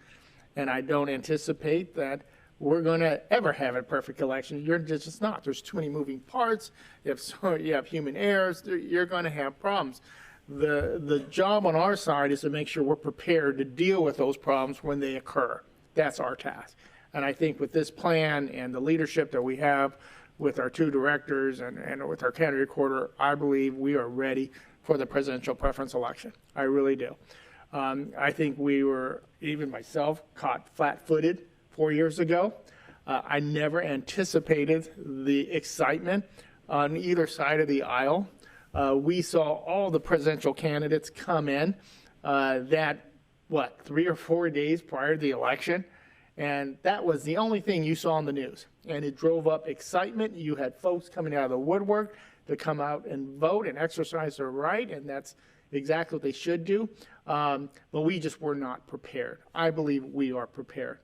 and I don't anticipate that we're going to ever have a perfect election. You're just not. There's too many moving parts. You have human errors. You're going to have problems. The job on our side is to make sure we're prepared to deal with those problems when they occur. That's our task. And I think with this plan and the leadership that we have with our two directors and with our county recorder, I believe we are ready for the presidential preference election. I really do. I think we were, even myself, caught flat-footed 4 years ago. I never anticipated the excitement on either side of the aisle. We saw all the presidential candidates come in 3 or 4 days prior to the election. And that was the only thing you saw on the news. And it drove up excitement. You had folks coming out of the woodwork to come out and vote and exercise their right, and that's exactly what they should do. But we just were not prepared. I believe we are prepared.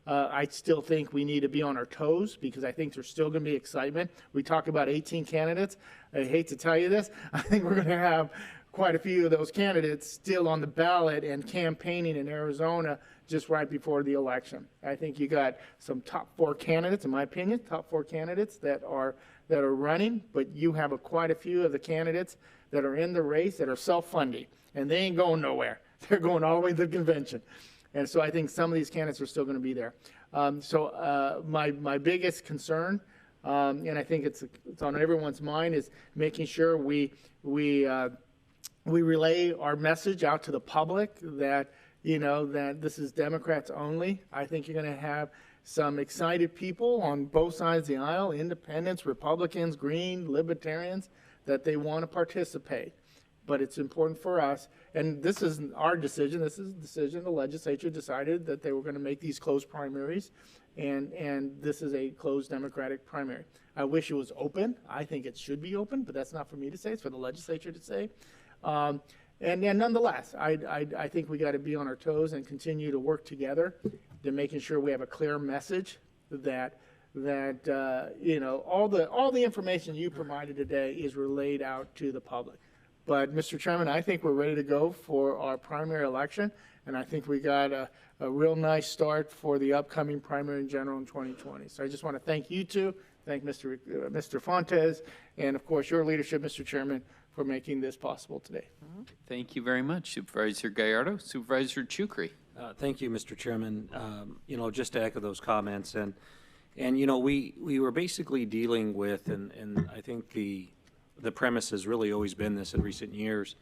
I still think we need to be on our toes because I think there's still going to be excitement. We talk about 18 candidates. I hate to tell you this. I think we're going to have quite a few of those candidates still on the ballot and campaigning in Arizona just right before the election. I think you got some top 4 candidates, in my opinion, top 4 candidates that are running, but you have quite a few of the candidates that are in the race that are self-funding, and they ain't going nowhere. They're going all the way to the convention. And so I think some of these candidates are still going to be there. My biggest concern, and I think it's on everyone's mind, is making sure we relay our message out to the public that that this is Democrats only. I think you're going to have some excited people on both sides of the aisle, independents, Republicans, Green, Libertarians, that they want to participate. But it's important for us, and this isn't our decision, this is a decision the legislature decided that they were going to make these closed primaries, and this is a closed Democratic primary. I wish it was open. I think it should be open, but that's not for me to say, it's for the legislature to say. And nonetheless, I think we got to be on our toes and continue to work together to making sure we have a clear message that all the information you provided today is relayed out to the public. But Mr. Chairman, I think we're ready to go for our primary election, and I think we got a real nice start for the upcoming primary and general in 2020. So I just want to thank you two, thank Mr. Fontes, and of course your leadership, Mr. Chairman, for making this possible today. Thank you very much, Supervisor Gallardo. Supervisor Chukri. Thank you, Mr. Chairman. Just to echo those comments, and we were basically dealing with, and I think the premise has really always been this in recent years,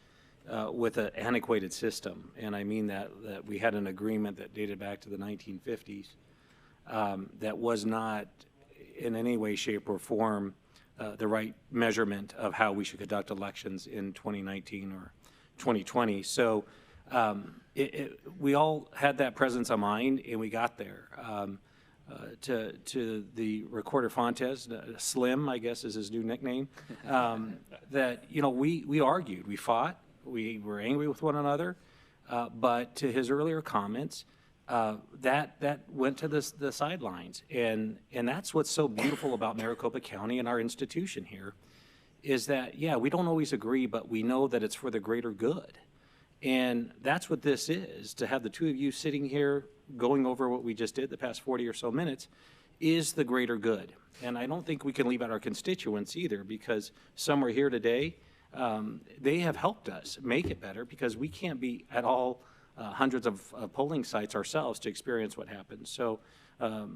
with an antiquated system, and I mean that we had an agreement that dated back to the 1950s that was not in any way, shape, or form the right measurement of how we should conduct elections in 2019 or 2020. So we all had that presence of mind, and we got there. To the Recorder Fontes, Slim, I guess is his new nickname, that we argued, we fought, we were angry with one another. But to his earlier comments, that went to the sidelines. And that's what's so beautiful about Maricopa County and our institution here, is that, yeah, we don't always agree, but we know that it's for the greater good. And that's what this is, to have the two of you sitting here going over what we just did the past 40 or so minutes is the greater good. And I don't think we can leave out our constituents either, because some are here today. They have helped us make it better, because we can't be at all hundreds of polling sites ourselves to experience what happens. So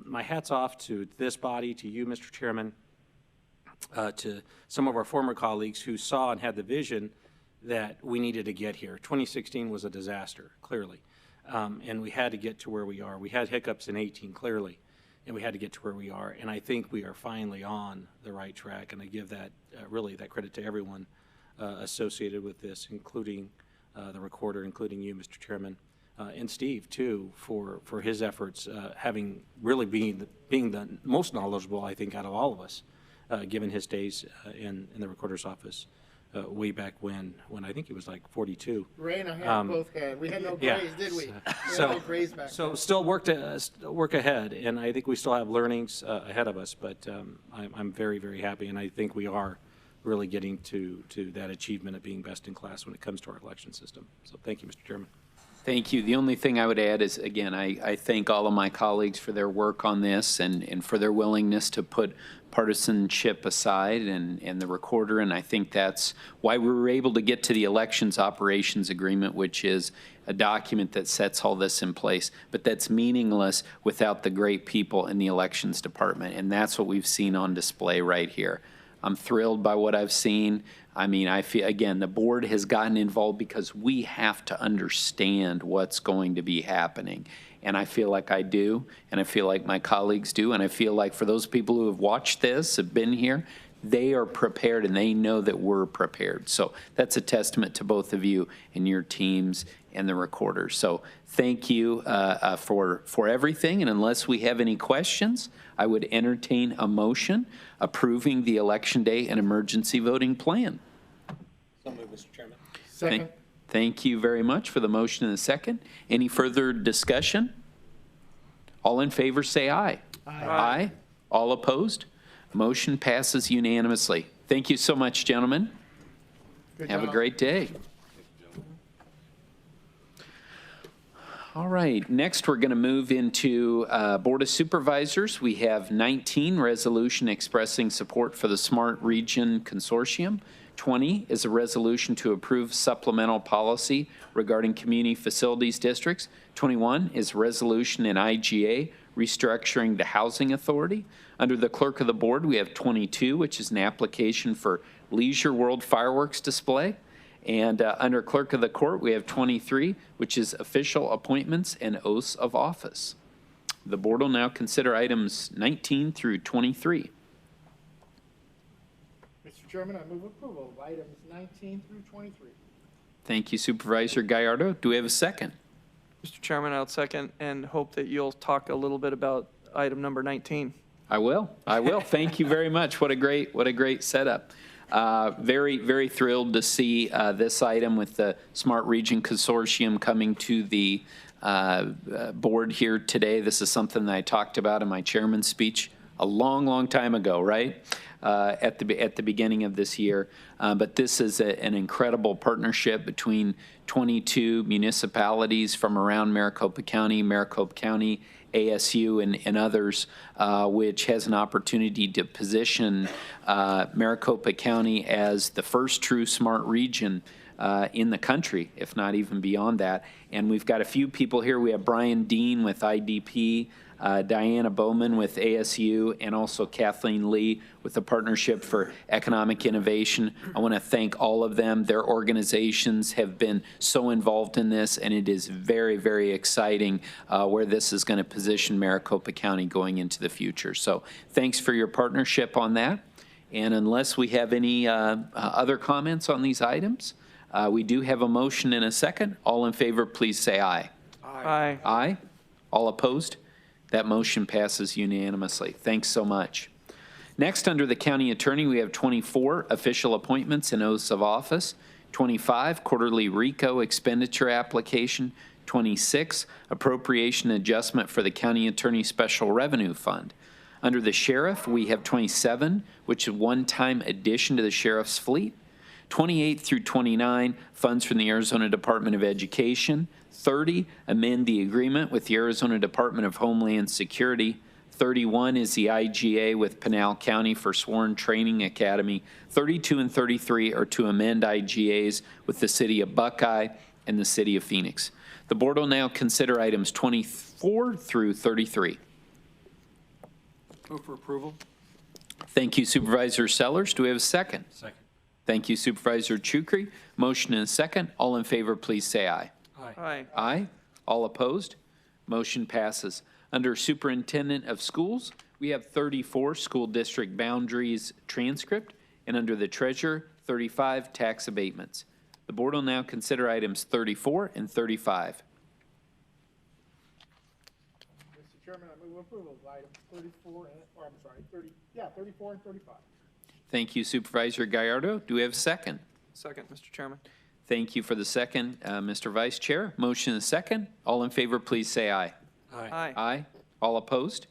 my hat's off to this body, to you, Mr. Chairman, to some of our former colleagues who saw and had the vision that we needed to get here. 2016 was a disaster, clearly, and we had to get to where we are. We had hiccups in 18, clearly, and we had to get to where we are. And I think we are finally on the right track, and I give that really that credit to everyone associated with this, including the recorder, including you, Mr. Chairman, and Steve, too, for his efforts, having really being the most knowledgeable, I think, out of all of us, given his days in the recorder's office way back when I think he was like 42. Ray and I both had. We had no grades, did we? No grades back So then. still work ahead, and I think we still have learnings ahead of us, but I'm very, very happy, and I think we are really getting to that achievement of being best in class when it comes to our election system. So thank you, Mr. Chairman. Thank you. The only thing I would add is, again, I thank all of my colleagues for their work on this and for their willingness to put partisanship aside and the recorder, and I think that's why we were able to get to the Elections Operations Agreement, which is a document that sets all this in place, but that's meaningless without the great people in the Elections Department, and that's what we've seen on display right here. I'm thrilled by what I've seen. I mean, I feel, again, the board has gotten involved because we have to understand what's going to be happening. And I feel like I do, and I feel like my colleagues do, and I feel like for those people who have watched this, have been here, they are prepared and they know that we're prepared. So that's a testament to both of you and your teams and the recorders. So thank you for everything. And unless we have any questions, I would entertain a motion approving the Election Day and emergency voting plan. So moved, Mr. Chairman. Second. Thank you very much for the motion and the second. Any further discussion? All in favor say aye. Aye. Aye. All opposed? Motion passes unanimously. Thank you so much, gentlemen. Good Have a job. great day. All right, next we're going to move into Board of Supervisors. We have 19, resolution expressing support for the Smart Region Consortium. 20 is a resolution to approve supplemental policy regarding community facilities districts. 21 is a resolution in IGA restructuring the housing authority. Under the clerk of the board, we have 22, which is an application for Leisure World fireworks display. And under clerk of the court, we have 23, which is official appointments and oaths of office. The board will now consider items 19 through 23. Mr. Chairman, I move approval of items 19 through 23. Thank you, Supervisor Gallardo. Do we have a second? Mr. Chairman, I'll second and hope that you'll talk a little bit about item number 19. I will. Thank you very much. What a great setup. Very, very thrilled to see this item with the Smart Region Consortium coming to the board here today. This is something that I talked about in my chairman's speech a long, long time ago, right? At the beginning of this year. But this is an incredible partnership between 22 municipalities from around Maricopa County, ASU, and others, which has an opportunity to position Maricopa County as the first true smart region in the country, if not even beyond that. And we've got a few people here. We have Brian Dean with IDP, Diana Bowman with ASU, and also Kathleen Lee with the Partnership for Economic Innovation. I want to thank all of them. Their organizations have been so involved in this, and it is very, very exciting where this is going to position Maricopa County going into the future. So thanks for your partnership on that. And unless we have any other comments on these items, we do have a motion and a second. All in favor, please say aye. Aye. Aye. All opposed? That motion passes unanimously. Thanks so much. Next, under the county attorney, we have 24 official appointments and oaths of office. 25, quarterly RICO expenditure application. 26, appropriation adjustment for the county attorney special revenue fund. Under the sheriff, we have 27, which is one-time addition to the sheriff's fleet. 28 through 29, funds from the Arizona Department of Education. 30, amend the agreement with the Arizona Department of Homeland Security. 31 is the IGA with Pinal County for Sworn Training Academy. 32 and 33 are to amend IGAs with the city of Buckeye and the city of Phoenix. The board will now consider items 24 through 33. Move for approval. Thank you, Supervisor Sellers. Do we have a second? Second. Thank you, Supervisor Chukri. Motion and a second. All in favor, please say aye. Aye. Aye. All opposed? Motion passes. Under Superintendent of Schools, we have 34 school district boundaries transcript, and under the Treasurer, 35 tax abatements. The board will now consider items 34 and 35. Mr. Chairman, I move approval of items 34 and, or I'm sorry, 34 and 35. Thank you, Supervisor Gallardo. Do we have a second? Second, Mr. Chairman. Thank you for the second, Mr. Vice Chair. Motion is second. All in favor, please say aye. Aye. Aye. All opposed?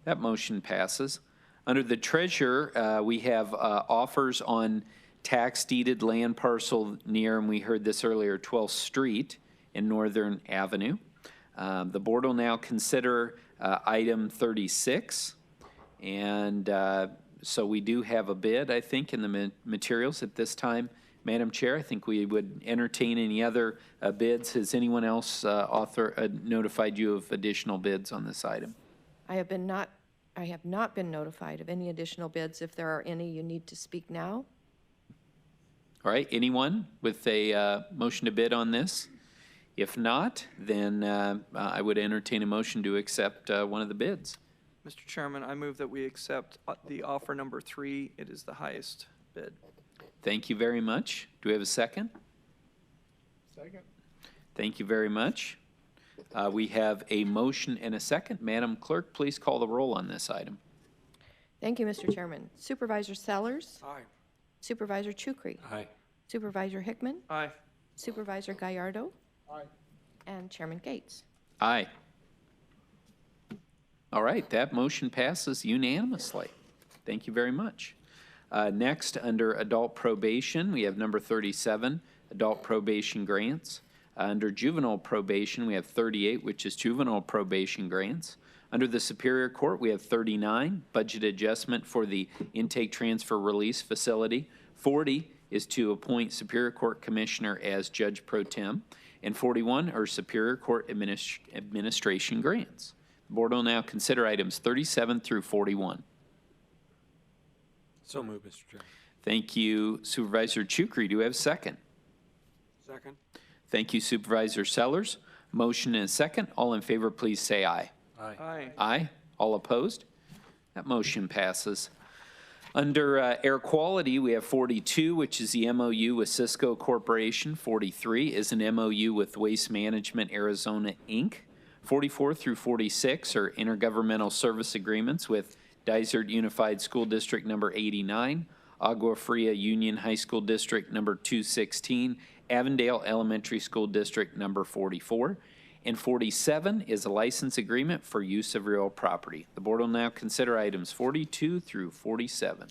That motion passes. Under the Treasurer, we have offers on tax deeded land parcel near, and we heard this earlier, 12th Street in Northern Avenue. The board will now consider item 36. And so we do have a bid, I think, in the materials at this time. Madam Chair, I think we would entertain any other bids. Has anyone else notified you of additional bids on this item? I have not been notified of any additional bids. If there are any, you need to speak now. All right, anyone with a motion to bid on this? If not, then I would entertain a motion to accept one of the bids. Mr. Chairman, I move that we accept the offer number 3. It is the highest bid. Thank you very much. Do we have a second? Second. Thank you very much. We have a motion and a second. Madam Clerk, please call the roll on this item. Thank you, Mr. Chairman. Supervisor Sellers? Aye. Supervisor Chukri? Aye. Supervisor Hickman? Aye. Supervisor Gallardo? Aye. And Chairman Gates. Aye. All right, that motion passes unanimously. Thank you very much. Next, under adult probation, we have number 37, adult probation grants. Under juvenile probation, we have 38, which is juvenile probation grants. Under the Superior Court, we have 39, budget adjustment for the intake transfer release facility. 40 is to appoint Superior Court Commissioner as Judge Pro Tem. And 41 are Superior Court administration grants. The board will now consider items 37 through 41. So moved, Mr. Chairman. Thank you, Supervisor Chukri. Do we have a second? Second. Thank you, Supervisor Sellers. Motion and a second. All in favor, please say aye. Aye. Aye. Aye. All opposed? That motion passes. Under air quality, we have 42, which is the MOU with Cisco Corporation. 43 is an MOU with Waste Management Arizona, Inc. 44 through 46 are intergovernmental service agreements with Dysart Unified School District number 89, Agua Fria Union High School District number 216, Avondale Elementary School District number 44, and 47 is a license agreement for use of real property. The board will now consider items 42 through 47.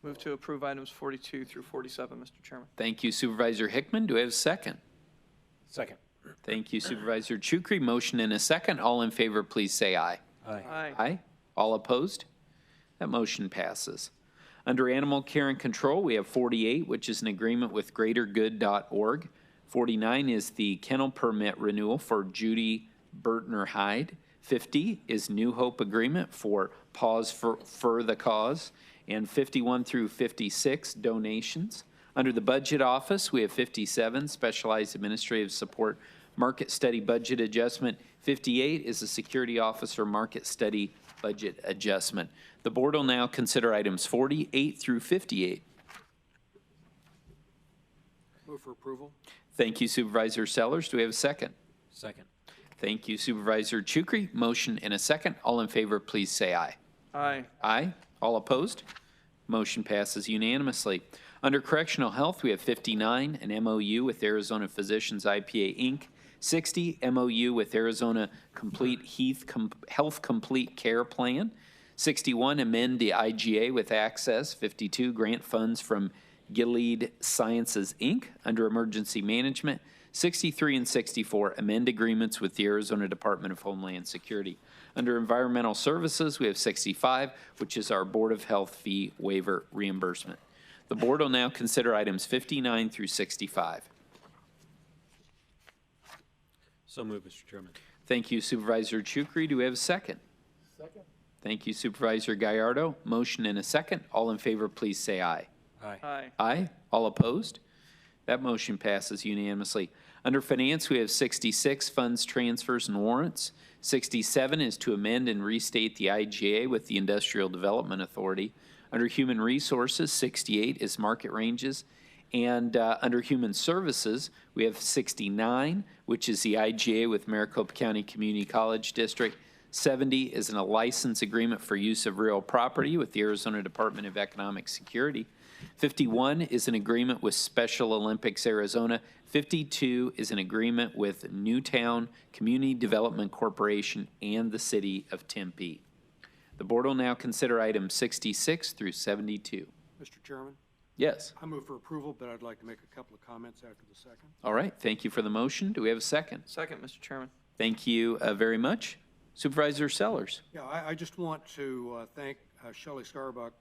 Move to approve items 42 through 47, Mr. Chairman. Thank you, Supervisor Hickman. Do we have a second? Second. Thank you, Supervisor Chukri. Motion and a second. All in favor, please say aye. Aye. Aye. Aye. All opposed? That motion passes. Under Animal Care and Control, we have 48, which is an agreement with greatergood.org. 49 is the kennel permit renewal for Judy Burtner Hyde. 50 is New Hope agreement for Pause for the Cause. And 51 through 56, donations. Under the Budget Office, we have 57, Specialized Administrative Support Market Study Budget Adjustment. 58 is a Security Officer Market Study Budget Adjustment. The board will now consider items 48 through 58. Move for approval. Thank you, Supervisor Sellers. Do we have a second? Second. Thank you, Supervisor Chukri. Motion and a second. All in favor, please say aye. Aye. Aye. All opposed? Motion passes unanimously. Under Correctional Health, we have 59, an MOU with Arizona Physicians IPA, Inc., 60, MOU with Arizona Health Complete Care Plan, 61, amend the IGA with Access, 52, grant funds from Gilead Sciences, Inc., under Emergency Management, 63 and 64, amend agreements with the Arizona Department of Homeland Security. Under Environmental Services, we have 65, which is our Board of Health fee waiver reimbursement. The board will now consider items 59 through 65. So moved, Mr. Chairman. Thank you, Supervisor Chukri. Do we have a second? Second. Thank you, Supervisor Gallardo. Motion and a second. All in favor, please say aye. Aye. Aye. Aye. All opposed? That motion passes unanimously. Under Finance, we have 66, funds, transfers, and warrants. 67 is to amend and restate the IGA with the Industrial Development Authority. Under Human Resources, 68 is market ranges. And under Human Services, we have 69, which is the IGA with Maricopa County Community College District. 70 is a license agreement for use of real property with the Arizona Department of Economic Security. 51 is an agreement with Special Olympics Arizona. 52 is an agreement with Newtown Community Development Corporation and the City of Tempe. The board will now consider items 66 through 72. Mr. Chairman, Yes. I move for approval, but I'd like to make a couple of comments after the second. All right. Thank you for the motion. Do we have a second? Second, Mr. Chairman. Thank you very much. Supervisor Sellers. Yeah, I just want to thank Shelley Starbuck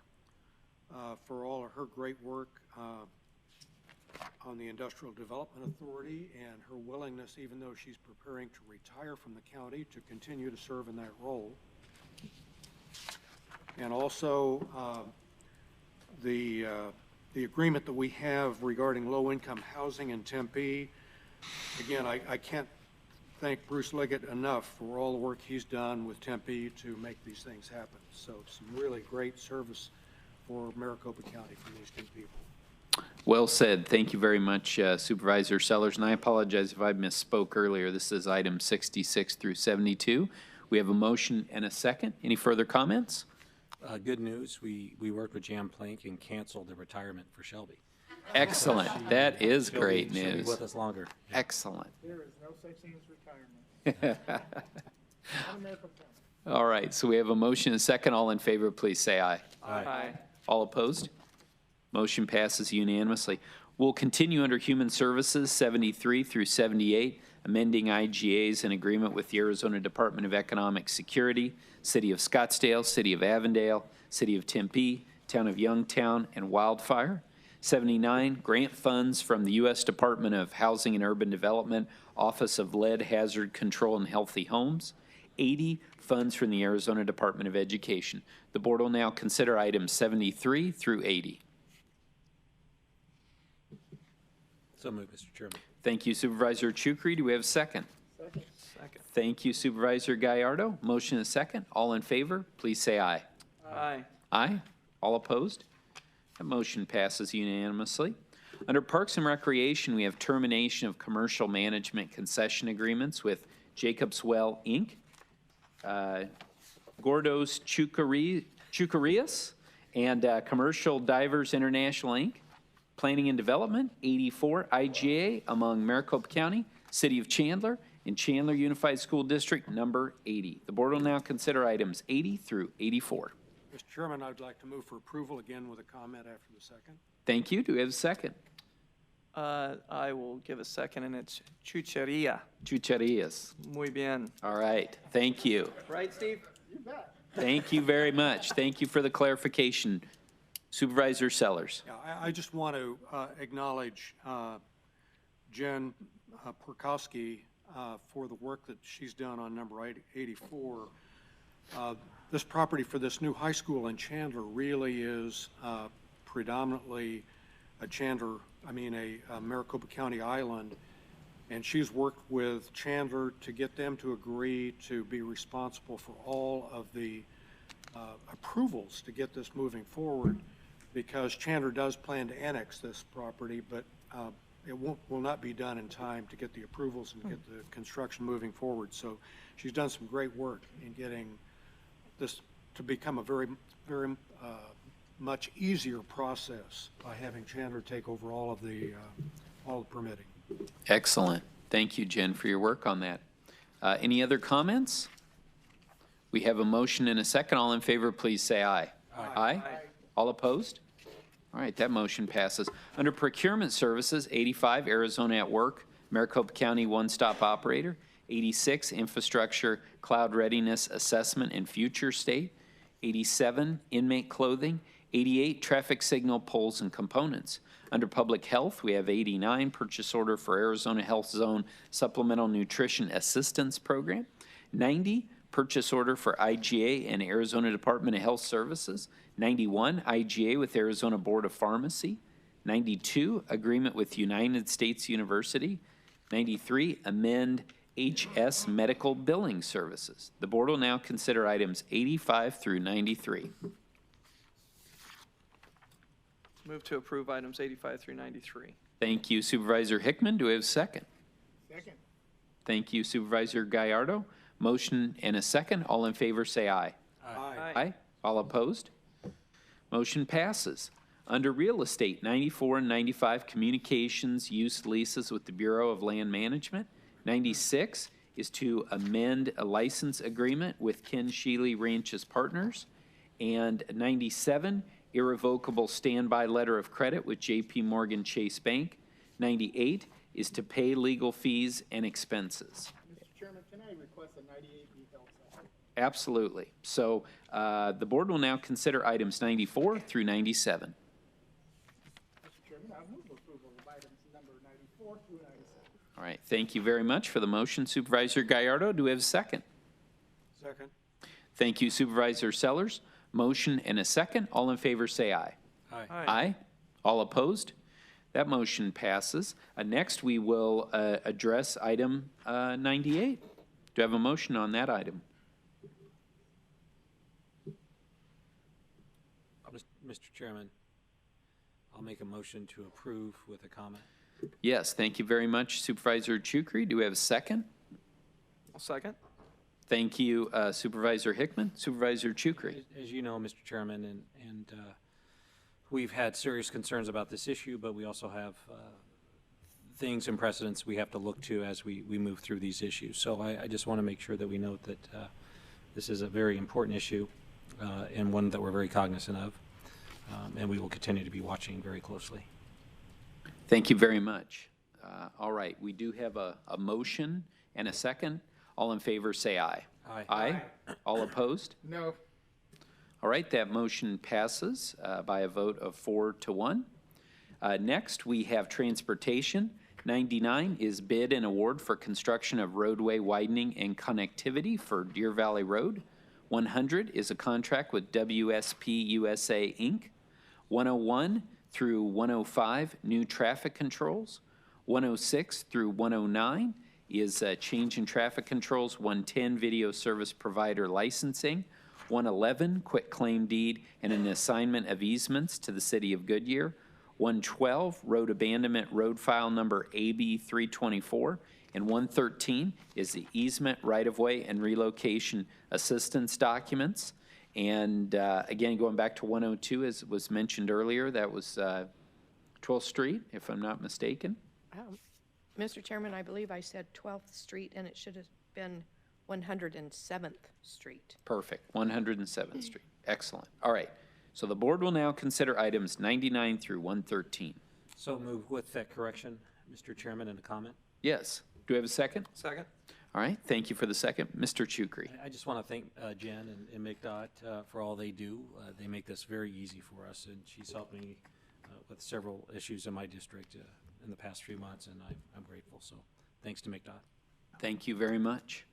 for all of her great work on the Industrial Development Authority and her willingness, even though she's preparing to retire from the county, to continue to serve in that role. And also the agreement that we have regarding low-income housing in Tempe. Again, I can't thank Bruce Liggett enough for all the work he's done with Tempe to make these things happen. So some really great service for Maricopa County from these two people. Well said. Thank you very much, Supervisor Sellers. And I apologize if I misspoke earlier. This is item 66 through 72. We have a motion and a second. Any further comments? Good news, we worked with Jam Plank and canceled the retirement for Shelby. Excellent. That is great She'll be news. with us longer. Excellent. There is no such thing as retirement. Not in Maricopa County. All right, so we have a motion and a second. All in favor, please say aye. Aye. All opposed? Motion passes unanimously. We'll continue under Human Services, 73 through 78, amending IGAs in agreement with the Arizona Department of Economic Security, City of Scottsdale, City of Avondale, City of Tempe, Town of Youngtown, and Wildfire. 79, grant funds from the U.S. Department of Housing and Urban Development, Office of Lead Hazard Control and Healthy Homes. 80, funds from the Arizona Department of Education. The board will now consider items 73 through 80. So moved, Mr. Chairman. Thank you, Supervisor Chukri. Do we have a second? Second. Second. Thank you, Supervisor Gallardo. Motion is second. All in favor, please say aye. Aye. Aye. All opposed? That motion passes unanimously. Under Parks and Recreation, we have termination of commercial management concession agreements with Jacobs Well, Inc., Gordo's Chucarias, and Commercial Divers International, Inc., Planning and Development, 84 IGA among Maricopa County, City of Chandler, and Chandler Unified School District number 80. The board will now consider items 80 through 84. Mr. Chairman, I'd like to move for approval again with a comment after the second. Thank you. Do we have a second? I will give a second, and it's chucheria. Chucharias. Muy bien. All right. Thank you. Right, Steve? You bet. Thank you very much. Thank you for the clarification. Supervisor Sellers. Yeah, I just want to acknowledge Jen Perkowski for the work that she's done on number 84. This property for this new high school in Chandler really is predominantly a Maricopa County island, and she's worked with Chandler to get them to agree to be responsible for all of the approvals to get this moving forward, because Chandler does plan to annex this property, but it will not be done in time to get the approvals and get the construction moving forward. So she's done some great work in getting this to become a very, very much easier process by having Chandler take over all the permitting. Excellent. Thank you, Jen, for your work on that. Any other comments? We have a motion and a second. All in favor, please say aye. Aye. All opposed? All right, that motion passes. Under Procurement Services, 85, Arizona at Work, Maricopa County One-Stop Operator. 86, Infrastructure Cloud Readiness Assessment and Future State. 87, Inmate Clothing. 88, Traffic Signal Poles and Components. Under Public Health, we have 89, Purchase Order for Arizona Health Zone Supplemental Nutrition Assistance Program. 90, Purchase Order for IGA and Arizona Department of Health Services. 91, IGA with Arizona Board of Pharmacy. 92, Agreement with United States University. 93, amend HS Medical Billing Services. The board will now consider items 85 through 93. Move to approve items 85 through 93. Thank you, Supervisor Hickman. Do we have a second? Second. Thank you, Supervisor Gallardo. Motion and a second. All in favor, say aye. Aye. All opposed? Motion passes. Under Real Estate, 94 and 95, Communications Use Leases with the Bureau of Land Management. 96 is to amend a license agreement with Ken Shealy Ranches Partners. And 97, irrevocable standby letter of credit with JP Morgan Chase Bank. 98 is to pay legal fees and expenses. Mr. Chairman, can I request that 98 be held separate? Absolutely. So the board will now consider items 94 through 97. Mr. Chairman, I move approval of items number 94 through 97. All right, thank you very much for the motion, Supervisor Gallardo. Do we have a second? Second. Thank you, Supervisor Sellers. Motion and a second. All in favor, say aye. Aye. Aye. All opposed? That motion passes. Next, we will address item 98. Do I have a motion on that item? Mr. Chairman, I'll make a motion to approve with a comment. Yes, thank you very much, Supervisor Chukri. Do we have a second? I'll second. Thank you, Supervisor Hickman. Supervisor Chukri. As you know, Mr. Chairman, and we've had serious concerns about this issue, but we also have things and precedents we have to look to as we move through these issues. So I just want to make sure that we note that this is a very important issue and one that we're very cognizant of, and we will continue to be watching very closely. Thank you very much. All right, we do have a motion and a second. All in favor, say aye. Aye. Aye. All opposed? No. All right, that motion passes by a vote of 4-1. Next, we have Transportation. 99 is bid and award for construction of roadway widening and connectivity for Deer Valley Road. 100 is a contract with WSP USA, Inc. 101 through 105, new traffic controls. 106 through 109 is a change in traffic controls. 110, video service provider licensing. 111, quit claim deed and an assignment of easements to the city of Goodyear. 112, road abandonment road file number AB 324. And 113 is the easement, right-of-way, and relocation assistance documents. And again, going back to 102, as was mentioned earlier, that was 12th Street, if I'm not mistaken. Mr. Chairman, I believe I said 12th Street, and it should have been 107th Street. Perfect, 107th Street. Excellent. All right, so the board will now consider items 99 through 113. So move with that correction, Mr. Chairman, and a comment. Yes. Do we have a second? Second. All right, thank you for the second. Mr. Chukri. I just want to thank Jen and McDOT for all they do. They make this very easy for us, and she's helped me with several issues in my district in the past few months, and I'm grateful. So thanks to McDOT. Thank you very much.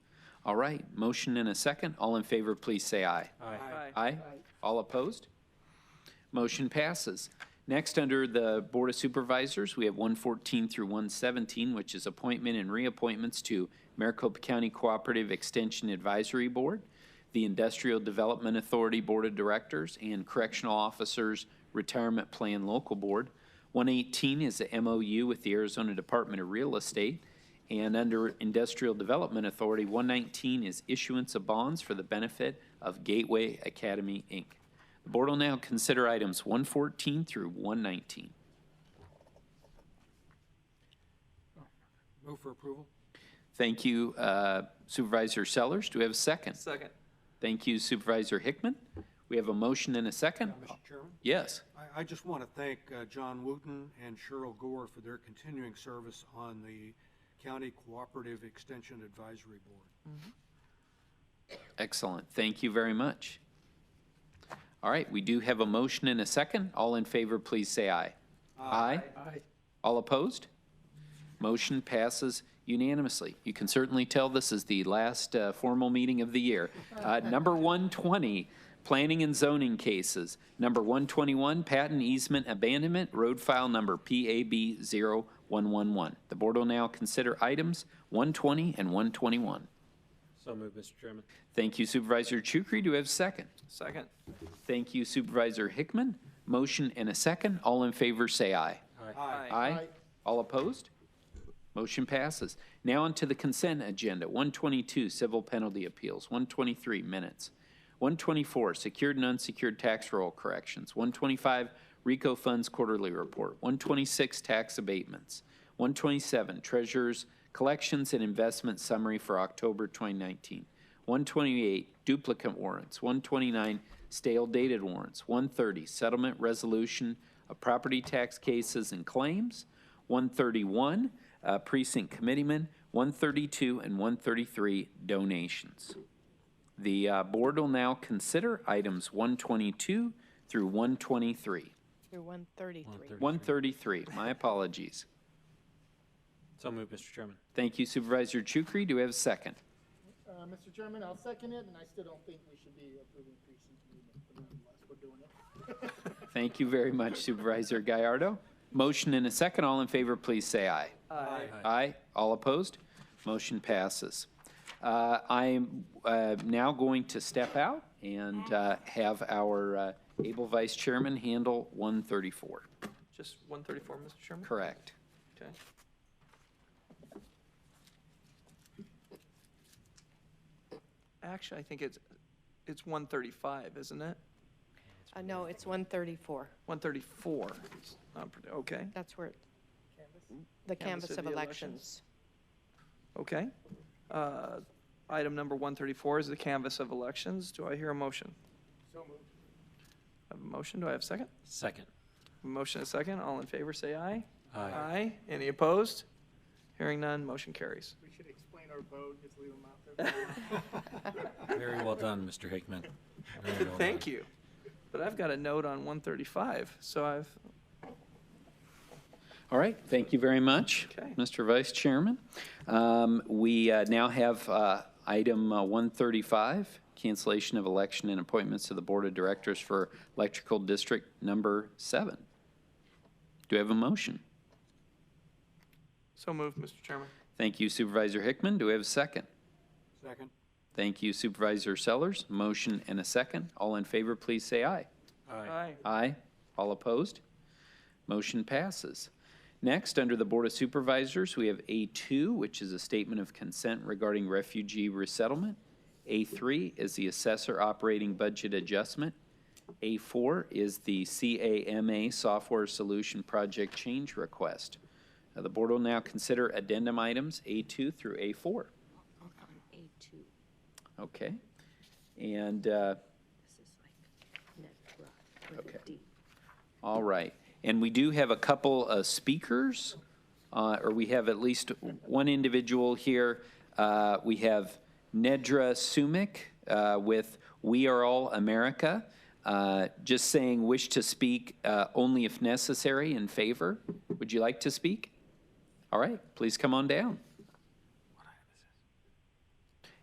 All right, motion and a second. All in favor, please say aye. Aye. Aye. All opposed? Motion passes. Next, under the Board of Supervisors, we have 114 through 117, which is appointment and reappointments to Maricopa County Cooperative Extension Advisory Board, the Industrial Development Authority Board of Directors, and Correctional Officers Retirement Plan Local Board. 118 is the MOU with the Arizona Department of Real Estate. And under Industrial Development Authority, 119 is issuance of bonds for the benefit of Gateway Academy, Inc. The board will now consider items 114 through 119. Move for approval. Thank you, Supervisor Sellers. Do we have a second? Second. Thank you, Supervisor Hickman. We have a motion and a second. Mr. Chairman? Yes. I just want to thank John Wooten and Cheryl Gore for their continuing service on the County Cooperative Extension Advisory Board. Excellent. Thank you very much. All right, we do have a motion and a second. All in favor, please say aye. Aye. Aye. All opposed? Motion passes unanimously. You can certainly tell this is the last formal meeting of the year. Number 120, planning and zoning cases. Number 121, patent easement abandonment, road file number PAB0111. The board will now consider items 120 and 121. So moved, Mr. Chairman. Thank you, Supervisor Chukri. Do we have a second? Second. Thank you, Supervisor Hickman. Motion and a second. All in favor, say aye. Aye. Aye. All opposed? Motion passes. Now on to the consent agenda. 122, civil penalty appeals. 123, minutes. 124, secured and unsecured tax roll corrections. 125, RICO funds quarterly report. 126, tax abatements. 127, treasurer's collections and investment summary for October 2019. 128, duplicate warrants. 129, stale dated warrants. 130, settlement resolution of property tax cases and claims. 131, precinct committeeman. 132 and 133, donations. The board will now consider items 122 through 123. Through 133. 133, my apologies. So moved, Mr. Chairman. Thank you, Supervisor Chukri. Do we have a second? Mr. Chairman, I'll second it, and I still don't think we should be approving precinct movement, but nonetheless, we're doing it. Thank you very much, Supervisor Gallardo. Motion and a second. All in favor, please say aye. Aye. Aye. All opposed? Motion passes. I'm now going to step out and have our able Vice Chairman handle 134. Just 134, Mr. Chairman? Correct. Okay. Actually, I think it's 135, isn't it? No, it's 134. 134. Okay, That's where, the canvas of elections. okay. Item number 134 is the canvas of elections. Do I hear a motion? So moved. I have a motion. Do I have a second? Second. A motion and a second. All in favor, say aye. Aye. Aye. Any opposed? Hearing none, motion carries. We should explain our vote, just leave them out there. Very well done, Mr. Hickman. Very well Thank done. you. But I've got a note on 135, so I've, All right. Thank you very much, Okay. Mr. Vice Chairman. We now have item 135, cancellation of election and appointments to the Board of Directors for Electrical District Number 7. Do we have a motion? so moved, Mr. Chairman. Thank you, Supervisor Hickman. Do we have a second? Second. Thank you, Supervisor Sellers. Motion and a second. All in favor, please say aye. Aye. Aye. All opposed? Motion passes. Next, under the Board of Supervisors, we have A2, which is a statement of consent regarding refugee resettlement. A3 is the assessor operating budget adjustment. A4 is the CAMA software solution project change request. The board will now consider addendum items A2 through A4. A2. Okay. And, This is like okay. All right. And we do have a couple of speakers, or we have at least one individual here. We have Nedra Sumik with We Are All America, just saying wish to speak only if necessary, in favor. Would you like to speak? All right, please come on down.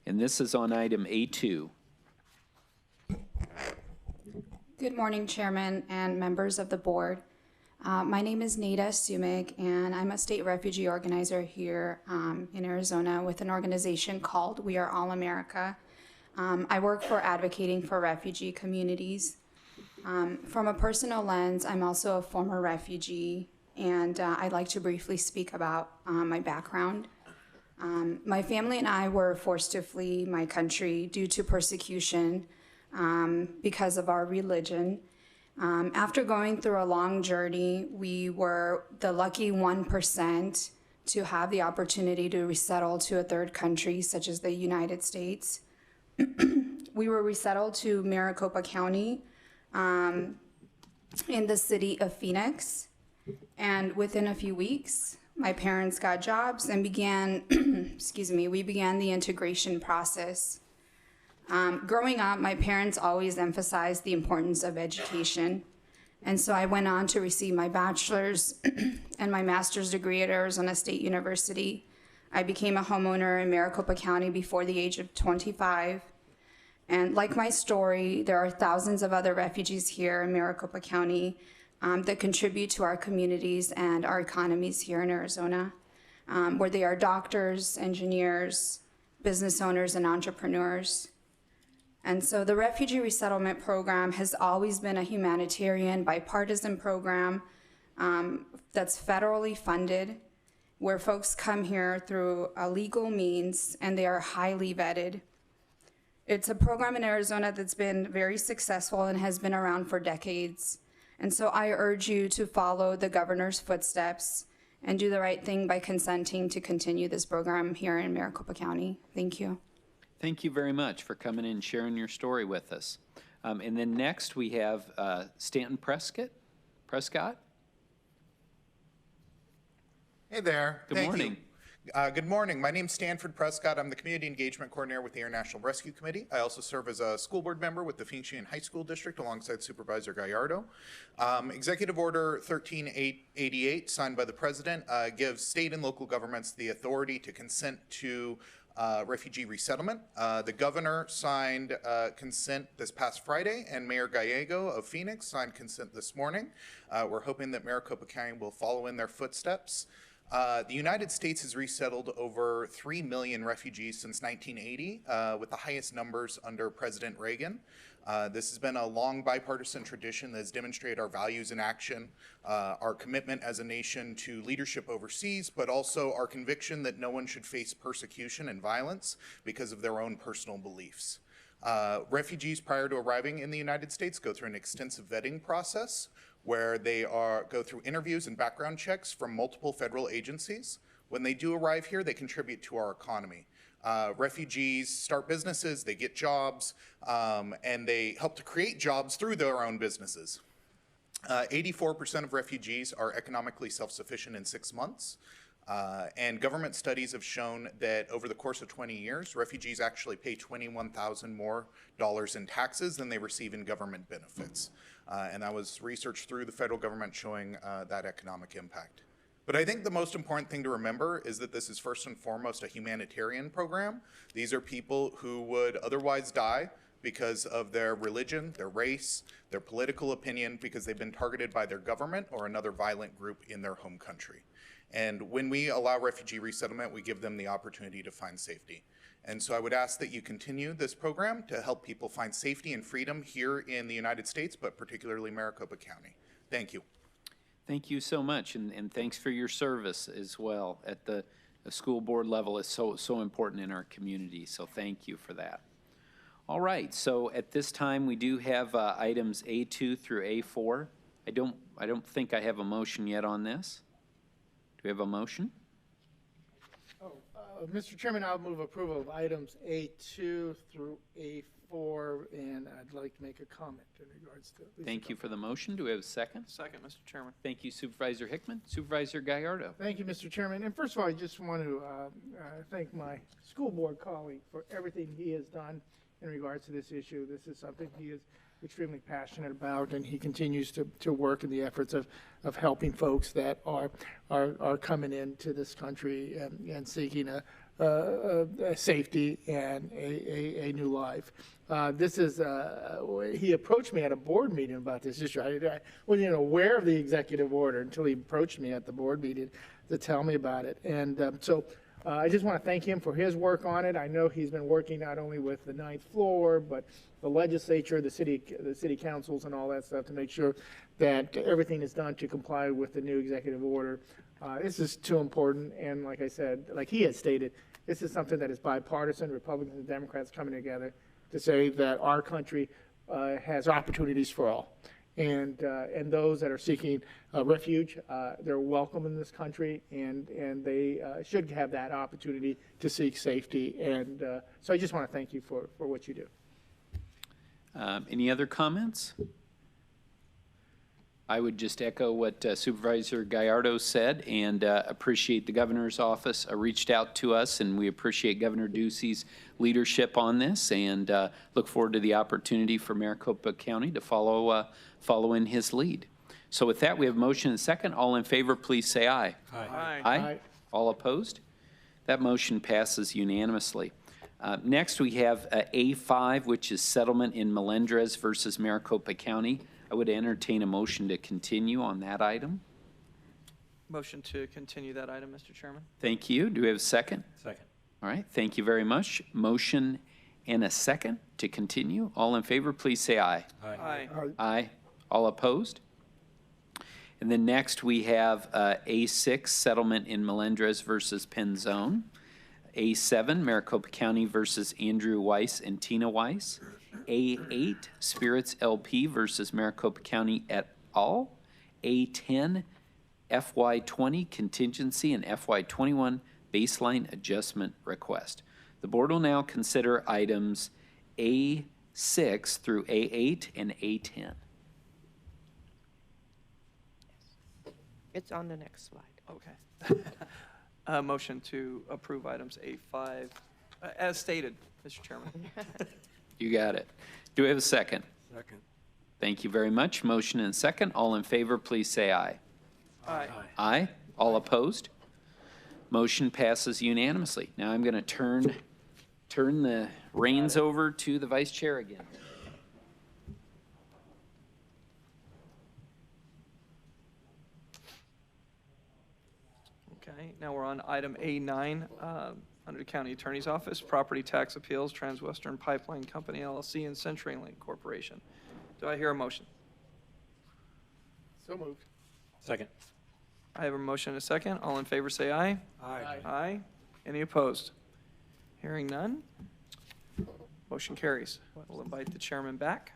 And this is on item A2. Good morning, Chairman and members of the board. My name is Nada Sumik, and I'm a state refugee organizer here in Arizona with an organization called We Are All America. I work for advocating for refugee communities. From a personal lens, I'm also a former refugee, and I'd like to briefly speak about my background. My family and I were forced to flee my country due to persecution because of our religion. After going through a long journey, we were the lucky 1% to have the opportunity to resettle to a third country, such as the United States. We were resettled to Maricopa County in the city of Phoenix. And within a few weeks, my parents got jobs and began, we began the integration process. Growing up, my parents always emphasized the importance of education. And so I went on to receive my bachelor's and my master's degree at Arizona State University. I became a homeowner in Maricopa County before the age of 25. And like my story, there are thousands of other refugees here in Maricopa County that contribute to our communities and our economies here in Arizona, where they are doctors, engineers, business owners, and entrepreneurs. And so the Refugee Resettlement Program has always been a humanitarian, bipartisan program that's federally funded, where folks come here through a legal means and they are highly vetted. It's a program in Arizona that's been very successful and has been around for decades. And so I urge you to follow the governor's footsteps and do the right thing by consenting to continue this program here in Maricopa County. Thank you. Thank you very much for coming in and sharing your story with us. And then next we have Stanton Prescott. Hey there. Good morning. Good morning. My name's Stanford Prescott. I'm the Community Engagement Coordinator with the International Rescue Committee. I also serve as a school board member with the Phoenix High School District alongside Supervisor Gallardo. Executive Order 13888, signed by the President, gives state and local governments the authority to consent to refugee resettlement. The governor signed consent this past Friday, and Mayor Gallego of Phoenix signed consent this morning. We're hoping that Maricopa County will follow in their footsteps. The United States has resettled over 3 million refugees since 1980, with the highest numbers under President Reagan. This has been a long bipartisan tradition that has demonstrated our values in action, our commitment as a nation to leadership overseas, but also our conviction that no one should face persecution and violence because of their own personal beliefs. Refugees prior to arriving in the United States go through an extensive vetting process where they go through interviews and background checks from multiple federal agencies. When they do arrive here, they contribute to our economy. Refugees start businesses, they get jobs, and they help to create jobs through their own businesses. 84% of refugees are economically self-sufficient in 6 months. And government studies have shown that over the course of 20 years, refugees actually pay $21,000 more in taxes than they receive in government benefits. And that was research through the federal government showing that economic impact. But I think the most important thing to remember is that this is first and foremost a humanitarian program. These are people who would otherwise die because of their religion, their race, their political opinion, because they've been targeted by their government or another violent group in their home country. And when we allow refugee resettlement, we give them the opportunity to find safety. And so I would ask that you continue this program to help people find safety and freedom here in the United States, but particularly Maricopa County. Thank you. Thank you so much, and thanks for your service as well at the school board level. Is so important in our community, so thank you for that. All right, so at this time we do have items A2 through A4. I don't think I have a motion yet on this. Do we have a motion? Mr. Chairman, I'll move approval of items A2 through A4, and I'd like to make a comment in regards to. Thank you for the motion. Do we have a second? Second, Mr. Chairman. Thank you, Supervisor Hickman. Supervisor Gallardo. Thank you, Mr. Chairman. And first of all, I just want to thank my school board colleague for everything he has done in regards to this issue. This is something he is extremely passionate about, and he continues to work in the efforts of helping folks that are coming into this country and seeking a safety and a new life. This is, he approached me at a board meeting about this issue. I wasn't even aware of the executive order until he approached me at the board meeting to tell me about it. And so I just want to thank him for his work on it. I know he's been working not only with the 9th floor, but the legislature, the city councils and all that stuff to make sure that everything is done to comply with the new executive order. This is too important, and like I said, like he has stated, this is something that is bipartisan, Republicans and Democrats coming together to say that our country has opportunities for all. And those that are seeking refuge, they're welcome in this country, and they should have that opportunity to seek safety. And so I just want to thank you for what you do. Any other comments? I would just echo what Supervisor Gallardo said, and appreciate the governor's office reached out to us, and we appreciate Governor Ducey's leadership on this, and look forward to the opportunity for Maricopa County to follow in his lead. So with that, we have motion and second. All in favor, please say aye. Aye. Aye. All opposed? That motion passes unanimously. Next, we have A5, which is settlement in Melendrez versus Maricopa County. I would entertain a motion to continue on that item. Motion to continue that item, Mr. Chairman. Thank you. Do we have a second? Second. All right, thank you very much. Motion and a second to continue. All in favor, please say aye. Aye. Aye. All opposed? And then next, we have A6, settlement in Melendrez versus Penzone. A7, Maricopa County versus Andrew Weiss and Tina Weiss. A8, Spirits LP versus Maricopa County et al. A10, FY20 contingency and FY21 baseline adjustment request. The board will now consider items A6 through A8 and A10. It's on the next slide. Okay. Motion to approve items A5 as stated, Mr. Chairman. You got it. Do we have a second? Second. Thank you very much. Motion and second. All in favor, please say aye. Aye. Aye. All opposed? Motion passes unanimously. Now I'm going to turn the reins over to the vice chair again. Okay, now we're on item A9, under the County Attorney's Office, Property Tax Appeals, Transwestern Pipeline Company LLC, and CenturyLink Corporation. Do I hear a motion? So moved. Second. I have a motion and a second. All in favor say aye. Aye. Aye. Any opposed? Hearing none. Motion carries. We'll invite the chairman back.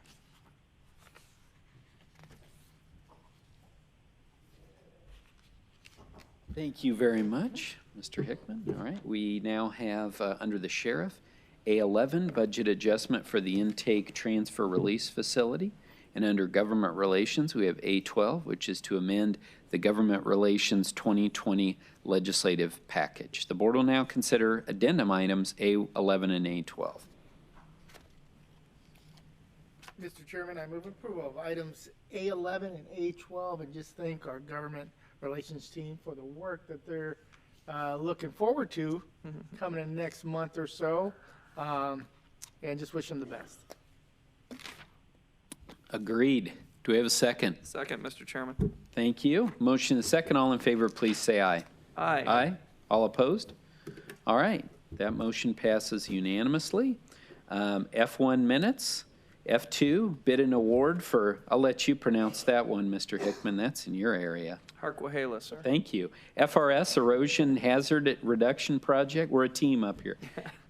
Thank you very much, Mr. Hickman. All right, we now have, under the sheriff, A11, budget adjustment for the intake transfer release facility. And under government relations, we have A12, which is to amend the government relations 2020 legislative package. The board will now consider addendum items A11 and A12. Mr. Chairman, I move approval of items A11 and A12, and just thank our government relations team for the work that they're looking forward to coming in the next month or so, and just wish them the best. Agreed. Do we have a second? Second, Mr. Chairman. Thank you. Motion is second. All in favor, please say aye. Aye. Aye. All opposed? All right. That motion passes unanimously. F1 minutes. F2, bid and award for, I'll let you pronounce that one, Mr. Hickman. That's in your area. Harquahala, sir. Thank you. FRS, Erosion Hazard Reduction Project. We're a team up here.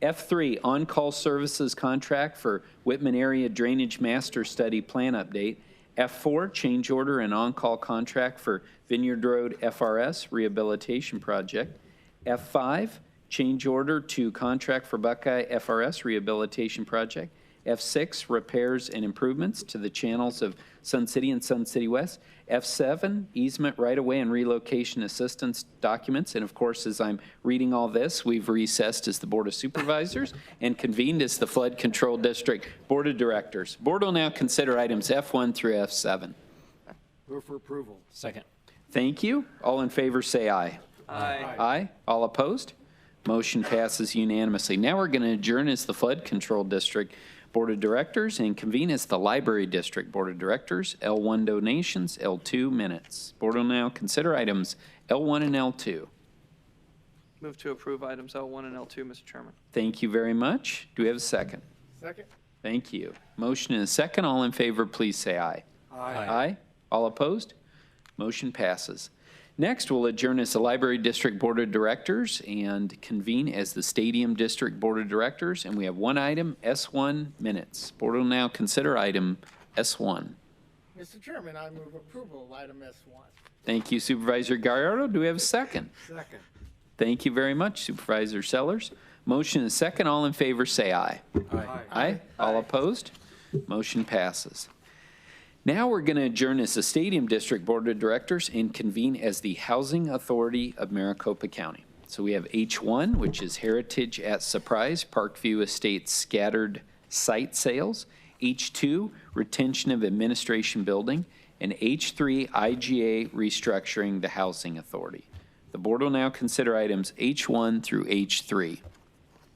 F3, on-call services contract for Whitman Area Drainage Master Study Plan Update. F4, change order and on-call contract for Vineyard Road FRS Rehabilitation Project. F5, change order to contract for Buckeye FRS Rehabilitation Project. F6, repairs and improvements to the channels of Sun City and Sun City West. F7, easement right-of-way and relocation assistance documents. And of course, as I'm reading all this, we've recessed as the Board of Supervisors and convened as the Flood Control District Board of Directors. Board will now consider items F1 through F7. Move for approval. Second. Thank you. All in favor say aye. Aye. Aye. All opposed? Motion passes unanimously. Now we're going to adjourn as the Flood Control District Board of Directors and convene as the Library District Board of Directors. L1 donations, L2 minutes. Board will now consider items L1 and L2. Move to approve items L1 and L2, Mr. Chairman. Thank you very much. Do we have a second? Second. Thank you. Motion and a second. All in favor, please say aye. Aye. Aye. All opposed? Motion passes. Next, we'll adjourn as the Library District Board of Directors and convene as the Stadium District Board of Directors. And we have one item, S1 minutes. Board will now consider item S1. Mr. Chairman, I move approval of item S1. Thank you, Supervisor Gallardo. Do we have a second? Second. Thank you very much, Supervisor Sellers. Motion is second. All in favor, say aye. Aye. Aye. All opposed? Motion passes. Now we're going to adjourn as the Stadium District Board of Directors and convene as the Housing Authority of Maricopa County. So we have H1, which is Heritage at Surprise, Parkview Estates Scattered Site Sales. H2, Retention of Administration Building. And H3, IGA Restructuring the Housing Authority. The board will now consider items H1 through H3.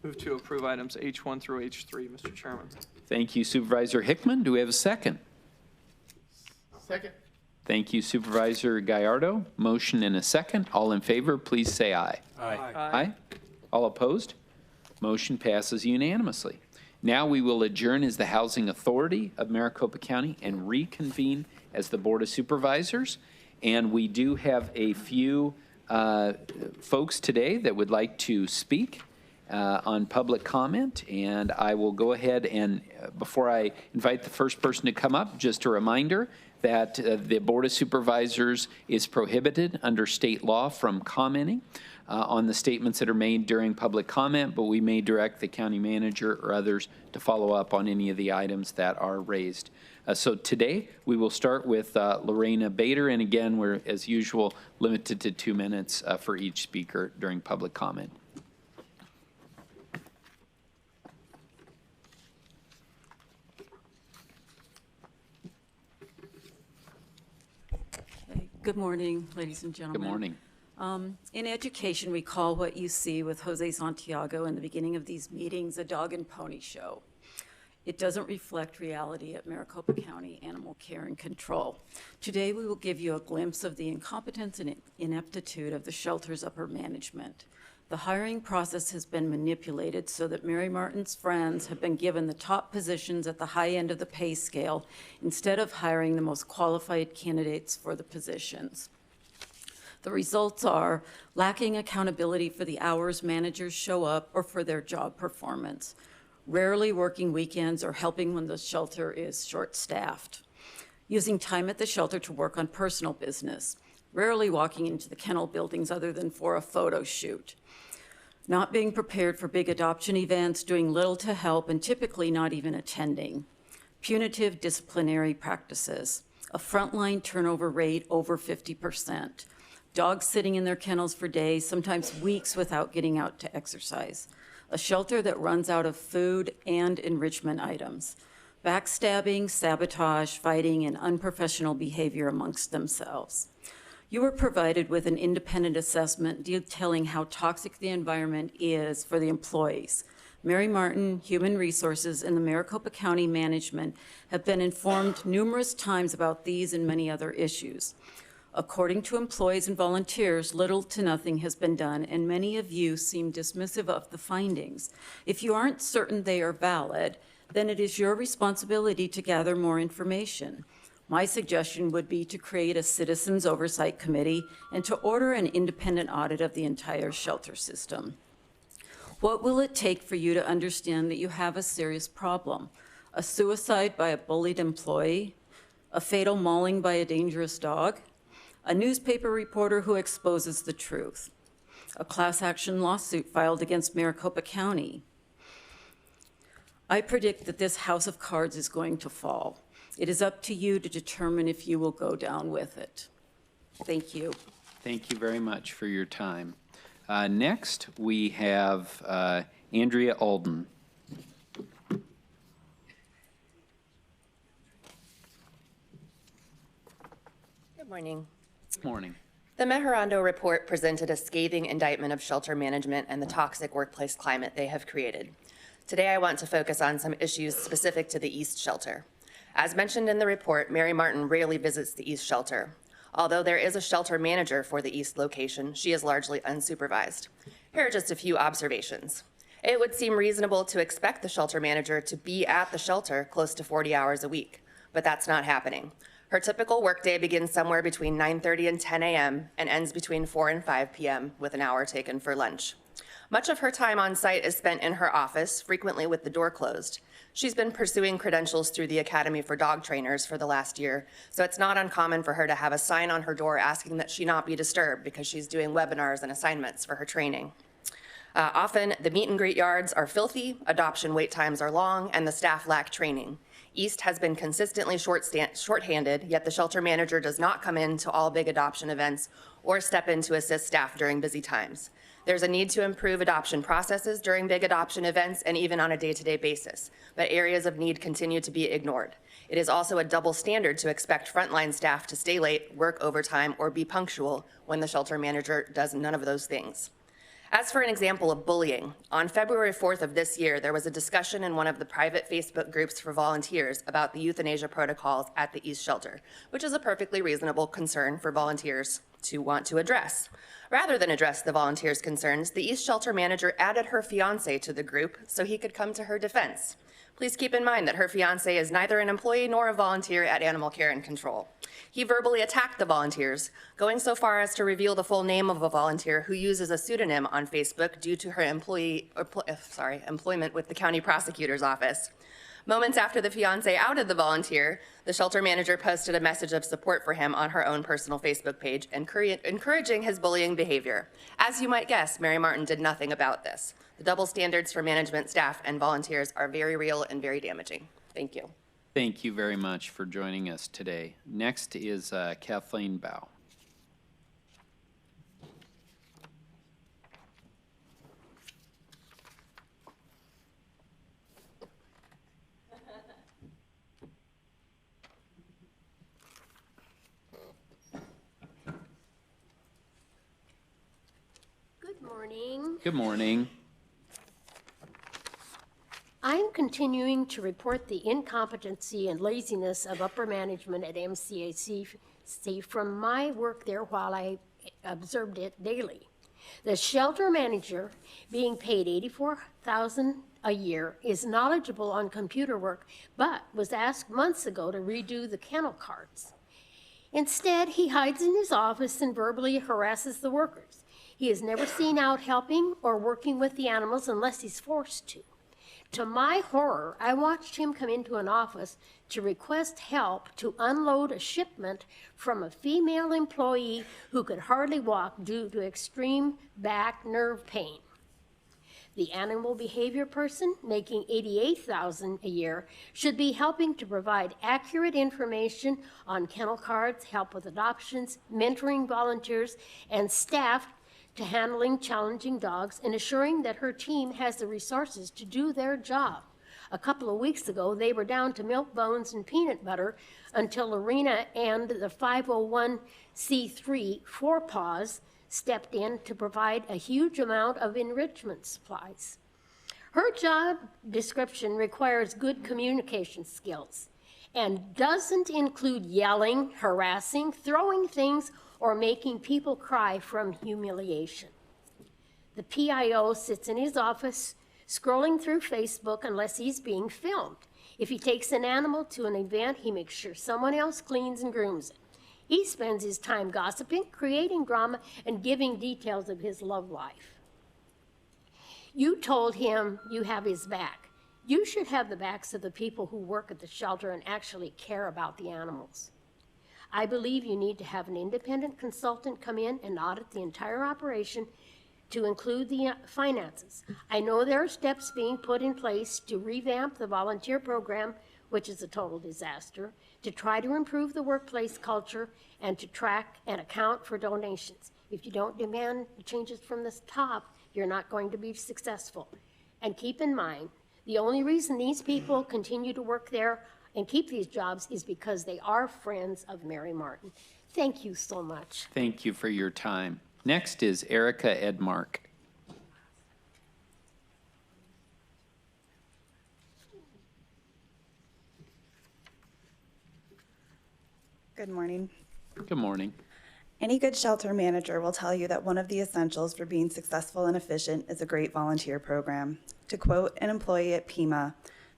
Move to approve items H1 through H3, Mr. Chairman. Thank you, Supervisor Hickman. Do we have a second? Second. Thank you, Supervisor Gallardo. Motion and a second. All in favor, please say aye. Aye. Aye. All opposed? Motion passes unanimously. Now we will adjourn as the Housing Authority of Maricopa County and reconvene as the Board of Supervisors. And we do have a few folks today that would like to speak on public comment. And I will go ahead and, before I invite the first person to come up, just a reminder that the Board of Supervisors is prohibited under state law from commenting on the statements that are made during public comment, but we may direct the county manager or others to follow up on any of the items that are raised. So today, we will start with Lorena Bader, and again, we're, as usual, limited to 2 minutes for each speaker during public comment. Good morning, ladies and gentlemen. Good morning. In education, we call what you see with Jose Santiago in the beginning of these meetings a dog and pony show. It doesn't reflect reality at Maricopa County Animal Care and Control. Today, we will give you a glimpse of the incompetence and ineptitude of the shelter's upper management. The hiring process has been manipulated so that Mary Martin's friends have been given the top positions at the high end of the pay scale instead of hiring the most qualified candidates for the positions. The results are lacking accountability for the hours managers show up or for their job performance, rarely working weekends or helping when the shelter is short-staffed, using time at the shelter to work on personal business, rarely walking into the kennel buildings other than for a photo shoot, not being prepared for big adoption events, doing little to help, and typically not even attending, punitive disciplinary practices, a frontline turnover rate over 50%, dogs sitting in their kennels for days, sometimes weeks without getting out to exercise, a shelter that runs out of food and enrichment items, backstabbing, sabotage, fighting, and unprofessional behavior amongst themselves. You were provided with an independent assessment detailing how toxic the environment is for the employees. Mary Martin, Human Resources, and the Maricopa County Management have been informed numerous times about these and many other issues. According to employees and volunteers, little to nothing has been done, and many of you seem dismissive of the findings. If you aren't certain they are valid, then it is your responsibility to gather more information. My suggestion would be to create a citizens oversight committee and to order an independent audit of the entire shelter system. What will it take for you to understand that you have a serious problem? A suicide by a bullied employee? A fatal mauling by a dangerous dog? A newspaper reporter who exposes the truth? A class action lawsuit filed against Maricopa County? I predict that this house of cards is going to fall. It is up to you to determine if you will go down with it. Thank you. Thank you very much for your time. Next, we have Andrea Alden. Good morning. Good morning. The Mejorando report presented a scathing indictment of shelter management and the toxic workplace climate they have created. Today, I want to focus on some issues specific to the East Shelter. As mentioned in the report, Mary Martin rarely visits the East Shelter. Although there is a shelter manager for the East location, she is largely unsupervised. Here are just a few observations. It would seem reasonable to expect the shelter manager to be at the shelter close to 40 hours a week, but that's not happening. Her typical workday begins somewhere between 9:30 and 10 a.m. and ends between 4 and 5 p.m. with an hour taken for lunch. Much of her time on site is spent in her office, frequently with the door closed. She's been pursuing credentials through the Academy for Dog Trainers for the last year, so it's not uncommon for her to have a sign on her door asking that she not be disturbed because she's doing webinars and assignments for her training. Often, the meet and greet yards are filthy, adoption wait times are long, and the staff lack training. East has been consistently shorthanded, yet the shelter manager does not come in to all big adoption events or step in to assist staff during busy times. There's a need to improve adoption processes during big adoption events and even on a day-to-day basis, but areas of need continue to be ignored. It is also a double standard to expect frontline staff to stay late, work overtime, or be punctual when the shelter manager does none of those things. As for an example of bullying, on February 4th of this year, there was a discussion in one of the private Facebook groups for volunteers about the euthanasia protocols at the East Shelter, which is a perfectly reasonable concern for volunteers to want to address. Rather than address the volunteers' concerns, the East Shelter manager added her fiancé to the group so he could come to her defense. Please keep in mind that her fiancé is neither an employee nor a volunteer at Animal Care and Control. He verbally attacked the volunteers, going so far as to reveal the full name of a volunteer who uses a pseudonym on Facebook due to her employment with the county prosecutor's office. Moments after the fiancé outed the volunteer, the shelter manager posted a message of support for him on her own personal Facebook page, encouraging his bullying behavior. As you might guess, Mary Martin did nothing about this. The double standards for management, staff, and volunteers are very real and very damaging. Thank you. Thank you very much for joining us today. Next is Kathleen Bow. Good morning. Good morning. I'm continuing to report the incompetency and laziness of upper management at MCAC from my work there while I observed it daily. The shelter manager, being paid $84,000 a year, is knowledgeable on computer work, but was asked months ago to redo the kennel cards. Instead, he hides in his office and verbally harasses the workers. He is never seen out helping or working with the animals unless he's forced to. To my horror, I watched him come into an office to request help to unload a shipment from a female employee who could hardly walk due to extreme back nerve pain. The animal behavior person, making $88,000 a year, should be helping to provide accurate information on kennel cards, help with adoptions, mentoring volunteers, and staff to handling challenging dogs and assuring that her team has the resources to do their job. A couple of weeks ago, they were down to milk bones and peanut butter until Lorena and the 501c3 Four Paws stepped in to provide a huge amount of enrichment supplies. Her job description requires good communication skills and doesn't include yelling, harassing, throwing things, or making people cry from humiliation. The PIO sits in his office scrolling through Facebook unless he's being filmed. If he takes an animal to an event, he makes sure someone else cleans and grooms it. He spends his time gossiping, creating drama, and giving details of his love life. You told him you have his back. You should have the backs of the people who work at the shelter and actually care about the animals. I believe you need to have an independent consultant come in and audit the entire operation to include the finances. I know there are steps being put in place to revamp the volunteer program, which is a total disaster, to try to improve the workplace culture, and to track and account for donations. If you don't demand changes from the top, you're not going to be successful. And keep in mind, the only reason these people continue to work there and keep these jobs is because they are friends of Mary Martin. Thank you so much. Thank you for your time. Next is Erica Edmark. Good morning. Good morning. Any good shelter manager will tell you that one of the essentials for being successful and efficient is a great volunteer program. To quote an employee at Pima,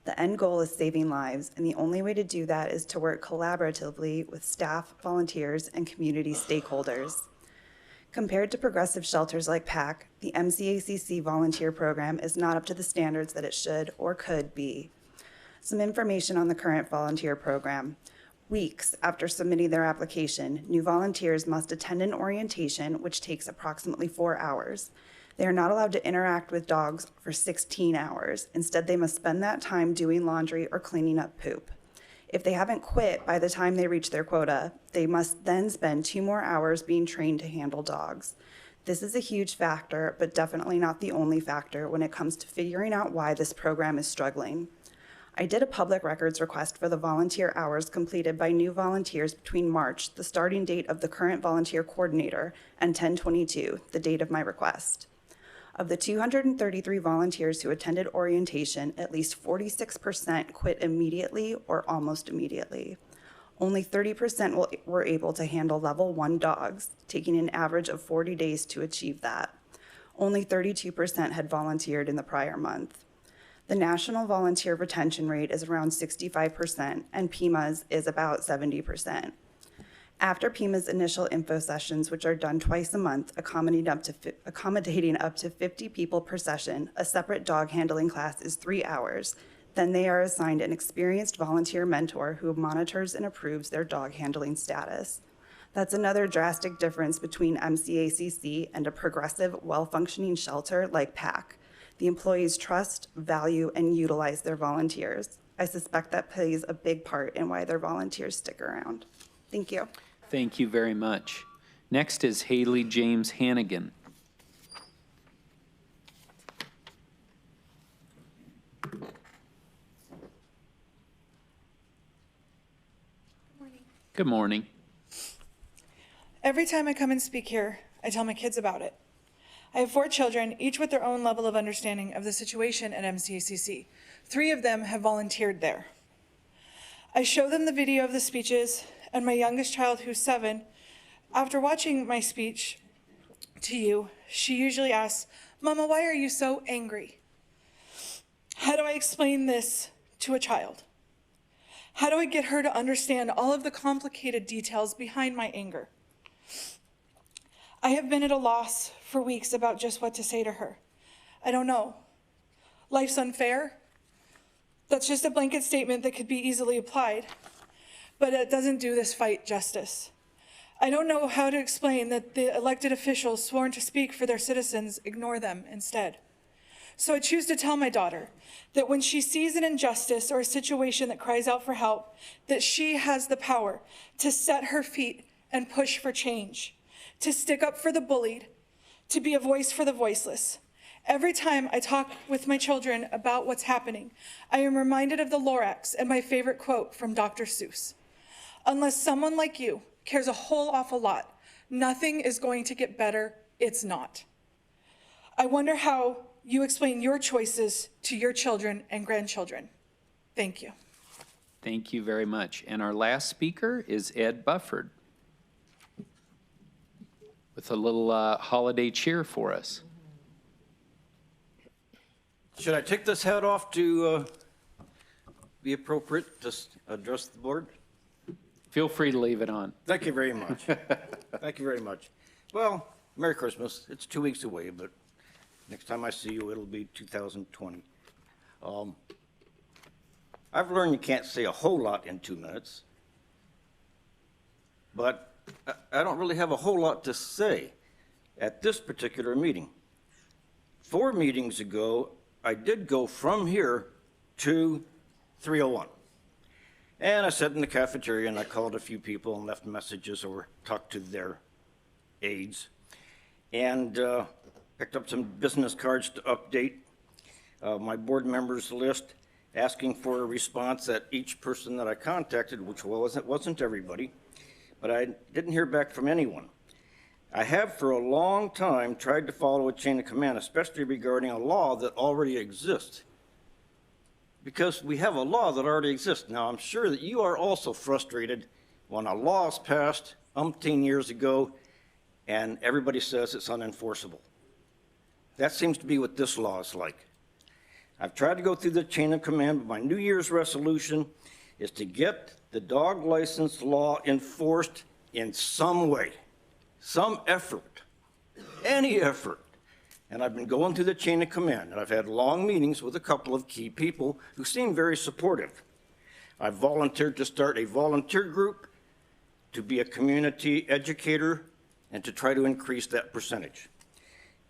The end goal is saving lives, and the only way to do that is to work collaboratively with staff, volunteers, and community stakeholders. Compared to progressive shelters like PAC, the MCACC volunteer program is not up to the standards that it should or could be. Some information on the current volunteer program. Weeks after submitting their application, new volunteers must attend an orientation, which takes approximately 4 hours. They are not allowed to interact with dogs for 16 hours. Instead, they must spend that time doing laundry or cleaning up poop. If they haven't quit by the time they reach their quota, they must then spend 2 more hours being trained to handle dogs. This is a huge factor, but definitely not the only factor when it comes to figuring out why this program is struggling. I did a public records request for the volunteer hours completed by new volunteers between March, the starting date of the current volunteer coordinator, and 10/22, the date of my request. Of the 233 volunteers who attended orientation, at least 46% quit immediately or almost immediately. Only 30% were able to handle level 1 dogs, taking an average of 40 days to achieve that. Only 32% had volunteered in the prior month. The national volunteer retention rate is around 65%, and PIMA's is about 70%. After PIMA's initial info sessions, which are done twice a month, accommodating up to 50 people per session, a separate dog handling class is 3 hours. Then they are assigned an experienced volunteer mentor who monitors and approves their dog handling status. That's another drastic difference between MCACC and a progressive, well-functioning shelter like PAC. The employees trust, value, and utilize their volunteers. I suspect that plays a big part in why their volunteers stick around. Thank you. Thank you very much. Next is Haley James Hannigan. Good morning. Every time I come and speak here, I tell my kids about it. I have 4 children, each with their own level of understanding of the situation at MCACC. 3 of them have volunteered there. I show them the video of the speeches, and my youngest child, who's 7, after watching my speech to you, she usually asks, "Mama, why are you so angry?" How do I explain this to a child? How do I get her to understand all of the complicated details behind my anger? I have been at a loss for weeks about just what to say to her. I don't know. Life's unfair? That's just a blanket statement that could be easily applied, but it doesn't do this fight justice. I don't know how to explain that the elected officials sworn to speak for their citizens ignore them instead. So I choose to tell my daughter that when she sees an injustice or a situation that cries out for help, that she has the power to set her feet and push for change, to stick up for the bullied, to be a voice for the voiceless. Every time I talk with my children about what's happening, I am reminded of the Lorax and my favorite quote from Dr. Seuss. Unless someone like you cares a whole awful lot, nothing is going to get better. It's not. I wonder how you explain your choices to your children and grandchildren. Thank you. Thank you very much. And our last speaker is Ed Bufford with a little holiday cheer for us. Should I take this hat off to be appropriate to address the board? Feel free to leave it on. Thank you very much. Thank you very much. Well, Merry Christmas. It's 2 weeks away, but next time I see you, it'll be 2020. I've learned you can't say a whole lot in 2 minutes, but I don't really have a whole lot to say at this particular meeting. 4 meetings ago, I did go from here to 301. And I sat in the cafeteria and I called a few people and left messages or talked to their aides and picked up some business cards to update my board members list, asking for a response at each person that I contacted, which wasn't everybody, but I didn't hear back from anyone. I have for a long time tried to follow a chain of command, especially regarding a law that already exists. Because we have a law that already exists. Now, I'm sure that you are also frustrated when a law is passed umpteen years ago and everybody says it's unenforceable. That seems to be what this law is like. I've tried to go through the chain of command, but my New Year's resolution is to get the dog license law enforced in some way, some effort, any effort. And I've been going through the chain of command, and I've had long meetings with a couple of key people who seem very supportive. I've volunteered to start a volunteer group, to be a community educator, and to try to increase that percentage.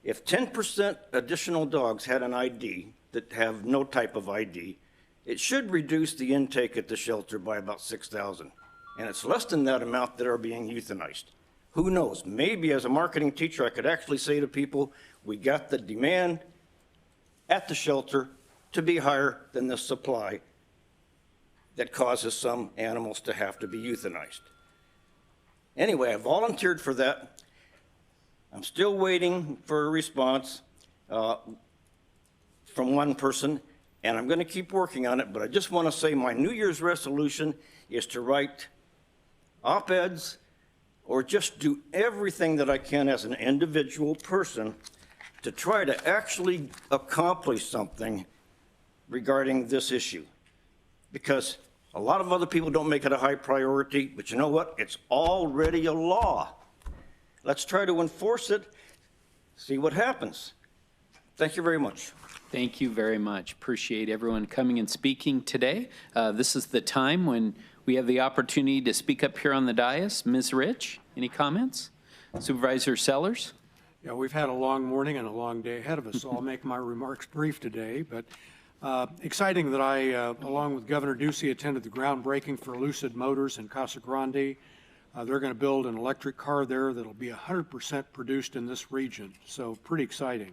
If 10% additional dogs had an ID that have no type of ID, it should reduce the intake at the shelter by about 6,000. And it's less than that amount that are being euthanized. Who knows? Maybe as a marketing teacher, I could actually say to people, we got the demand at the shelter to be higher than the supply that causes some animals to have to be euthanized. Anyway, I volunteered for that. I'm still waiting for a response from one person, and I'm going to keep working on it, but I just want to say my New Year's resolution is to write op-eds or just do everything that I can as an individual person to try to actually accomplish something regarding this issue. Because a lot of other people don't make it a high priority, but you know what? It's already a law. Let's try to enforce it, see what happens. Thank you very much. Thank you very much. Appreciate everyone coming and speaking today. This is the time when we have the opportunity to speak up here on the dais. Ms. Rich, any comments? Supervisor Sellers? Yeah, we've had a long morning and a long day ahead of us, so I'll make my remarks brief today. But exciting that I, along with Governor Ducey, attended the groundbreaking for Lucid Motors in Casa Grande. They're going to build an electric car there that'll be 100% produced in this region, so pretty exciting.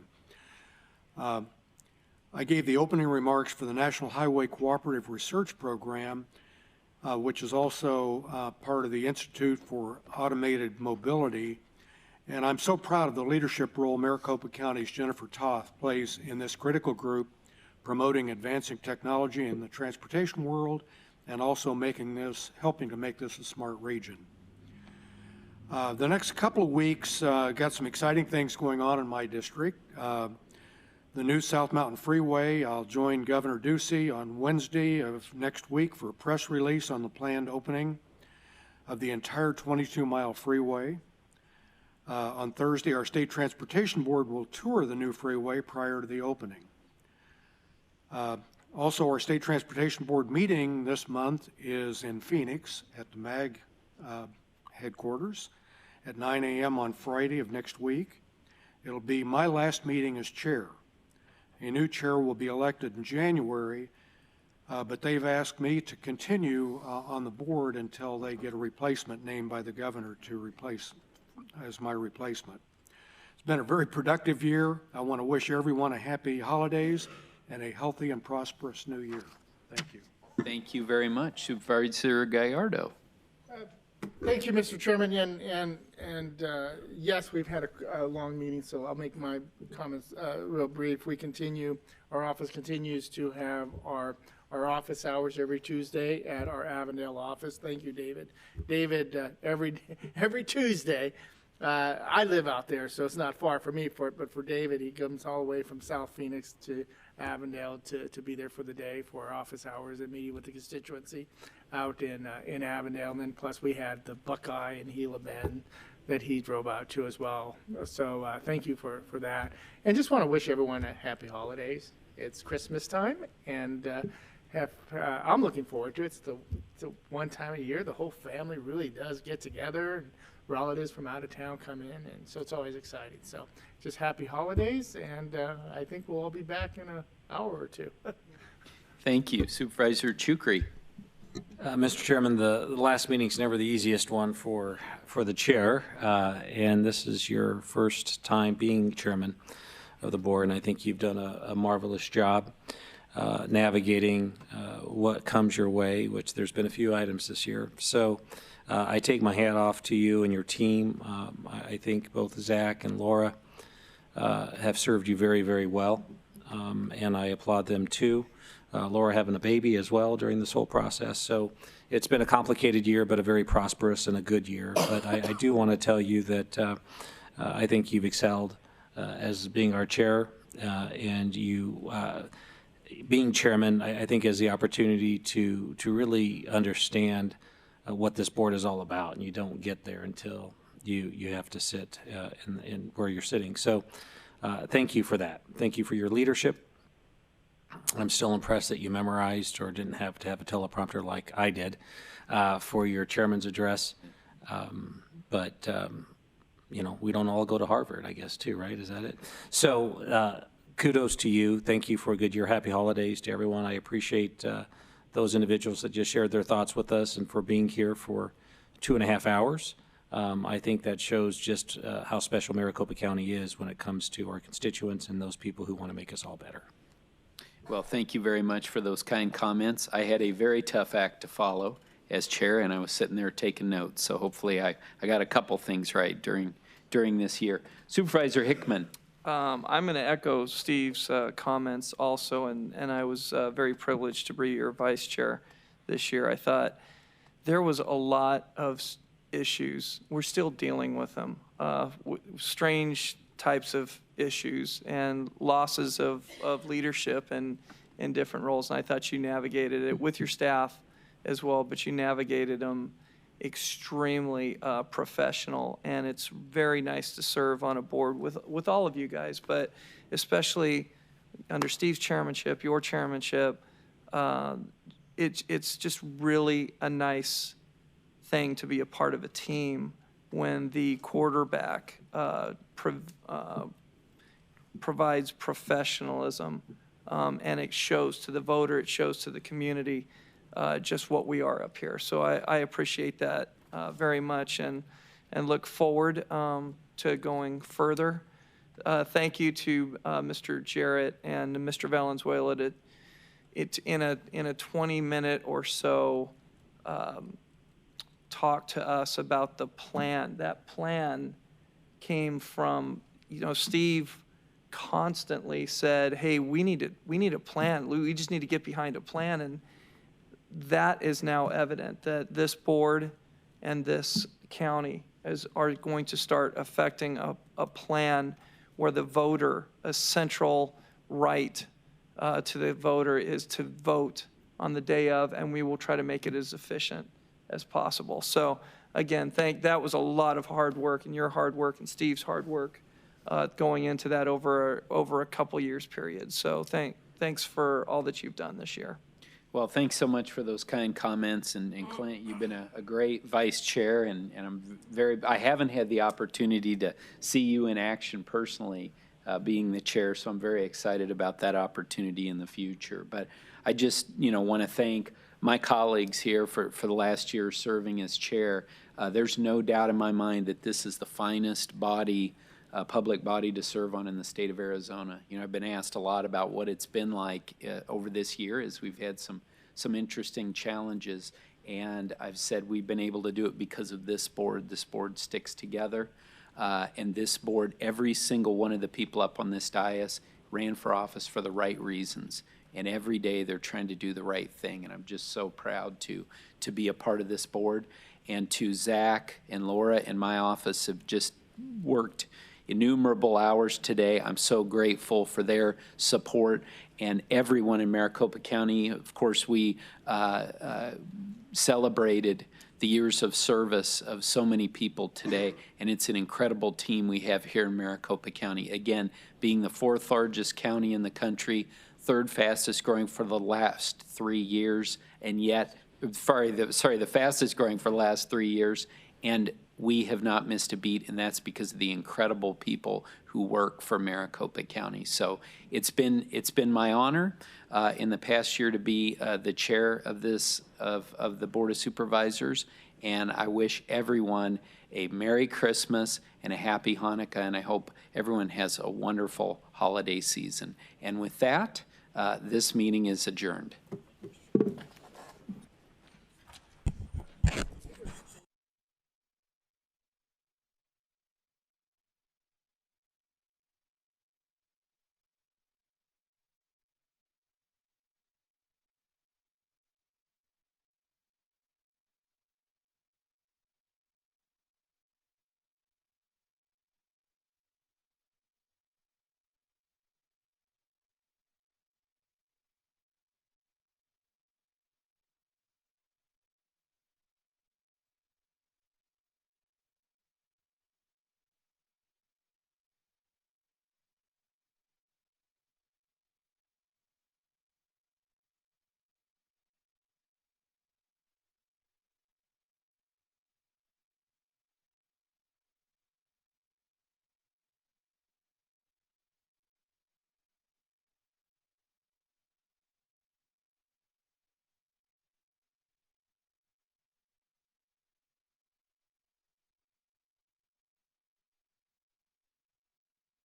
I gave the opening remarks for the National Highway Cooperative Research Program, which is also part of the Institute for Automated Mobility. And I'm so proud of the leadership role Maricopa County's Jennifer Toth plays in this critical group, promoting advancing technology in the transportation world and also helping to make this a smart region. The next couple of weeks got some exciting things going on in my district. The new South Mountain Freeway, I'll join Governor Ducey on Wednesday of next week for a press release on the planned opening of the entire 22-mile freeway. On Thursday, our State Transportation Board will tour the new freeway prior to the opening. Also, our State Transportation Board meeting this month is in Phoenix at the MAG headquarters at 9 a.m. on Friday of next week. It'll be my last meeting as chair. A new chair will be elected in January, but they've asked me to continue on the board until they get a replacement named by the governor to replace as my replacement. It's been a very productive year. I want to wish everyone a happy holidays and a healthy and prosperous new year. Thank you. Thank you very much. Supervisor Gallardo. Thank you, Mr. Chairman, and yes, we've had a long meeting, so I'll make my comments real brief. Our office continues to have our office hours every Tuesday at our Avondale office. Thank you, David. David, every Tuesday, I live out there, so it's not far for me, but for David, he comes all the way from South Phoenix to Avondale to be there for the day for our office hours and meeting with the constituency out in Avondale. And then plus we had the Buckeye and Gila Bend that he drove out to as well. So thank you for that. And just want to wish everyone a happy holidays. It's Christmas time, and I'm looking forward to it. It's the one time a year the whole family really does get together. And relatives from out of town come in, and so it's always exciting. So just happy holidays, and I think we'll all be back in an hour or two. Thank you. Supervisor Chukri. Mr. Chairman, the last meeting's never the easiest one for the chair, and this is your first time being chairman of the board, and I think you've done a marvelous job navigating what comes your way, which there's been a few items this year. So I take my hat off to you and your team. I think both Zach and Laura have served you very, very well, and I applaud them too. Laura having a baby as well during this whole process. So it's been a complicated year, but a very prosperous and a good year. But I do want to tell you that I think you've excelled as being our chair, and you being chairman, I think has the opportunity to really understand what this board is all about, and you don't get there until you have to sit in where you're sitting. So thank you for that. Thank you for your leadership. I'm still impressed that you memorized or didn't have to have a teleprompter like I did for your chairman's address. But you know, we don't all go to Harvard, I guess, too, right? Is that it? So kudos to you. Thank you for a good year. Happy holidays to everyone. I appreciate those individuals that just shared their thoughts with us and for being here for 2.5 hours. I think that shows just how special Maricopa County is when it comes to our constituents and those people who want to make us all better. Well, thank you very much for those kind comments. I had a very tough act to follow as chair, and I was sitting there taking notes. So hopefully I got a couple things right during this year. Supervisor Hickman. I'm going to echo Steve's comments also, and I was very privileged to be your vice chair this year. I thought there was a lot of issues. We're still dealing with them. Strange types of issues and losses of leadership and in different roles. And I thought you navigated it with your staff as well, but you navigated them extremely professional, and it's very nice to serve on a board with all of you guys, but especially under Steve's chairmanship, your chairmanship. It's just really a nice thing to be a part of a team when the quarterback provides professionalism, and it shows to the voter, it shows to the community just what we are up here. So I appreciate that very much and look forward to going further. Thank you to Mr. Jarrett and Mr. Valenzuela. It's in a 20-minute or so talk to us about the plan. That plan came from, you know, Steve constantly said, hey, we need a plan. We just need to get behind a plan. And that is now evident that this board and this county are going to start affecting a plan where the voter, a central right to the voter is to vote on the day of, and we will try to make it as efficient as possible. So again, that was a lot of hard work, and your hard work and Steve's hard work going into that over a couple years period. So thanks for all that you've done this year. Well, thanks so much for those kind comments, and Clint, you've been a great vice chair, and I haven't had the opportunity to see you in action personally, being the chair, so I'm very excited about that opportunity in the future. But I just, want to thank my colleagues here for the last year serving as chair. There's no doubt in my mind that this is the finest body, public body to serve on in the state of Arizona. I've been asked a lot about what it's been like over this year as we've had some interesting challenges, and I've said we've been able to do it because of this board. This board sticks together, and this board, every single one of the people up on this dais ran for office for the right reasons, and every day they're trying to do the right thing, and I'm just so proud to be a part of this board. And to Zach and Laura and my office have just worked innumerable hours today. I'm so grateful for their support, and everyone in Maricopa County. Of course, we celebrated the years of service of so many people today, and it's an incredible team we have here in Maricopa County. Again, being the 4th largest county in the country, 3rd fastest growing for the last 3 years, and yet, the fastest growing for the last 3 years, and we have not missed a beat, and that's because of the incredible people who work for Maricopa County. So it's been my honor in the past year to be the chair of the Board of Supervisors, and I wish everyone a Merry Christmas and a Happy Hanukkah, and I hope everyone has a wonderful holiday season. And with that, this meeting is adjourned.